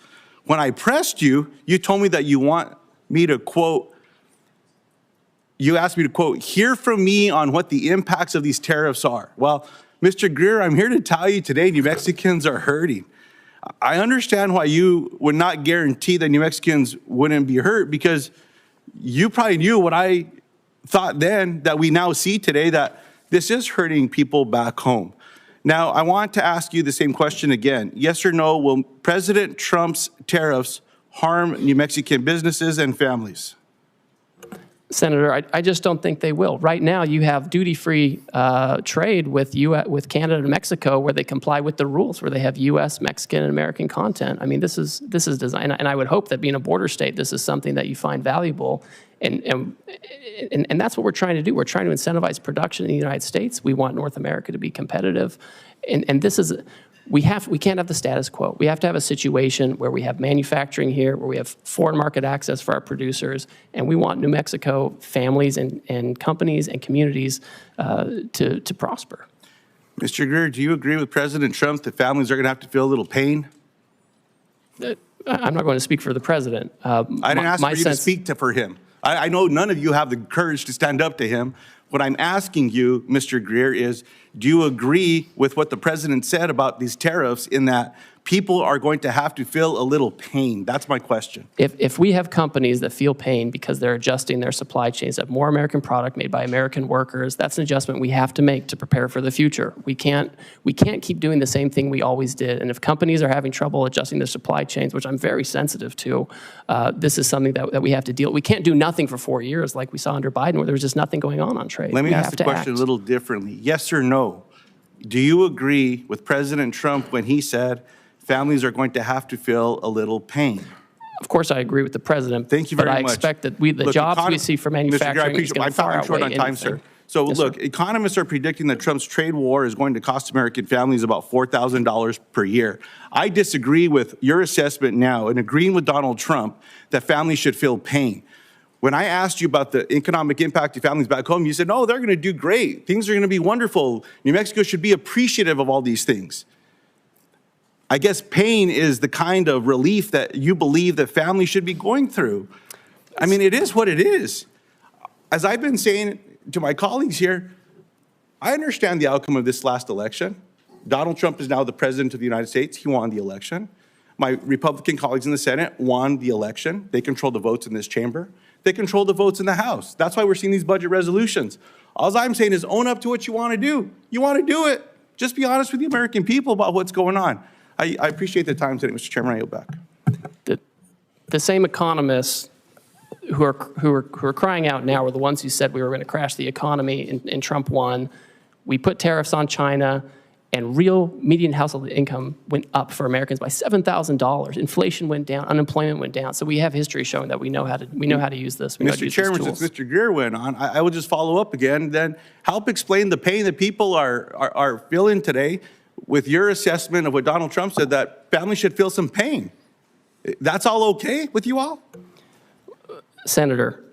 When I pressed you, you told me that you want me to, quote, you asked me to, quote, hear from me on what the impacts of these tariffs are. Well, Mr. Greer, I'm here to tell you today New Mexicans are hurting. I understand why you would not guarantee that New Mexicans wouldn't be hurt, because you probably knew what I thought then that we now see today, that this is hurting people back home. Now, I want to ask you the same question again. Yes or no, will President Trump's tariffs harm New Mexican businesses and families? Senator, I just don't think they will. Right now, you have duty-free trade with Canada and Mexico, where they comply with the rules, where they have U.S., Mexican, and American content. I mean, this is designed, and I would hope that being a border state, this is something that you find valuable, and that's what we're trying to do. We're trying to incentivize production in the United States. We want North America to be competitive, and this is. We can't have the status quo. We have to have a situation where we have manufacturing here, where we have foreign market access for our producers, and we want New Mexico families and companies and communities to prosper. Mr. Greer, do you agree with President Trump that families are going to have to feel a little pain? I'm not going to speak for the president. I didn't ask for you to speak for him. I know none of you have the courage to stand up to him. What I'm asking you, Mr. Greer, is do you agree with what the president said about these tariffs, in that people are going to have to feel a little pain? That's my question. If we have companies that feel pain because they're adjusting their supply chains, have more American product made by American workers, that's an adjustment we have to make to prepare for the future. We can't keep doing the same thing we always did. And if companies are having trouble adjusting their supply chains, which I'm very sensitive to, this is something that we have to deal with. We can't do nothing for 4 years like we saw under Biden, where there was just nothing going on trade. Let me ask the question a little differently. Yes or no? Do you agree with President Trump when he said families are going to have to feel a little pain? Of course, I agree with the president. Thank you very much. But I expect that the jobs we see for manufacturing is going to far I'm short outweigh on time, anything. sir. So Yes, look, sir. economists are predicting that Trump's trade war is going to cost American families about $4,000 per year. I disagree with your assessment now, and agreeing with Donald Trump that families should feel pain. When I asked you about the economic impact to families back home, you said, no, they're going to do great. Things are going to be wonderful. New Mexico should be appreciative of all these things. I guess pain is the kind of relief that you believe that families should be going through. I mean, it is what it is. As I've been saying to my colleagues here, I understand the outcome of this last election. Donald Trump is now the president of the United States. He won the election. My Republican colleagues in the Senate won the election. They control the votes in this chamber. They control the votes in the House. That's why we're seeing these budget resolutions. All I'm saying is own up to what you want to do. You want to do it. Just be honest with the American people about what's going on. I appreciate the time today, Mr. Chairman. I yield back. The same economists who are crying out now were the ones who said we were going to crash the economy, and Trump won. We put tariffs on China, and real median household income went up for Americans by $7,000. Inflation went down, unemployment went down. So we have history showing that we know how to use this. We know how to Mr. use Chairman, these tools. since Mr. Greer went on, I will just follow up again. Then help explain the pain that people are feeling today with your assessment of what Donald Trump said, that families should feel some pain. That's all okay with you all? Senator,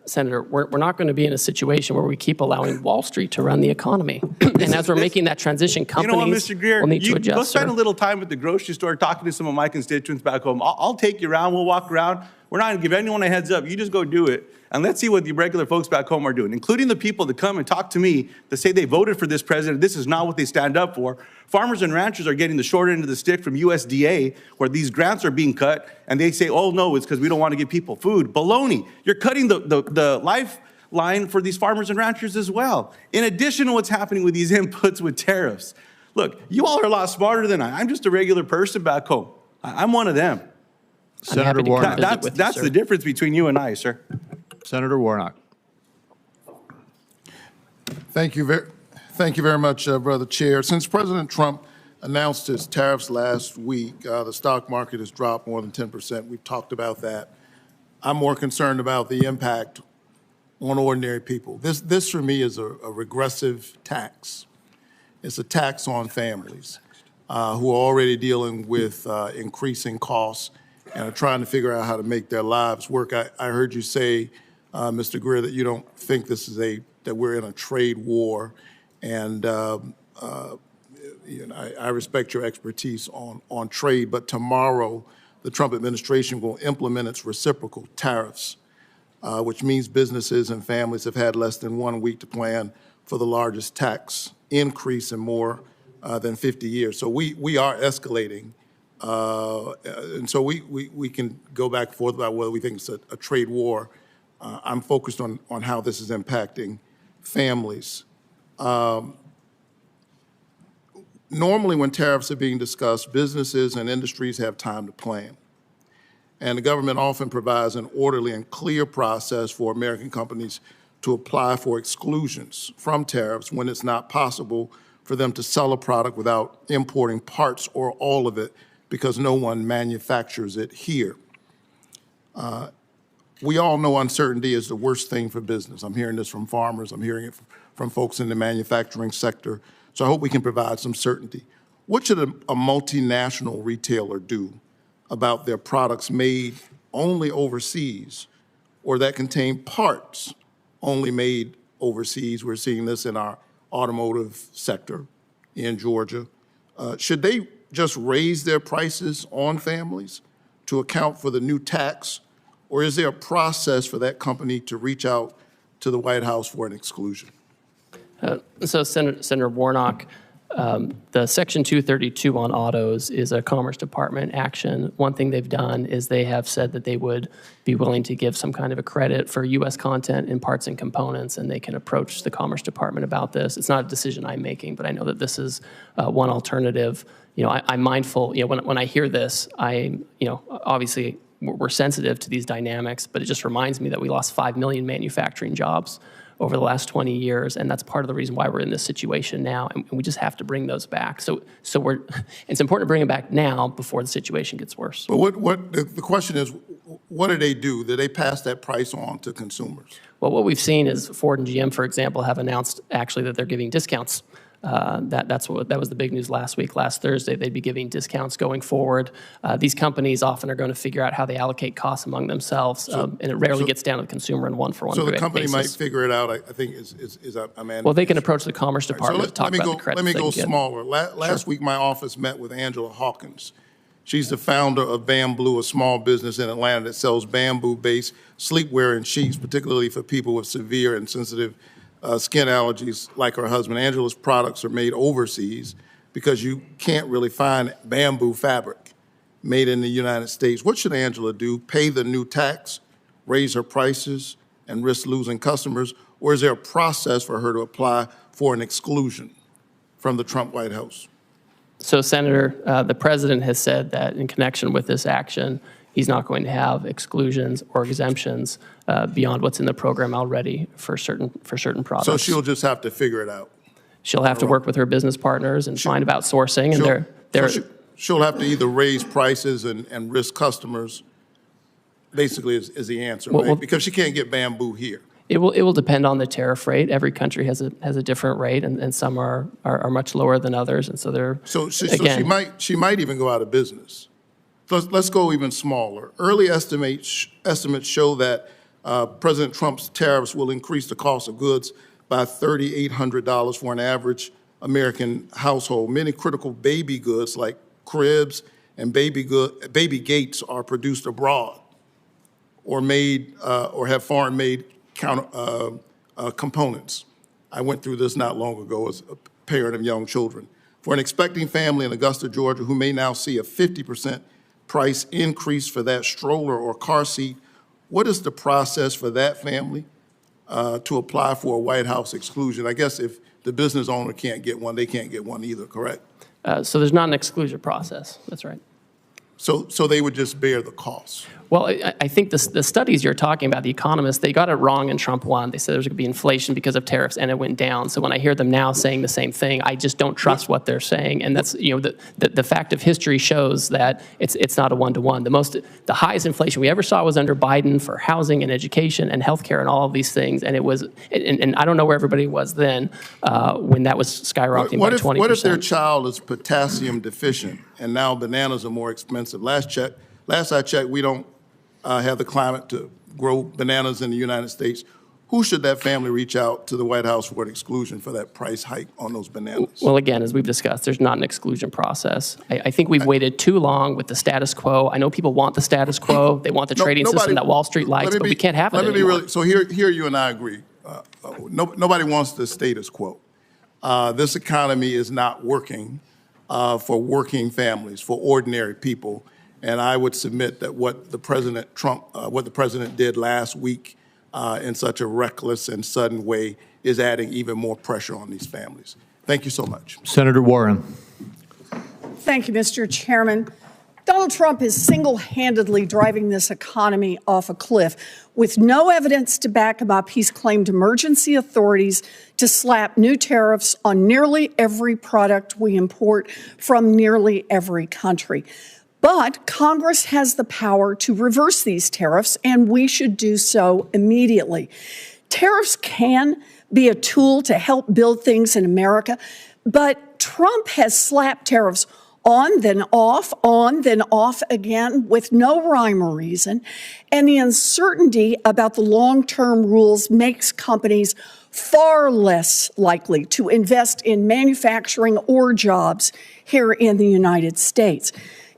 we're not going to be in a situation where we keep allowing Wall Street to run the economy. And as we're making that transition, companies you know what, Mr. Greer, will need to adjust. Go spend sir. a little time at the grocery store talking to some of my constituents back home. I'll take you around. We'll walk around. We're not going to give anyone a heads up. You just go do it. And let's see what the regular folks back home are doing, including the people that come and talk to me that say they voted for this president. This is not what they stand up for. Farmers and ranchers are getting the short end of the stick from USDA, where these grants are being cut, and they say, oh, no, it's because we don't want to give people food. Baloney. You're cutting the lifeline for these farmers and ranchers as well, in addition to what's happening with these inputs with tariffs. Look, you all are a lot smarter than I. I'm just a regular person back home. I'm one of them. Senator Warnock. That's the difference between you and I, sir. Senator Warnock. Thank you very much, Brother Chair. Since President Trump announced his tariffs last week, the stock market has dropped more than 10%. We've talked about that. I'm more concerned about the impact on ordinary people. This for me is a regressive tax. It's a tax on families who are already dealing with increasing costs and are trying to figure out how to make their lives work. I heard you say Mr. Greer, that you don't think this is that we're in a trade war. And I respect your expertise on trade, but tomorrow the Trump administration will implement its reciprocal tariffs, which means businesses and families have had less than 1 week to plan for the largest tax increase in more than 50 years. So we are escalating. And so we can go back and forth about whether we think it's a trade war. I'm focused on how this is impacting families. Normally when tariffs are being discussed, businesses and industries have time to plan. And the government often provides an orderly and clear process for American companies to apply for exclusions from tariffs when it's not possible for them to sell a product without importing parts or all of it because no one manufactures it here. We all know uncertainty is the worst thing for business. I'm hearing this from farmers. I'm hearing it from folks in the manufacturing sector. So I hope we can provide some certainty. What should a multinational retailer do about their products made only overseas or that contain parts only made overseas? We're seeing this in our automotive sector in Georgia. Should they just raise their prices on families to account for the new tax? Or is there a process for that company to reach out to the White House for an exclusion? So Senator Warnock, the Section 232 on autos is a Commerce Department action. One thing they've done is they have said that they would be willing to give some kind of a credit for U.S. content in parts and components, and they can approach the Commerce Department about this. It's not a decision I'm making, but I know that this is one alternative. I'm mindful, when I hear this, obviously we're sensitive to these dynamics, but it just reminds me that we lost 5 million manufacturing jobs over the last 20 years, and that's part of the reason why we're in this situation now, and we just have to bring those back. So it's important to bring them back now before the situation gets worse. But the question is, what do they do? Do they pass that price on to consumers? Well, what we've seen is Ford and GM, for example, have announced actually that they're giving discounts. That was the big news last week. Last Thursday, they'd be giving discounts going forward. These companies often are going to figure out how they allocate costs among themselves, and it rarely gets down to the consumer in one-for-one basis. So the company might figure it out, I think, well, they can approach the Commerce Department to talk about the credits. Let me go smaller. Last week, my office met with Angela Hawkins. She's the founder of Bamboo, a small business in Atlanta that sells bamboo-based sleepwear and sheets, particularly for people with severe and sensitive skin allergies like her husband. Angela's products are made overseas because you can't really find bamboo fabric made in the United States. What should Angela do? Pay the new tax, raise her prices, and risk losing customers? Or is there a process for her to apply for an exclusion from the Trump White House? So, Senator, the president has said that in connection with this action, he's not going to have exclusions or exemptions beyond what's in the program already for certain products. So she'll just have to figure it out. She'll have to work with her business partners and find about sourcing, and she'll have to either raise prices and risk customers. Basically, is the answer, right? Because she can't get bamboo here. It will depend on the tariff rate. Every country has a different rate, and some are much lower than others, and so they're she might even go out of business. Let's go even smaller. Early estimates show that President Trump's tariffs will increase the cost of goods by $3,800 for an average American household. Many critical baby goods like cribs and baby gates are produced abroad or made or have foreign-made components. I went through this not long ago as a parent of young children. For an expecting family in Augusta, Georgia, who may now see a 50% price increase for that stroller or car seat, what is the process for that family to apply for a White House exclusion? I guess if the business owner can't get one, they can't get one either, correct? So there's not an exclusion process. That's right. So they would just bear the cost. Well, I think the studies you're talking about, the economists, they got it wrong in Trump 1. They said there was going to be inflation because of tariffs, and it went down. So when I hear them now saying the same thing, I just don't trust what they're saying. And that's, the fact of history shows that it's not a one-to-one. The highest inflation we ever saw was under Biden for housing and education and healthcare and all of these things. And it was, and I don't know where everybody was then when that was skyrocketing by 20%. What if their child is potassium deficient and now bananas are more expensive? Last I checked, we don't have the climate to grow bananas in the United States, who should that family reach out to the White House for an exclusion for that price hike on those bananas? Well, again, as we've discussed, there's not an exclusion process. I think we've waited too long with the status quo. I know people want the status quo. They want the trading system that Wall Street likes, but we can't have it anymore. So here you and I agree. Nobody wants the status quo. This economy is not working for working families, for ordinary people. And I would submit that what the president did last week in such a reckless and sudden way is adding even more pressure on these families. Thank you so much. Senator Warren. Thank you, Mr. Chairman. Donald Trump is single-handedly driving this economy off a cliff. With no evidence to back him up, he's claimed emergency authorities to slap new tariffs on nearly every product we import from nearly every country. But Congress has the power to reverse these tariffs, and we should do so immediately. Tariffs can be a tool to help build things in America, but Trump has slapped tariffs on, then off again with no rhyme or reason, and the uncertainty about the long-term rules makes companies far less likely to invest in manufacturing or jobs here in the United States.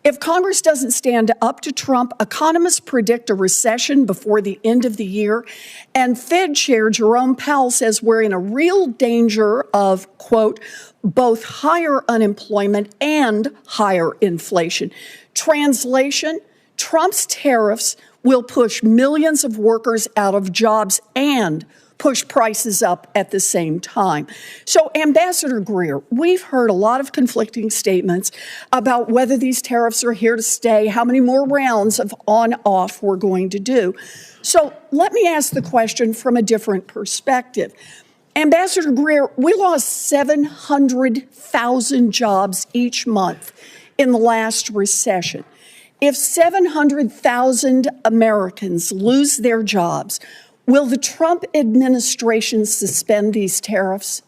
If Congress doesn't stand up to Trump, economists predict a recession before the end of the year. And Fed Chair Jerome Powell says we're in a real danger of, quote, both higher unemployment and higher inflation. Translation, Trump's tariffs will push millions of workers out of jobs and push prices up at the same time. So, Ambassador Greer, we've heard a lot of conflicting statements about whether these tariffs are here to stay, how many more rounds of on-off we're going to do. So let me ask the question from a different perspective. Ambassador Greer, we lost 700,000 jobs each month in the last recession. If 700,000 Americans lose their jobs, will the Trump administration suspend these tariffs?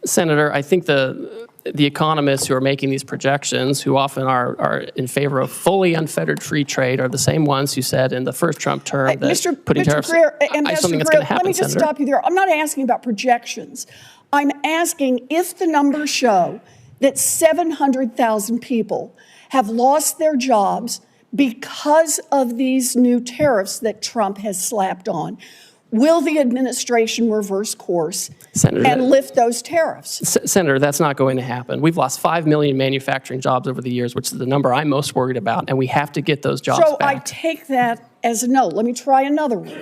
Senator, I think the economists who are making these projections, who often are in favor of fully unfettered free trade, are the same ones who said in the first Trump term that putting tariffs Greer, is something that's going to happen, let me just Senator. stop you there. I'm not asking about projections. I'm asking if the numbers show that 700,000 people have lost their jobs because of these new tariffs that Trump has slapped on, will the administration reverse course and lift those tariffs? Senator, that's not going to happen. We've lost 5 million manufacturing jobs over the years, which is the number I'm most worried about, and we have to get those jobs back. So I take that as a no. Let me try another one.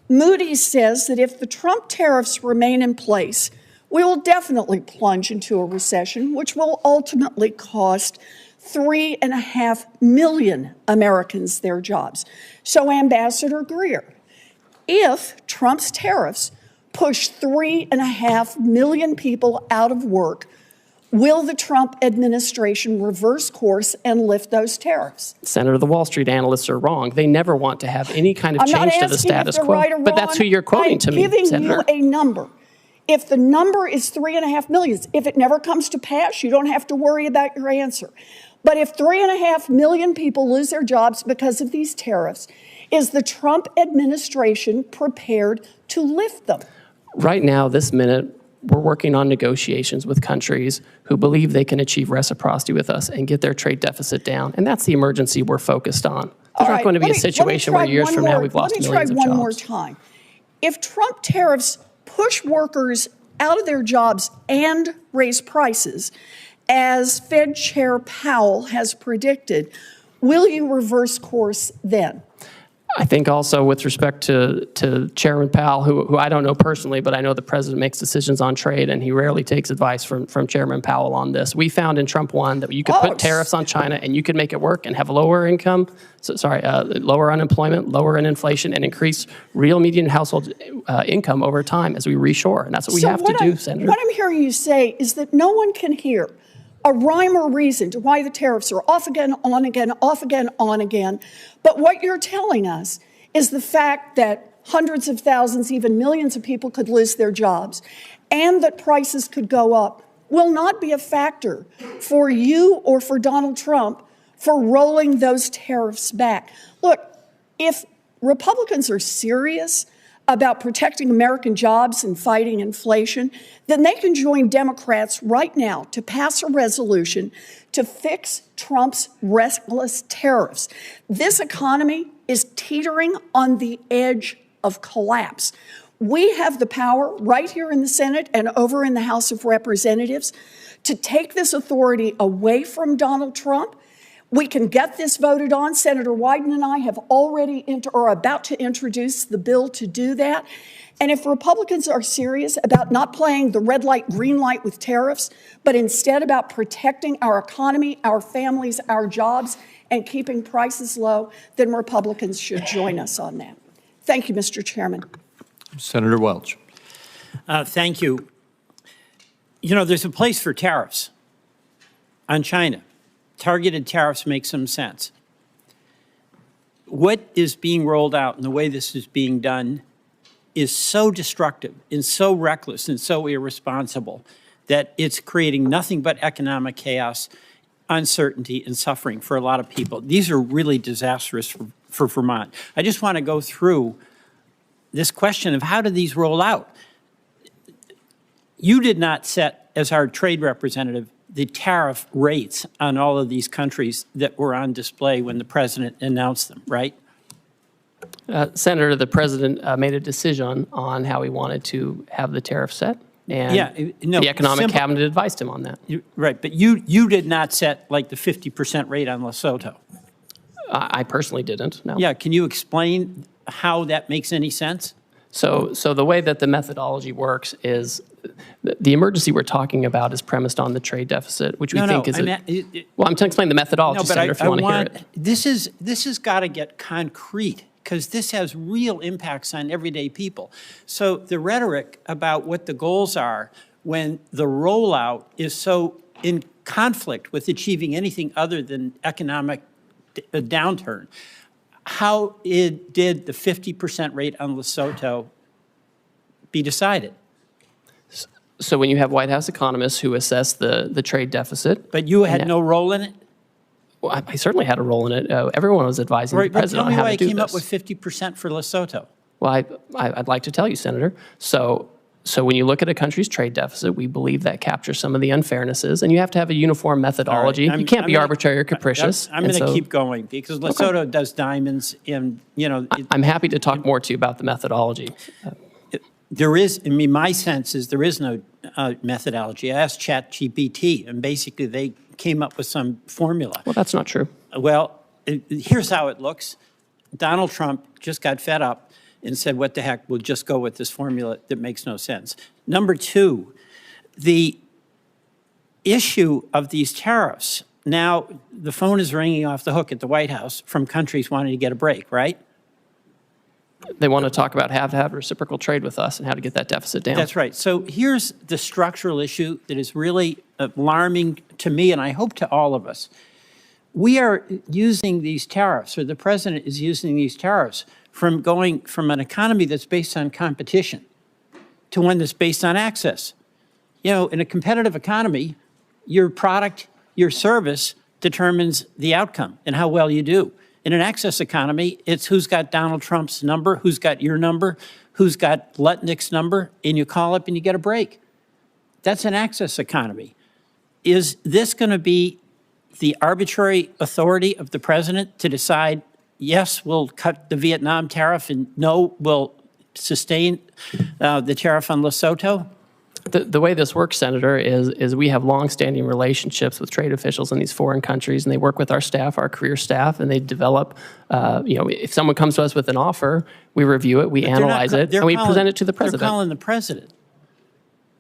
Moody's says that if the Trump tariffs remain in place, we will definitely plunge into a recession, which will ultimately cost 3.5 million Americans their jobs. So, Ambassador Greer, if Trump's tariffs push 3.5 million people out of work, will the Trump administration reverse course and lift those tariffs? Senator, the Wall Street analysts are wrong. They never want to have any kind of change to the status quo. Right or wrong. But that's who you're quoting to me, Senator. I'm giving you a number. If the number is 3.5 million, if it never comes to pass, you don't have to worry about your answer. But if 3.5 million people lose their jobs because of these tariffs, is the Trump administration prepared to lift them? Right now, this minute, we're working on negotiations with countries who believe they can achieve reciprocity with us and get their trade deficit down. And that's the emergency we're focused on. There's not going to be a situation where years from now we've lost millions of jobs. Let me try one more time. If Trump tariffs push workers out of their jobs and raise prices, as Fed Chair Powell has predicted, will you reverse course then? I think also with respect to Chairman Powell, who I don't know personally, but I know the president makes decisions on trade, and he rarely takes advice from Chairman Powell on this. We found in Trump 1 that you could put tariffs on China and you could make it work and have lower income, lower unemployment, lower inflation, and increase real median household income over time as we reshore. And that's what we have to do, Senator. What I'm hearing you say is that no one can hear a rhyme or reason to why the tariffs are off again, on again, off again, on again. But what you're telling us is the fact that hundreds of thousands, even millions of people could lose their jobs and that prices could go up will not be a factor for you or for Donald Trump for rolling those tariffs back. Look, if Republicans are serious about protecting American jobs and fighting inflation, then they can join Democrats right now to pass a resolution to fix Trump's reckless tariffs. This economy is teetering on the edge of collapse. We have the power right here in the Senate and over in the House of Representatives to take this authority away from Donald Trump. We can get this voted on. Senator Wyden and I have already are about to introduce the bill to do that. And if Republicans are serious about not playing the red light, green light with tariffs, but instead about protecting our economy, our families, our jobs, and keeping prices low, then Republicans should join us on that. Thank you, Mr. Chairman. Senator Welch. Thank you. You know, there's a place for tariffs on China. Targeted tariffs make some sense. What is being rolled out and the way this is being done is so destructive and so reckless and so irresponsible that it's creating nothing but economic chaos, uncertainty, and suffering for a lot of people. These are really disastrous for Vermont. I just want to go through this question of how do these roll out? You did not set, as our trade representative, the tariff rates on all of these countries that were on display when the president announced them, right? Senator, the president made a decision on how he wanted to have the tariff set, and the economic cabinet advised him on that. Right, but you did not set like the 50% rate on Lesotho. I personally didn't, no. Yeah, can you explain how that makes any sense? So the way that the methodology works is the emergency we're talking about is premised on the trade deficit, which we think is well, I'm trying to explain the methodology, Senator, if you want to hear it. This has got to get concrete, because this has real impacts on everyday people. So the rhetoric about what the goals are when the rollout is so in conflict with achieving anything other than economic downturn, how did the 50% rate on Lesotho be decided? So when you have White House economists who assess the trade deficit. But you had no role in it? Well, I certainly had a role in it. Everyone was advising the president on how to do this. Tell me why I came up with 50% for Lesotho. Well, I'd like to tell you, Senator. So when you look at a country's trade deficit, we believe that captures some of the unfairnesses, and you have to have a uniform methodology. You can't be arbitrary or capricious. I'm going to keep going, because Lesotho does diamonds in, you know. I'm happy to talk more to you about the methodology. There is, I mean, my sense is there is no methodology. I asked ChatGPT, and basically they came up with some formula. Well, that's not true. Well, here's how it looks. Donald Trump just got fed up and said, what the heck, we'll just go with this formula that makes no sense. Number two, the issue of these tariffs. Now, the phone is ringing off the hook at the White House from countries wanting to get a break, right? They want to talk about how to have reciprocal trade with us and how to get that deficit down. That's right. So here's the structural issue that is really alarming to me, and I hope to all of us. We are using these tariffs, or the president is using these tariffs, from going from an economy that's based on competition to one that's based on access. You know, in a competitive economy, your product, your service determines the outcome and how well you do. In an access economy, it's who's got Donald Trump's number, who's got your number, who's got Lutnick's number, and you call up and you get a break. That's an access economy. Is this going to be the arbitrary authority of the president to decide, yes, we'll cut the Vietnam tariff, and no, we'll sustain the tariff on Lesotho? The way this works, Senator, is we have longstanding relationships with trade officials in these foreign countries, and they work with our staff, our career staff, and they develop, if someone comes to us with an offer, we review it, we analyze it, and we present it to the president. They're calling the president.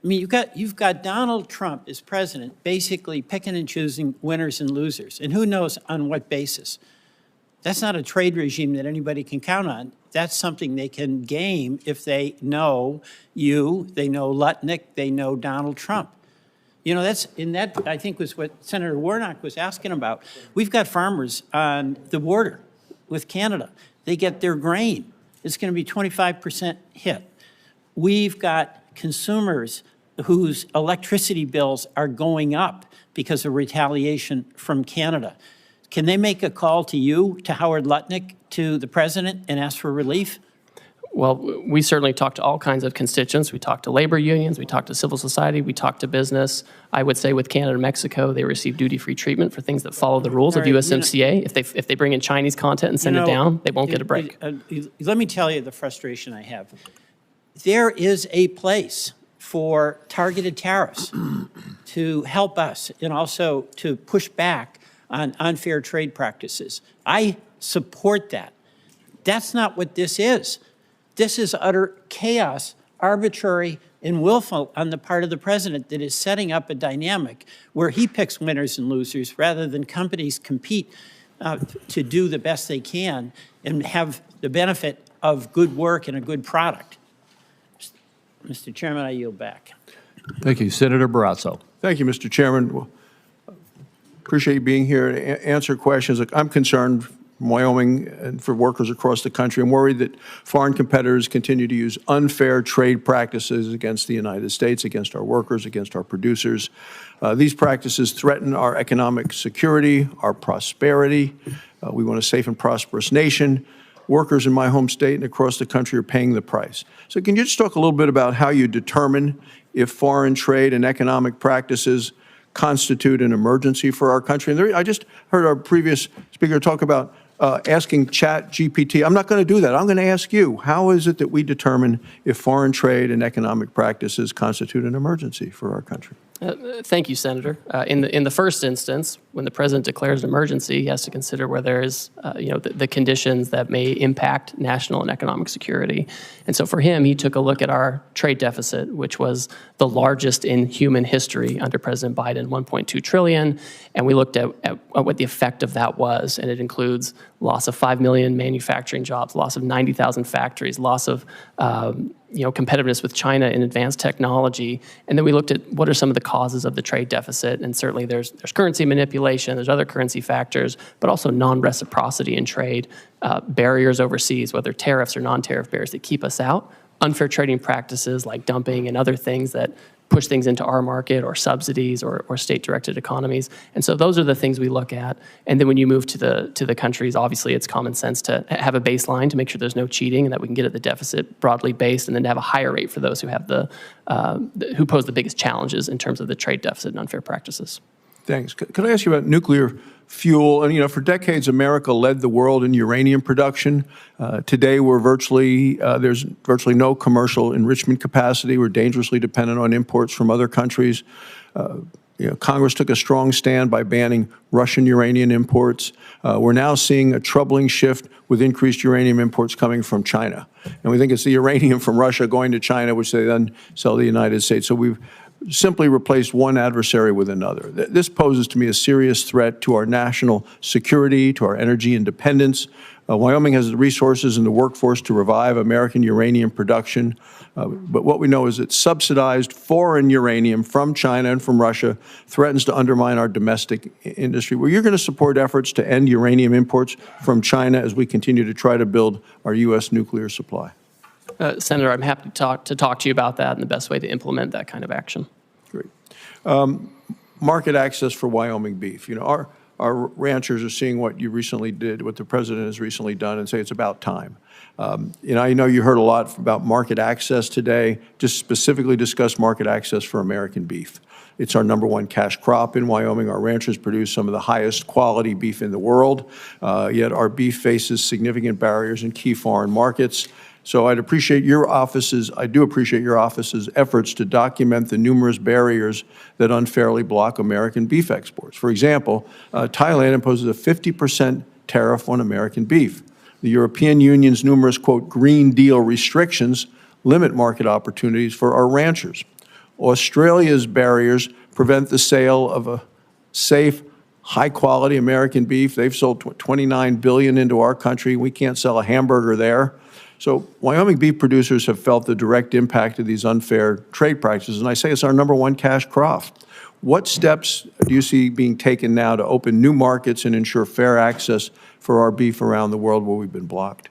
I mean, you've got Donald Trump as president basically picking and choosing winners and losers, and who knows on what basis. That's not a trade regime that anybody can count on. That's something they can game if they know you, they know Lutnick, they know Donald Trump. You know, that I think was what Senator Warnock was asking about. We've got farmers on the border with Canada. They get their grain. It's going to be 25% hit. We've got consumers whose electricity bills are going up because of retaliation from Canada. can they make a call to you, to Howard Lutnick, to the president, and ask for relief? Well, we certainly talk to all kinds of constituents. We talk to labor unions, we talk to civil society, we talk to business. I would say with Canada and Mexico, they receive duty-free treatment for things that follow the rules of USMCA. If they bring in Chinese content and send it down, they won't get a break. Let me tell you the frustration I have. There is a place for targeted tariffs to help us and also to push back on unfair trade practices. I support that. That's not what this is. This is utter chaos, arbitrary and willful on the part of the president that is setting up a dynamic where he picks winners and losers rather than companies compete to do the best they can and have the benefit of good work and a good product. Mr. Chairman, I yield back. Thank you. Senator Barrasso. Thank you, Mr. Chairman. Well, appreciate you being here to answer questions. Look, I'm concerned from Wyoming and for workers across the country. I'm worried that foreign competitors continue to use unfair trade practices against the United States, against our workers, against our producers. These practices threaten our economic security, our prosperity. We want a safe and prosperous nation. Workers in my home state and across the country are paying the price. So can you just talk a little bit about how you determine if foreign trade and economic practices constitute an emergency for our country? And I just heard our previous speaker talk about asking ChatGPT. I'm not going to do that. I'm going to ask you, how is it that we determine if foreign trade and economic practices constitute an emergency for our country? Thank you, Senator. In the first instance, when the president declares an emergency, he has to consider where there is, the conditions that may impact national and economic security. And so for him, he took a look at our trade deficit, which was the largest in human history under President Biden, 1.2 trillion. And we looked at what the effect of that was, and it includes loss of 5 million manufacturing jobs, loss of 90,000 factories, loss of competitiveness with China in advanced technology. And then we looked at what are some of the causes of the trade deficit. And certainly there's currency manipulation, there's other currency factors, but also non-reciprocity in trade, barriers overseas, whether tariffs or non-tariff barriers that keep us out, unfair trading practices like dumping and other things that push things into our market, or subsidies, or state-directed economies. And so those are the things we look at. And then when you move to the countries, obviously it's common sense to have a baseline to make sure there's no cheating and that we can get at the deficit broadly based, and then to have a higher rate for those who have who pose the biggest challenges in terms of the trade deficit and unfair practices. Thanks. Could I ask you about nuclear fuel? And, for decades, America led the world in uranium production. Today, there's virtually no commercial enrichment capacity. We're dangerously dependent on imports from other countries. Congress took a strong stand by banning Russian uranium imports. We're now seeing a troubling shift with increased uranium imports coming from China. And we think it's the uranium from Russia going to China, which they then sell to the United States. So we've simply replaced one adversary with another. This poses to me a serious threat to our national security, to our energy independence. Wyoming has the resources and the workforce to revive American uranium production. But what we know is that subsidized foreign uranium from China and from Russia threatens to undermine our domestic industry. Well, you're going to support efforts to end uranium imports from China as we continue to try to build our U.S. nuclear supply. Senator, I'm happy to talk to you about that and the best way to implement that kind of action. Great. Market access for Wyoming beef. Our ranchers are seeing what you recently did, what the president has recently done, and say it's about time. I know you heard a lot about market access today. Just specifically discuss market access for American beef. It's our #1 cash crop in Wyoming. Our ranchers produce some of the highest quality beef in the world, yet our beef faces significant barriers in key foreign markets. So I do appreciate your office's efforts to document the numerous barriers that unfairly block American beef exports. For example, Thailand imposes a 50% tariff on American beef. The European Union's numerous, quote, Green Deal restrictions limit market opportunities for our ranchers. Australia's barriers prevent the sale of a safe, high-quality American beef. They've sold $29 billion into our country. We can't sell a hamburger there. So Wyoming beef producers have felt the direct impact of these unfair trade practices, and I say it's our #1 cash crop. What steps do you see being taken now to open new markets and ensure fair access for our beef around the world where we've been blocked?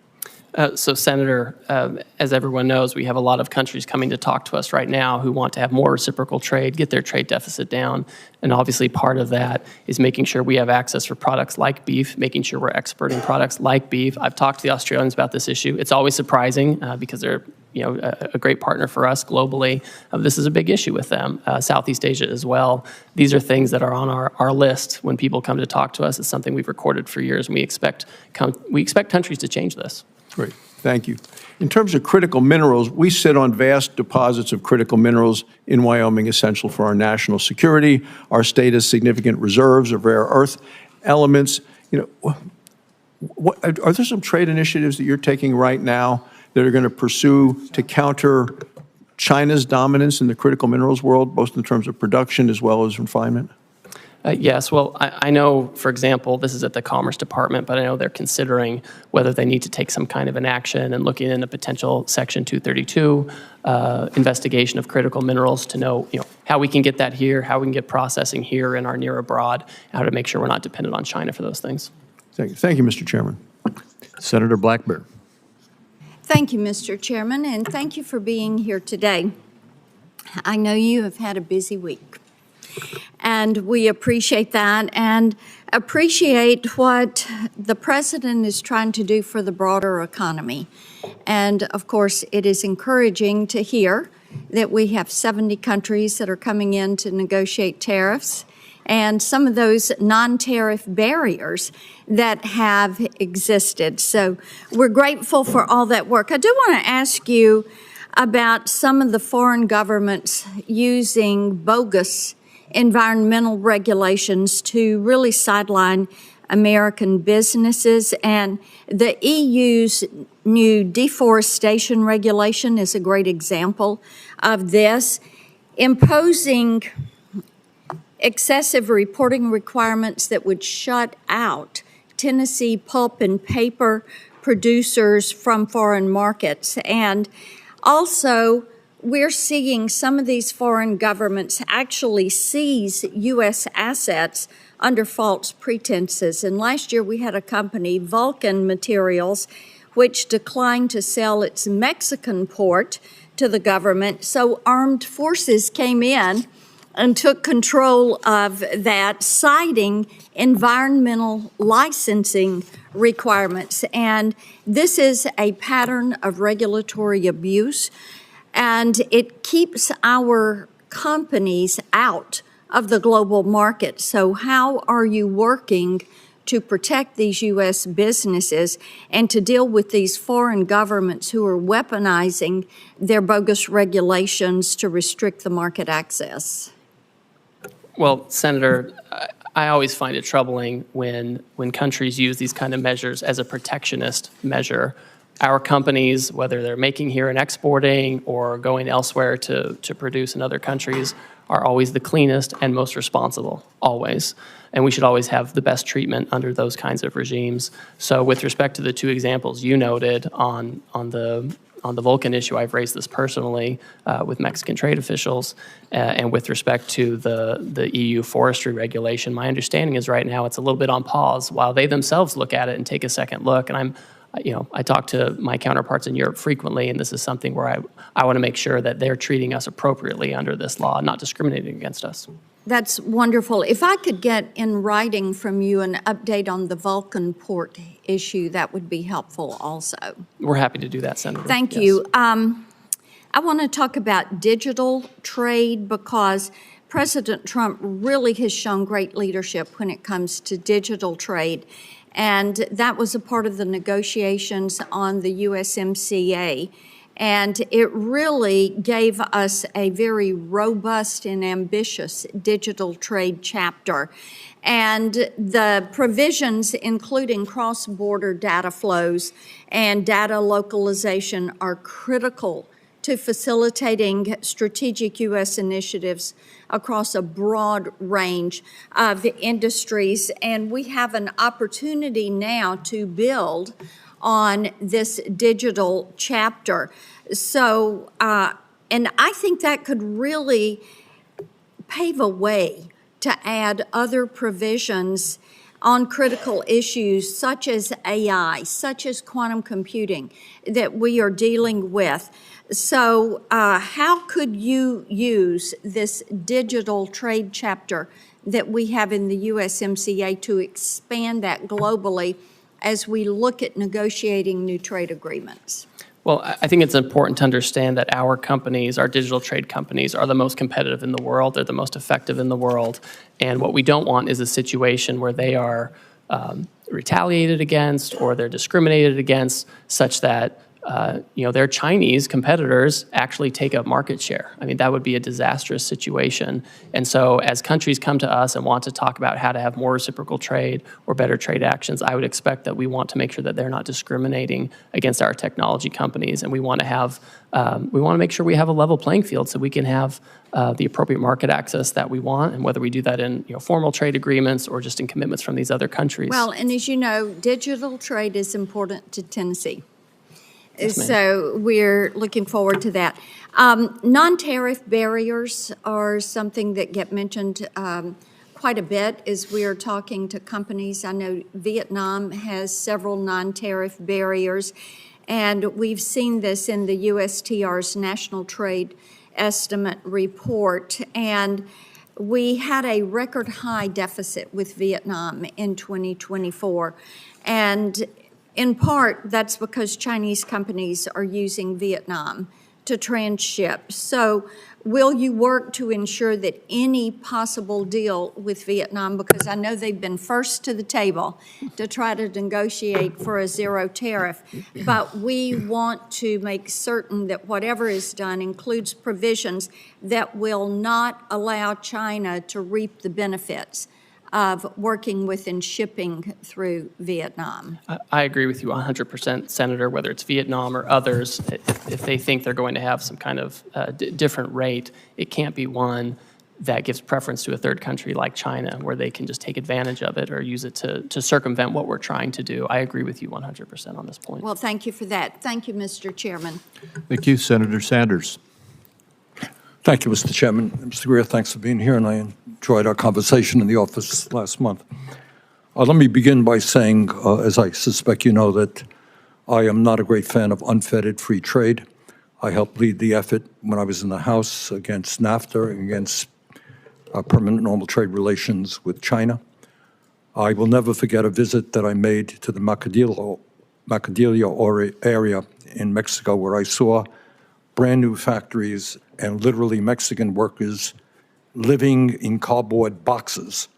So, Senator, as everyone knows, we have a lot of countries coming to talk to us right now who want to have more reciprocal trade, get their trade deficit down. And obviously part of that is making sure we have access for products like beef, making sure we're exporting products like beef. I've talked to the Australians about this issue. It's always surprising because they're a great partner for us globally. This is a big issue with them. Southeast Asia as well. These are things that are on our list when people come to talk to us. It's something we've recorded for years, and we expect countries to change this. Great, thank you. In terms of critical minerals, we sit on vast deposits of critical minerals in Wyoming, essential for our national security. Our state has significant reserves of rare earth elements. Are there some trade initiatives that you're taking right now that are going to pursue to counter China's dominance in the critical minerals world, both in terms of production as well as refinement? Yes, well, I know, for example, this is at the Commerce Department, but I know they're considering whether they need to take some kind of an action and looking into potential Section 232 investigation of critical minerals to know, how we can get that here, how we can get processing here in our near abroad, how to make sure we're not dependent on China for those things. Thank you, Mr. Chairman. Senator Blackburn. Thank you, Mr. Chairman, and thank you for being here today. I know you have had a busy week, and we appreciate that and appreciate what the President is trying to do for the broader economy. And, of course, it is encouraging to hear that we have 70 countries that are coming in to negotiate tariffs and some of those non-tariff barriers that have existed. So we're grateful for all that work. I do want to ask you about some of the foreign governments using bogus environmental regulations to really sideline American businesses. And the EU's new deforestation regulation is a great example of this, imposing excessive reporting requirements that would shut out Tennessee pulp and paper producers from foreign markets. And also, we're seeing some of these foreign governments actually seize U.S. assets under false pretenses. And last year we had a company, Vulcan Materials, which declined to sell its Mexican port to the government. So armed forces came in and took control of that, citing environmental licensing requirements. And this is a pattern of regulatory abuse, and it keeps our companies out of the global market. So how are you working to protect these U.S. businesses and to deal with these foreign governments who are weaponizing their bogus regulations to restrict the market access? Well, Senator, I always find it troubling when countries use these kind of measures as a protectionist measure. Our companies, whether they're making here and exporting or going elsewhere to produce in other countries, are always the cleanest and most responsible, always. And we should always have the best treatment under those kinds of regimes. So with respect to the two examples you noted on the Vulcan issue, I've raised this personally with Mexican trade officials. And with respect to the EU forestry regulation, my understanding is right now it's a little bit on pause while they themselves look at it and take a second look. And I talk to my counterparts in Europe frequently, and this is something where I want to make sure that they're treating us appropriately under this law, not discriminating against us. That's wonderful. If I could get in writing from you an update on the Vulcan port issue, that would be helpful also. We're happy to do that, Senator. Thank you. I want to talk about digital trade because President Trump really has shown great leadership when it comes to digital trade. And that was a part of the negotiations on the USMCA. And it really gave us a very robust and ambitious digital trade chapter. And the provisions, including cross-border data flows and data localization, are critical to facilitating strategic U.S. initiatives across a broad range of industries. And we have an opportunity now to build on this digital chapter. So, and I think that could really pave a way to add other provisions on critical issues such as AI, such as quantum computing that we are dealing with. So how could you use this digital trade chapter that we have in the USMCA to expand that globally as we look at negotiating new trade agreements? Well, I think it's important to understand that our companies, our digital trade companies, are the most competitive in the world. They're the most effective in the world. And what we don't want is a situation where they are retaliated against or they're discriminated against such that their Chinese competitors actually take up market share. I mean, that would be a disastrous situation. And so as countries come to us and want to talk about how to have more reciprocal trade or better trade actions, I would expect that we want to make sure that they're not discriminating against our technology companies. And we want to have, we want to make sure we have a level playing field so we can have the appropriate market access that we want, and whether we do that in formal trade agreements or just in commitments from these other countries. Well, and as you know, digital trade is important to Tennessee. Yes, ma'am. So we're looking forward to that. Non-tariff barriers are something that get mentioned quite a bit as we are talking to companies. I know Vietnam has several non-tariff barriers, and we've seen this in the USTR's National Trade Estimate report. And we had a record high deficit with Vietnam in 2024. And in part, that's because Chinese companies are using Vietnam to transship. So will you work to ensure that any possible deal with Vietnam, because I know they've been first to the table to try to negotiate for a zero tariff, but we want to make certain that whatever is done includes provisions that will not allow China to reap the benefits of working with and shipping through Vietnam. I agree with you 100%, Senator, whether it's Vietnam or others. If they think they're going to have some kind of different rate, it can't be one that gives preference to a third country like China, where they can just take advantage of it or use it to circumvent what we're trying to do. I agree with you 100% on this point. Well, thank you for that. Thank you, Mr. Chairman. Thank you, Senator Sanders. Thank you, Mr. Chairman. Mr. Greer, thanks for being here, and I enjoyed our conversation in the office last month. Let me begin by saying, as I suspect you know, that I am not a great fan of unfettered free trade. I helped lead the effort when I was in the House against NAFTA and against permanent normal trade relations with China. I will never forget a visit that I made to the Macadillo area in Mexico, where I saw brand new factories and literally Mexican workers living in cardboard boxes.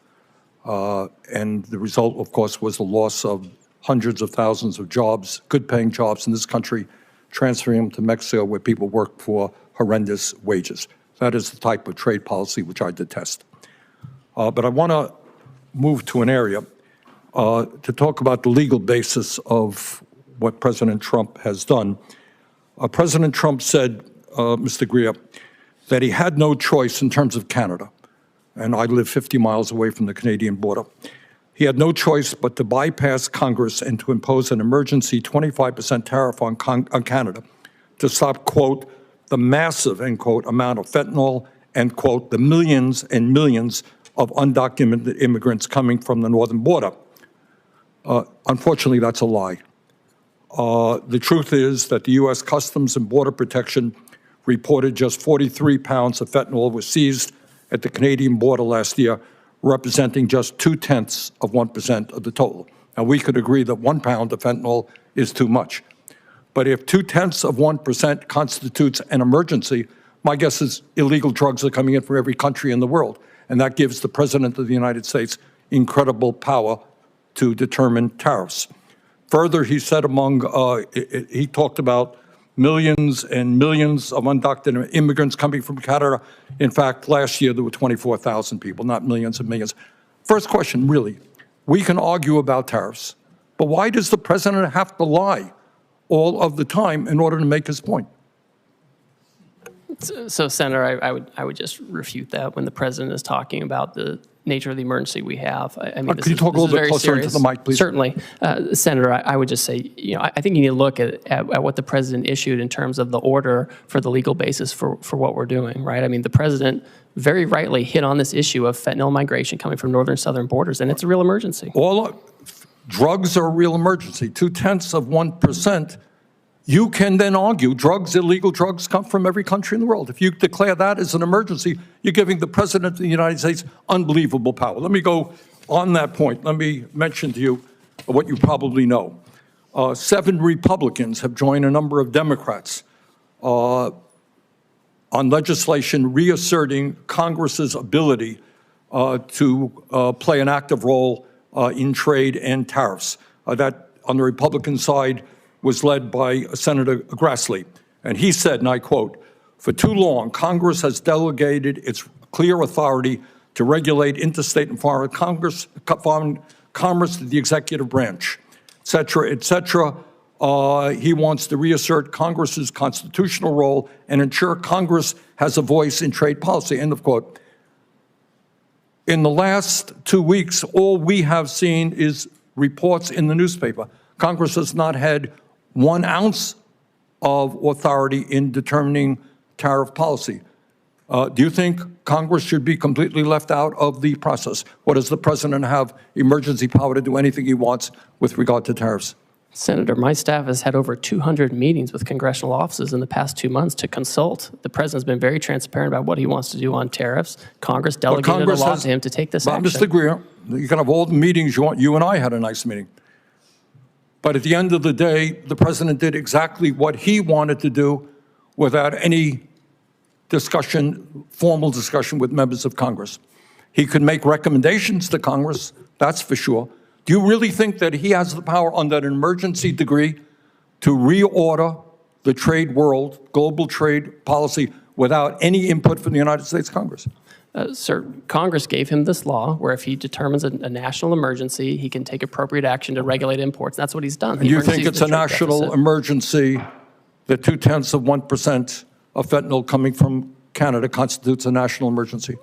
And the result, of course, was the loss of hundreds of thousands of jobs, good-paying jobs in this country, transferring them to Mexico where people work for horrendous wages. That is the type of trade policy which I detest. But I want to move to an area to talk about the legal basis of what President Trump has done. President Trump said, Mr. Greer, that he had no choice in terms of Canada, and I live 50 miles away from the Canadian border. He had no choice but to bypass Congress and to impose an emergency 25% tariff on Canada to stop, quote, the massive, end quote, amount of fentanyl and, quote, the millions and millions of undocumented immigrants coming from the northern border. Unfortunately, that's a lie. The truth is that the U.S. Customs and Border Protection reported just 43 pounds of fentanyl was seized at the Canadian border last year, representing just 0.2% of the total. Now, we could agree that 1 pound of fentanyl is too much. But if 0.2% constitutes an emergency, my guess is illegal drugs are coming in from every country in the world. And that gives the President of the United States incredible power to determine tariffs. Further, he said he talked about millions and millions of undocumented immigrants coming from Canada. In fact, last year there were 24,000 people, not millions and millions. First question, really, we can argue about tariffs, but why does the President have to lie all of the time in order to make his point? So, Senator, I would just refute that when the President is talking about the nature of the emergency we have. I mean, could you talk a little bit closer into the mic, please? Certainly. Senator, I would just say, I think you need to look at what the President issued in terms of the order for the legal basis for what we're doing, right? I mean, the President very rightly hit on this issue of fentanyl migration coming from northern and southern borders, and it's a real emergency. Drugs are a real emergency. 0.2%. You can then argue illegal drugs come from every country in the world. If you declare that as an emergency, you're giving the President of the United States unbelievable power. Let me go on that point. Let me mention to you what you probably know. 7 Republicans have joined a number of Democrats on legislation reasserting Congress's ability to play an active role in trade and tariffs. That, on the Republican side, was led by Senator Grassley. And he said, and I quote, "For too long, Congress has delegated its clear authority to regulate interstate and foreign commerce to the executive branch, et cetera, et cetera." He wants to reassert Congress's constitutional role and ensure Congress has a voice in trade policy, end of quote. In the last 2 weeks, all we have seen is reports in the newspaper. Congress has not had 1 ounce of authority in determining tariff policy. Do you think Congress should be completely left out of the process? Or does the President have emergency power to do anything he wants with regard to tariffs? Senator, my staff has had over 200 meetings with congressional offices in the past 2 months to consult. The President's been very transparent about what he wants to do on tariffs. Congress delegated a law to him to take this action. Mr. Greer, you can have all the meetings you want. You and I had a nice meeting. But at the end of the day, the President did exactly what he wanted to do without any discussion, formal discussion with members of Congress. He could make recommendations to Congress, that's for sure. Do you really think that he has the power under an emergency degree to reorder the trade world, global trade policy, without any input from the United States Congress? Sir, Congress gave him this law where if he determines a national emergency, he can take appropriate action to regulate imports. That's what he's done. And you think it's a national emergency that 0.2% of fentanyl coming from Canada constitutes a national emergency?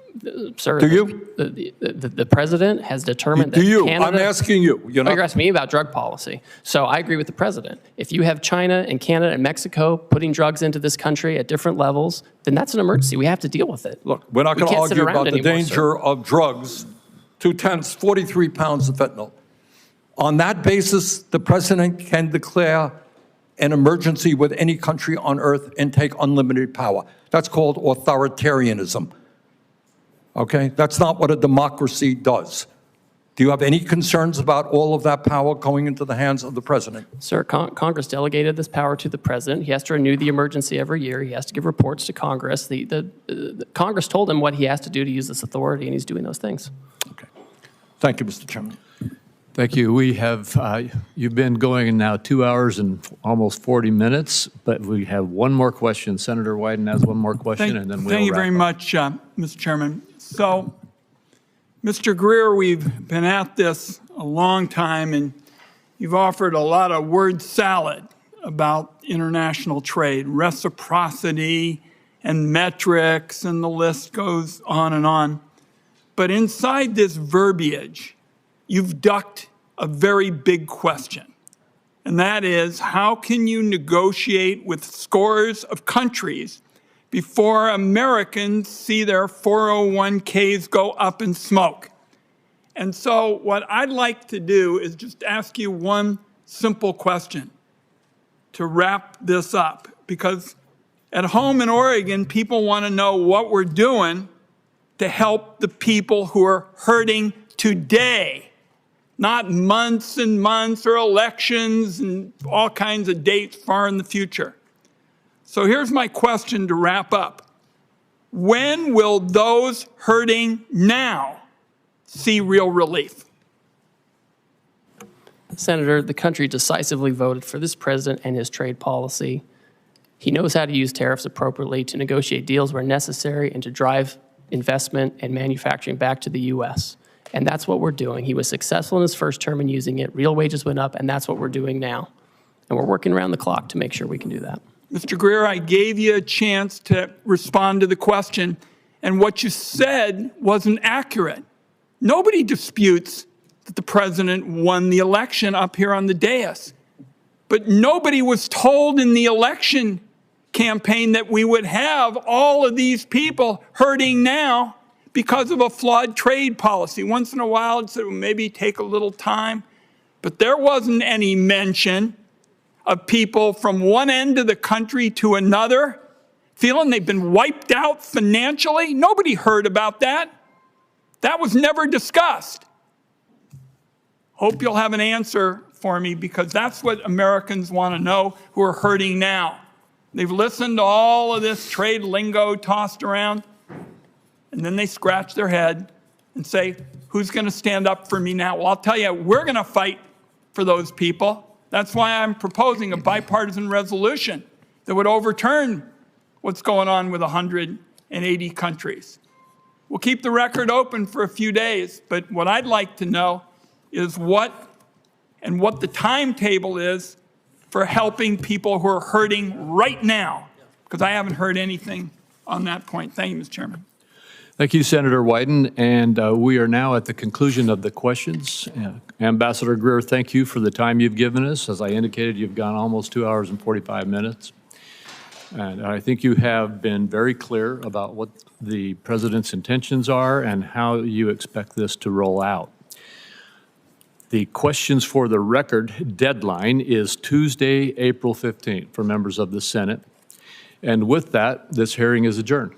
Sir, do you? The President has determined that do you? Canada, I'm asking you. You're asking me about drug policy. So I agree with the President. If you have China and Canada and Mexico putting drugs into this country at different levels, then that's an emergency. We have to deal with it. Look, we're not going to argue about the danger of drugs. 0.2, 43 pounds of fentanyl. On that basis, the President can declare an emergency with any country on earth and take unlimited power. That's called authoritarianism. Okay? That's not what a democracy does. Do you have any concerns about all of that power going into the hands of the President? Sir, Congress delegated this power to the President. He has to renew the emergency every year. He has to give reports to Congress. The Congress told him what he has to do to use this authority, and he's doing those things. Okay. Thank you, Mr. Chairman. Thank you. We have, you've been going now 2 hours and almost 40 minutes, but we have one more question. Senator Wyden has one more question, and then we'll Thank you wrap very up. much, Mr. Chairman. So, Mr. Greer, we've been at this a long time, and you've offered a lot of word salad about international trade, reciprocity and metrics, and the list goes on and on. But inside this verbiage, you've ducked a very big question, and that is, how can you negotiate with scores of countries before Americans see their 401ks go up in smoke? And so what I'd like to do is just ask you one simple question to wrap this up, because at home in Oregon, people want to know what we're doing to help the people who are hurting today, not months and months or elections and all kinds of dates far in the future. So here's my question to wrap up. When will those hurting now see real relief? Senator, the country decisively voted for this president and his trade policy. He knows how to use tariffs appropriately to negotiate deals where necessary and to drive investment and manufacturing back to the U.S. And that's what we're doing. He was successful in his first term in using it. Real wages went up, and that's what we're doing now. And we're working around the clock to make sure we can do that. Mr. Greer, I gave you a chance to respond to the question, and what you said wasn't accurate. Nobody disputes that the president won the election up here on the dais. But nobody was told in the election campaign that we would have all of these people hurting now because of a flawed trade policy. Once in a while, it would maybe take a little time, but there wasn't any mention of people from one end of the country to another feeling they've been wiped out financially. Nobody heard about that. That was never discussed. Hope you'll have an answer for me, because that's what Americans want to know who are hurting now. They've listened to all of this trade lingo tossed around, and then they scratch their head and say, who's going to stand up for me now? Well, I'll tell you, we're going to fight for those people. That's why I'm proposing a bipartisan resolution that would overturn what's going on with 180 countries. We'll keep the record open for a few days, but what I'd like to know is what the timetable is for helping people who are hurting right now, because I haven't heard anything on that point. Thank you, Mr. Chairman. Thank you, Senator Wyden. And we are now at the conclusion of the questions. Ambassador Greer, thank you for the time you've given us. As I indicated, you've gone almost 2 hours and 45 minutes. And I think you have been very clear about what the President's intentions are and how you expect this to roll out. The questions for the record deadline is Tuesday, April 15th for members of the Senate. And with that, this hearing is adjourned.